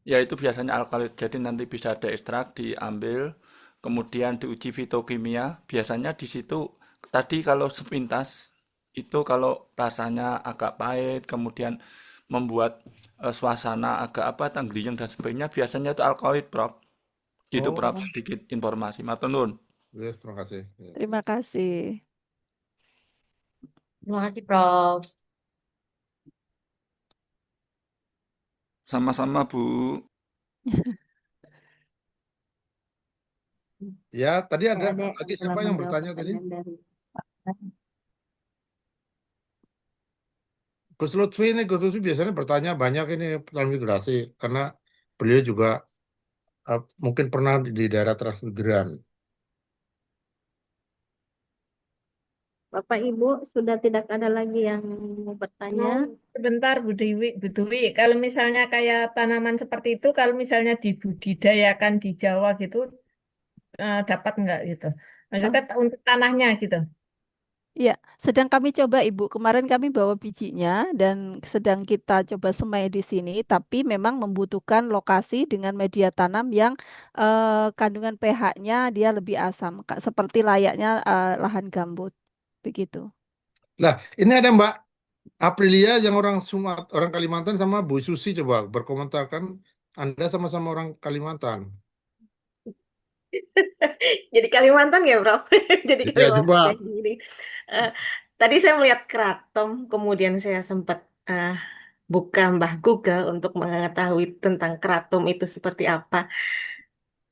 Itu biasanya alkaloid. Jadi nanti bisa diekstrak, diambil, kemudian diuji fitokimia. Biasanya di situ tadi kalau sepintas itu kalau rasanya agak pahit, kemudian membuat suasana agak apa, tanggliyeng dan sebagainya, biasanya itu alkaloid, Prof. Gitu, Prof. Oh, Sedikit informasi. Matur nuwun. yes, terima kasih. Ya. Terima kasih. Terima kasih, Prof. Sama-sama, Bu. Ya, tadi ada Ada lagi telah siapa yang menjawab bertanya tadi? pertanyaan dari Gus Lutfi biasanya bertanya banyak ini transmigrasi karena beliau juga mungkin pernah di daerah transmigran. Bapak Ibu sudah tidak ada lagi yang mau bertanya. Sebentar Bu Dwi, kalau misalnya kayak tanaman seperti itu, kalau misalnya dibudidayakan di Jawa gitu, dapat nggak gitu? Maksudnya untuk tanahnya gitu. Iya, sedang kami coba Ibu. Kemarin kami bawa bijinya dan sedang kita coba semai di sini, tapi memang membutuhkan lokasi dengan media tanam yang kandungan pH-nya dia lebih asam, seperti layaknya lahan gambut, begitu. Nah, ini ada Mbak Aprilia yang orang orang Kalimantan sama Bu Susi coba berkomentarkan. Anda sama-sama orang Kalimantan. Jadi Kalimantan ya, Prof? Jadi Ya, Kalimantan coba. kayak gini. Eh, Tadi saya melihat kratom, kemudian saya sempat buka Mbah Google untuk mengetahui tentang kratom itu seperti apa.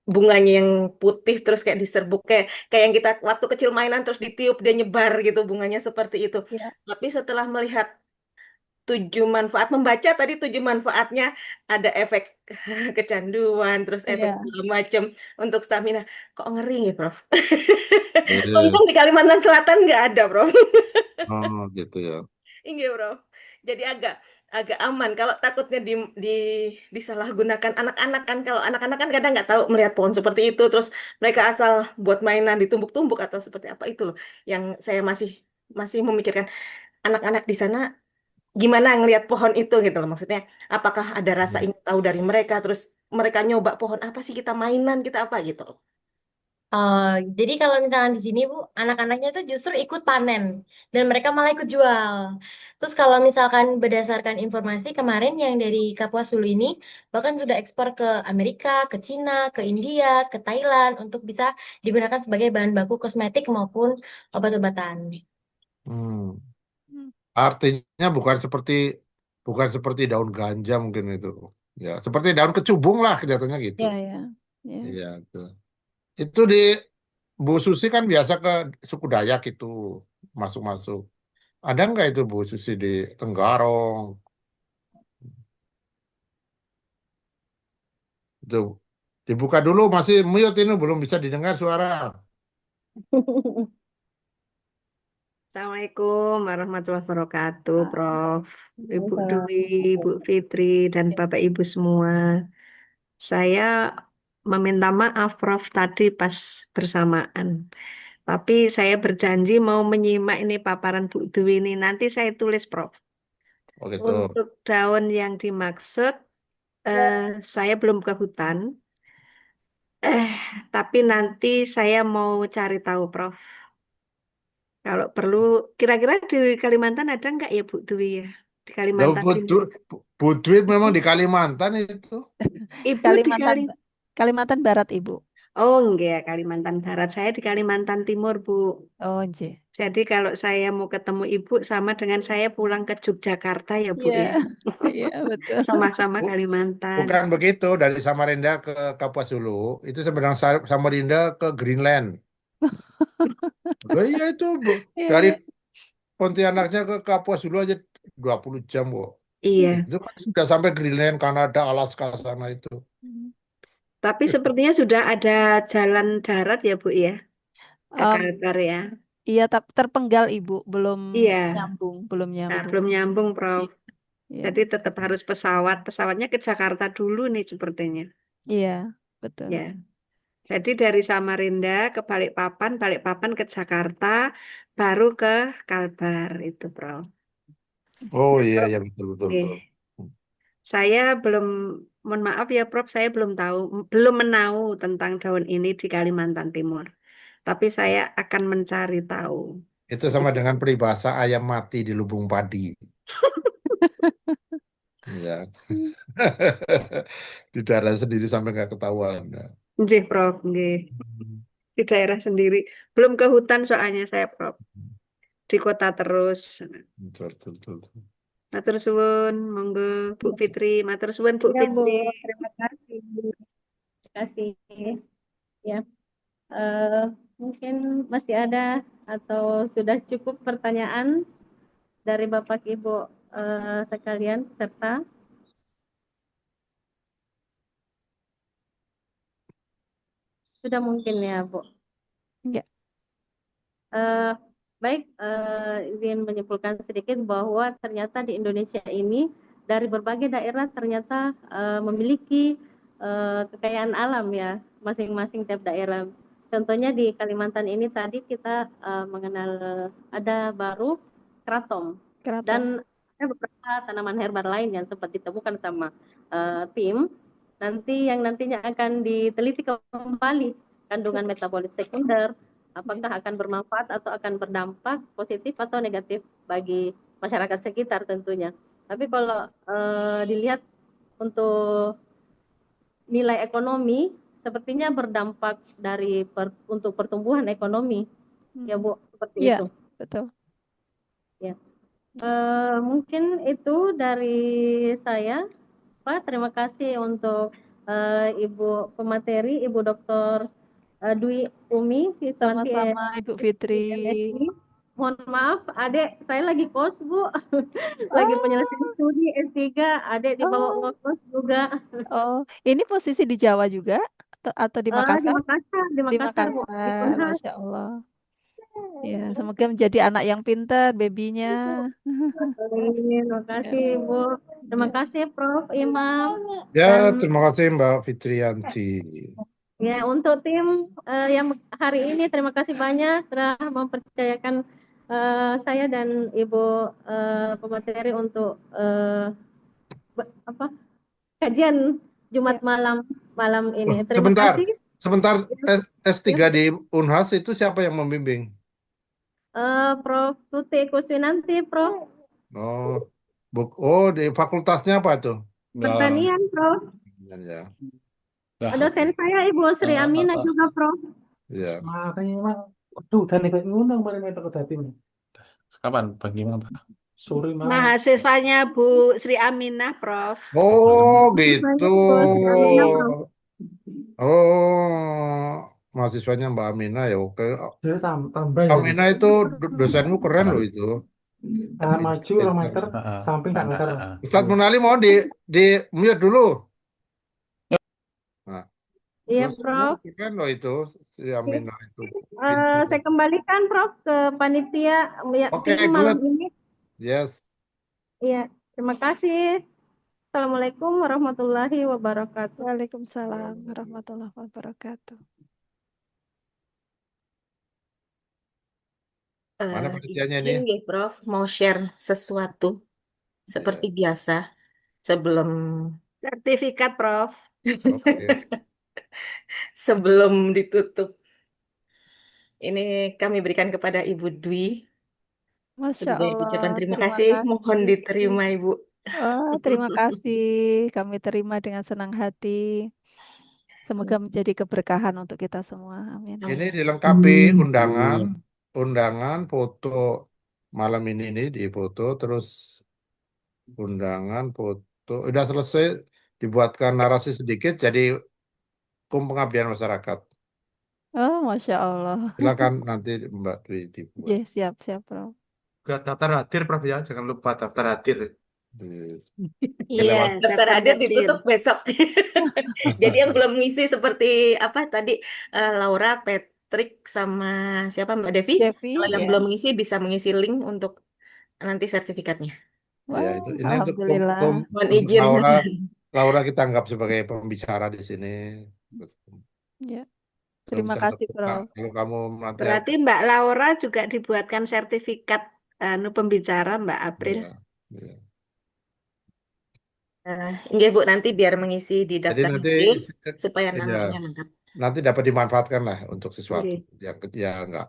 Bunganya yang putih terus kayak diserbuk kayak yang kita waktu kecil mainan terus ditiup dia nyebar gitu, bunganya seperti itu. Ya. Tapi setelah melihat 7 manfaat, membaca tadi 7 manfaatnya, ada efek kecanduan, terus efek Iya. segala macam untuk stamina. Kok ngeri ya, Prof? Iya. Untung di Kalimantan Selatan nggak ada, Prof. Oh, gitu ya. Iya, Prof. Jadi agak aman kalau takutnya disalahgunakan anak-anak kan. Kalau anak-anak kan kadang nggak tahu melihat pohon seperti itu, terus mereka asal buat mainan ditumbuk-tumbuk atau seperti apa itu loh. Yang saya masih memikirkan anak-anak di sana gimana ngelihat pohon itu gitu loh. Maksudnya apakah ada rasa ingin tahu dari mereka, terus mereka nyoba pohon apa sih, kita mainan kita apa gitu loh. Jadi kalau misalkan di sini Bu, anak-anaknya tuh justru ikut panen dan mereka malah ikut jual. Terus kalau misalkan berdasarkan informasi kemarin yang dari Kapuas Hulu ini bahkan sudah ekspor ke Amerika, ke Cina, ke India, ke Thailand untuk bisa digunakan sebagai bahan baku kosmetik maupun obat-obatan. Artinya bukan seperti daun ganja mungkin itu. Ya, seperti daun kecubung lah kelihatannya gitu. Ya, ya, ya. Iya, itu. Itu di Bu Susi kan biasa ke suku Dayak itu masuk-masuk. Ada nggak itu Bu Susi di Tenggarong? Itu dibuka dulu, masih mute ini belum bisa didengar suara. Assalamualaikum warahmatullahi wabarakatuh, Prof. Ibu Dwi, Bu Fitri, dan Bapak Ibu semua. Saya meminta maaf, Prof, tadi pas bersamaan. Tapi saya berjanji mau menyimak ini paparan Bu Dwi ini. Nanti saya tulis, Prof. Oh gitu. Untuk daun yang dimaksud, saya belum ke hutan. Tapi nanti saya mau cari tahu, Prof. Kalau perlu, kira-kira di Kalimantan ada nggak ya Bu Dwi ya? Di Loh, Kalimantan Timur. Bu Dwi memang di Kalimantan itu. Ibu di Kalimantan Kalimantan Barat, Ibu. Oh enggak, Kalimantan Barat. Saya di Kalimantan Timur, Bu. Oh, nggih. Jadi kalau saya mau ketemu Ibu sama dengan saya pulang ke Yogyakarta ya, Bu Iya, ya. iya betul. Sama-sama Bu- Kalimantan. Bukan begitu, dari Samarinda ke Kapuas Hulu, itu sebenarnya Samarinda ke Greenland. Loh, iya itu Bu. Iya, Dari iya. Pontianaknya ke Kapuas Hulu aja 20 jam, Bu. Iya. Itu kan sudah sampai Greenland, Kanada, Alaska sana itu. Tapi sepertinya sudah ada jalan darat ya, Bu ya. Ke Em, Kalbar ya. iya, tapi terpenggal, Ibu, belum Iya. nyambung, belum Nah, nyambung. belum nyambung, Prof. Iya, Jadi tetap harus pesawat. Pesawatnya ke Jakarta dulu nih sepertinya. iya, betul. Ya. Jadi dari Samarinda ke Balikpapan, Balikpapan ke Jakarta, baru ke Kalbar itu, Prof. Oh Nah, iya, Prof, iya betul, betul, nggih. betul. Saya belum, mohon maaf ya, Prof, saya belum menahu tentang daun ini di Kalimantan Timur. Tapi saya akan mencari tahu. Itu sama dengan peribahasa ayam mati di lubung padi. Ya. Di daerah sendiri sampai nggak ketahuan. Ya. Nggih, Prof, nggih. Di daerah sendiri. Belum ke hutan soalnya saya, Prof. Di kota terus. Betul, betul, betul. Matur suwun, monggo Bu Fitri. Matur suwun Bu Ya, Bu, Fitri. terima kasih. Terima kasih. Ya, eh, mungkin masih ada atau sudah cukup pertanyaan dari Bapak Ibu sekalian serta sudah mungkin ya, Bu. Iya. Eh, baik, izin menyimpulkan sedikit bahwa ternyata di Indonesia ini dari berbagai daerah ternyata memiliki kekayaan alam ya, masing-masing tiap daerah. Contohnya di Kalimantan ini tadi kita mengenal ada baru kratom Keraton. dan ada beberapa tanaman herbal lain yang sempat ditemukan sama tim. Nanti yang nantinya akan diteliti kembali kandungan metabolit sekunder, apakah akan bermanfaat atau akan berdampak positif atau negatif bagi masyarakat sekitar tentunya. Tapi kalau dilihat untuk nilai ekonomi, sepertinya berdampak dari untuk pertumbuhan ekonomi, ya Bu, seperti Iya, itu. betul. Ya. Mungkin itu dari saya, Pak. Terima kasih untuk Ibu pemateri, Ibu Dr. Dwi Umi, siswanti Sama-sama, Ibu Fitri. MSI. Mohon maaf, adik saya lagi kos, Bu. Lagi Oh, penyelesaian studi S3, adik dibawa oh, ngekos juga. oh. Ini posisi di Jawa juga atau di Di Makassar? Makassar, Di Bu, di Makassar, Unhas. Masya Allah. Ya, semoga menjadi anak yang pintar, babynya. Amin, terima Ya, kasih, Bu. Terima ya. kasih, Prof. Imam. Ya, Dan terima kasih Mbak Fitriyanti. ya, untuk tim yang hari ini terima kasih banyak telah mempercayakan saya dan Ibu pemateri untuk kajian Jumat malam ini. Terima Sebentar, kasih. sebentar. S3 Ya, di Unhas itu siapa yang membimbing? Prof. Tuti Kuswinanti, Prof. Oh, di fakultasnya apa tuh? Pertanian, Prof. Ya. Dosen saya Ibu Sri Aminah juga, Prof. Ya. Makanya mak, aduh, dan ikut ngundang bareng itu ke datim. Kapan? Bagaimana, Pak? Sorry, Mas. Mahasiswanya Bu Sri Aminah, Prof. Oh, Mahasiswanya gitu. Bu Sri Aminah, Prof. Oh, mahasiswanya Mbak Amina ya. Oke. Jadi tambah Mbak ya Amina gitu. itu dosenmu keren loh itu. Maju orang meter, samping tak meter. Ustadz Munali mau di mute dulu. Nah, Iya, dosenmu Prof. keren loh itu, si Amina itu. Saya kembalikan, Prof, ke panitia ya, Oke, tim malam good. ini. Yes. Iya, terima kasih. Assalamualaikum warahmatullahi wabarakatuh. Waalaikumsalam warahmatullahi wabarakatuh. Mana panitianya ini? Izin nggih, Prof, mau share sesuatu seperti biasa sebelum Sertifikat, Prof. Oke. sebelum ditutup. Ini kami berikan kepada Ibu Dwi Masya sebagai Allah, ucapan terima terima kasih. Mohon kasih. diterima, Ibu. Terima kasih. Kami terima dengan senang hati. Semoga menjadi keberkahan untuk kita semua. Amin. Ini dilengkapi undangan, foto malam ini di foto, terus undangan, foto, udah selesai, dibuatkan narasi sedikit, jadi pengabdian masyarakat. Oh, Masya Allah. Silakan nanti Mbak Dwi dibuat. Ya, siap, Prof. Gak daftar hadir, Prof ya. Jangan lupa daftar hadir. Iya, daftar hadir ditutup besok. Jadi yang belum ngisi seperti apa tadi Laura, Patrick, sama siapa Mbak Devi? Kalau yang ya. belum ngisi bisa mengisi link untuk nanti sertifikatnya. Ya, itu ini untuk Alhamdulillah. Mohon izin. Laura kita anggap sebagai pembicara di sini. Ya. Terima kasih, Prof. Kalau kamu nanti Berarti Mbak Laura juga dibuatkan sertifikat pembicara Mbak April. Iya. Enggak Bu, nanti biar mengisi di Jadi daftar nanti hadir supaya namanya lengkap. nanti dapat dimanfaatkan lah untuk sesuatu yang enggak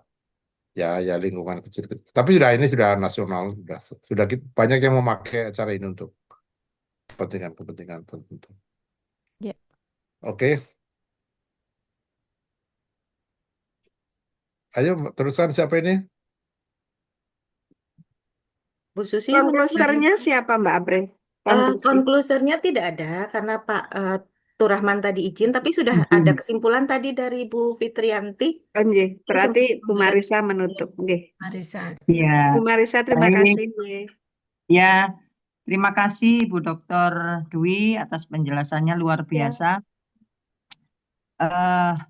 ya lingkungan kecil. Tapi ini sudah nasional, sudah banyak yang memakai acara ini untuk kepentingan tertentu. Ya. Oke. Ayo teruskan, siapa ini? Bu Susi. Konklusernya siapa Mbak April? Konklusernya tidak ada karena Pak Turahman tadi izin, tapi sudah ada kesimpulan tadi dari Bu Fitriyanti. Berarti Bu Marisa menutup. Marisa. Ya. Bu Marisa, terima kasih. Ya, terima kasih Bu Dr. Dwi atas penjelasannya luar biasa.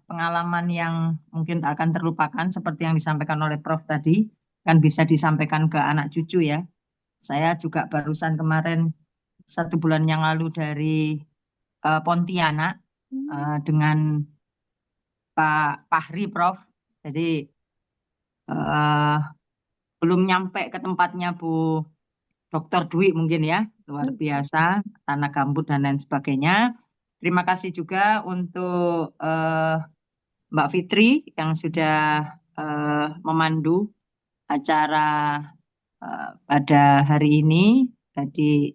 Pengalaman yang mungkin tak akan terlupakan seperti yang disampaikan oleh Prof tadi, kan bisa disampaikan ke anak cucu ya. Saya juga barusan kemarin 1 bulan yang lalu dari Pontianak dengan Pak Fahri, Prof. Jadi belum nyampe ke tempatnya Bu Dr. Dwi mungkin ya, luar biasa, tanah gambut dan lain sebagainya. Terima kasih juga untuk Mbak Fitri yang sudah memandu acara pada hari ini, tadi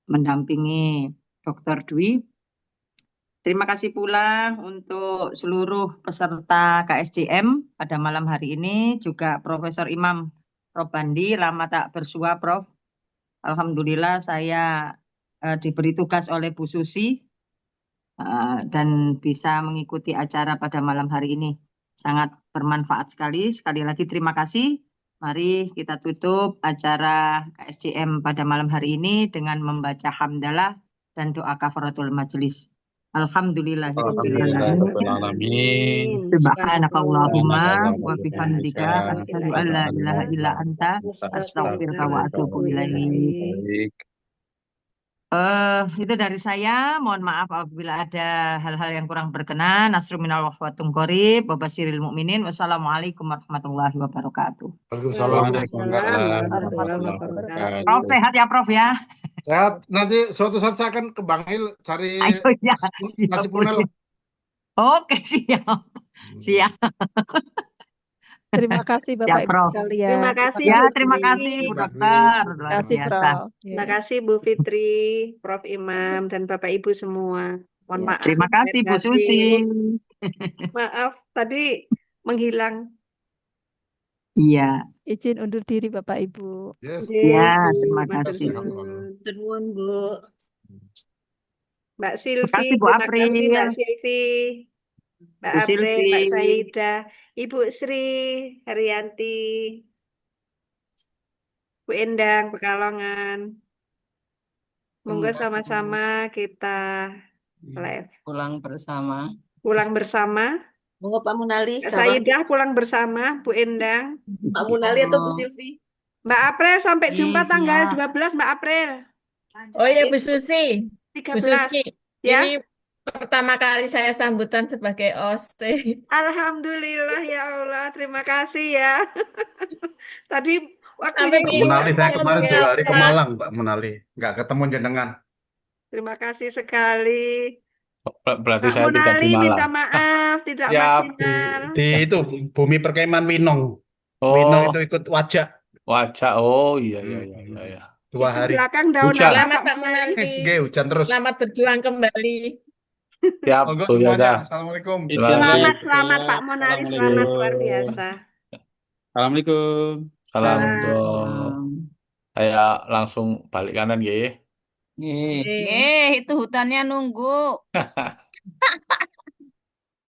mendampingi Dr. Dwi. Terima kasih pula untuk seluruh peserta KSJM pada malam hari ini, juga Profesor Imam Robandi, lama tak bersua Prof. Alhamdulillah saya diberi tugas oleh Bu Susi dan bisa mengikuti acara pada malam hari ini. Sangat bermanfaat sekali. Sekali lagi terima kasih. Mari kita tutup acara KSJM pada malam hari ini dengan membaca hamdalah dan doa kafaratul majelis. Alhamdulillahirrahmanirrahim. Subhanakallahumma wa bihamdika asyhadu an la ilaha illa anta astaghfiruka wa atubu ilaik. Itu dari saya. Mohon maaf apabila ada hal-hal yang kurang berkenan. Nasrul minal wa qarib wa basyiril mukminin. Wassalamualaikum warahmatullahi wabarakatuh. Waalaikumsalam. Prof sehat ya Prof ya. Sehat. Nanti suatu saat saya akan ke Bangil cari nasi punel. Oke, siap. Siap. Terima kasih Bapak Ibu sekalian. Terima kasih. Ya, terima kasih Bu Dokter. Terima kasih Prof. Terima kasih Bu Fitri, Prof Imam, dan Bapak Ibu semua. Mohon maaf. Terima kasih Bu Susi. Maaf, tadi menghilang. Iya, Izin undur diri Bapak Ibu. Yes. ya, Bu, terima matur kasih. Sehat selalu. nuwun, Bu. Mbak Terima Silvi, kasih Bu terima kasih April, Mbak Silvi, Mbak Bu April, Silvi. Mbak Saida, Ibu Sri Haryanti, Bu Endang, Pekalongan. Monggo sama-sama kita live. Pulang bersama. Pulang bersama. Monggo Pak Munali, Mbak kawan. Saidah pulang bersama, Bu Endang. Pak Munali atau Bu Oh, Silvi? Mbak April sampai jumpa iya, tanggal siap. 12 Mbak April. Oh ya Bu Susi, Bu 13 Susi, ya. ini pertama kali saya sambutan sebagai OC. Alhamdulillah ya Allah, terima kasih ya. Tadi Sampai waktunya Mbak bingung Munali, saya mau kemarin ngomongnya 2 hari ke apa. Malang, Mbak Munali. Nggak ketemu jenengan. terima kasih sekali. Berarti Mbak saya tidak di Munali minta Malang. maaf tidak Ya, maksimal. Di itu Bumi Perkemahan Winong. Winong itu oh, ikut wajak wajah. Oh, iya, iya, iya, iya, iya. 2 Itu hari. belakang daun Hujan. apa Selamat Pak Pak Munali? Munali, Nggih, hujan terus. selamat berjuang kembali. Siap, Monggo Bu semuanya. Yada. Assalamualaikum. Terima kasih. Selamat Pak Munali, selamat luar biasa. Assalamualaikum. Salam Salam. dong. Saya langsung balik kanan, ya. Nggih, itu hutannya nunggu.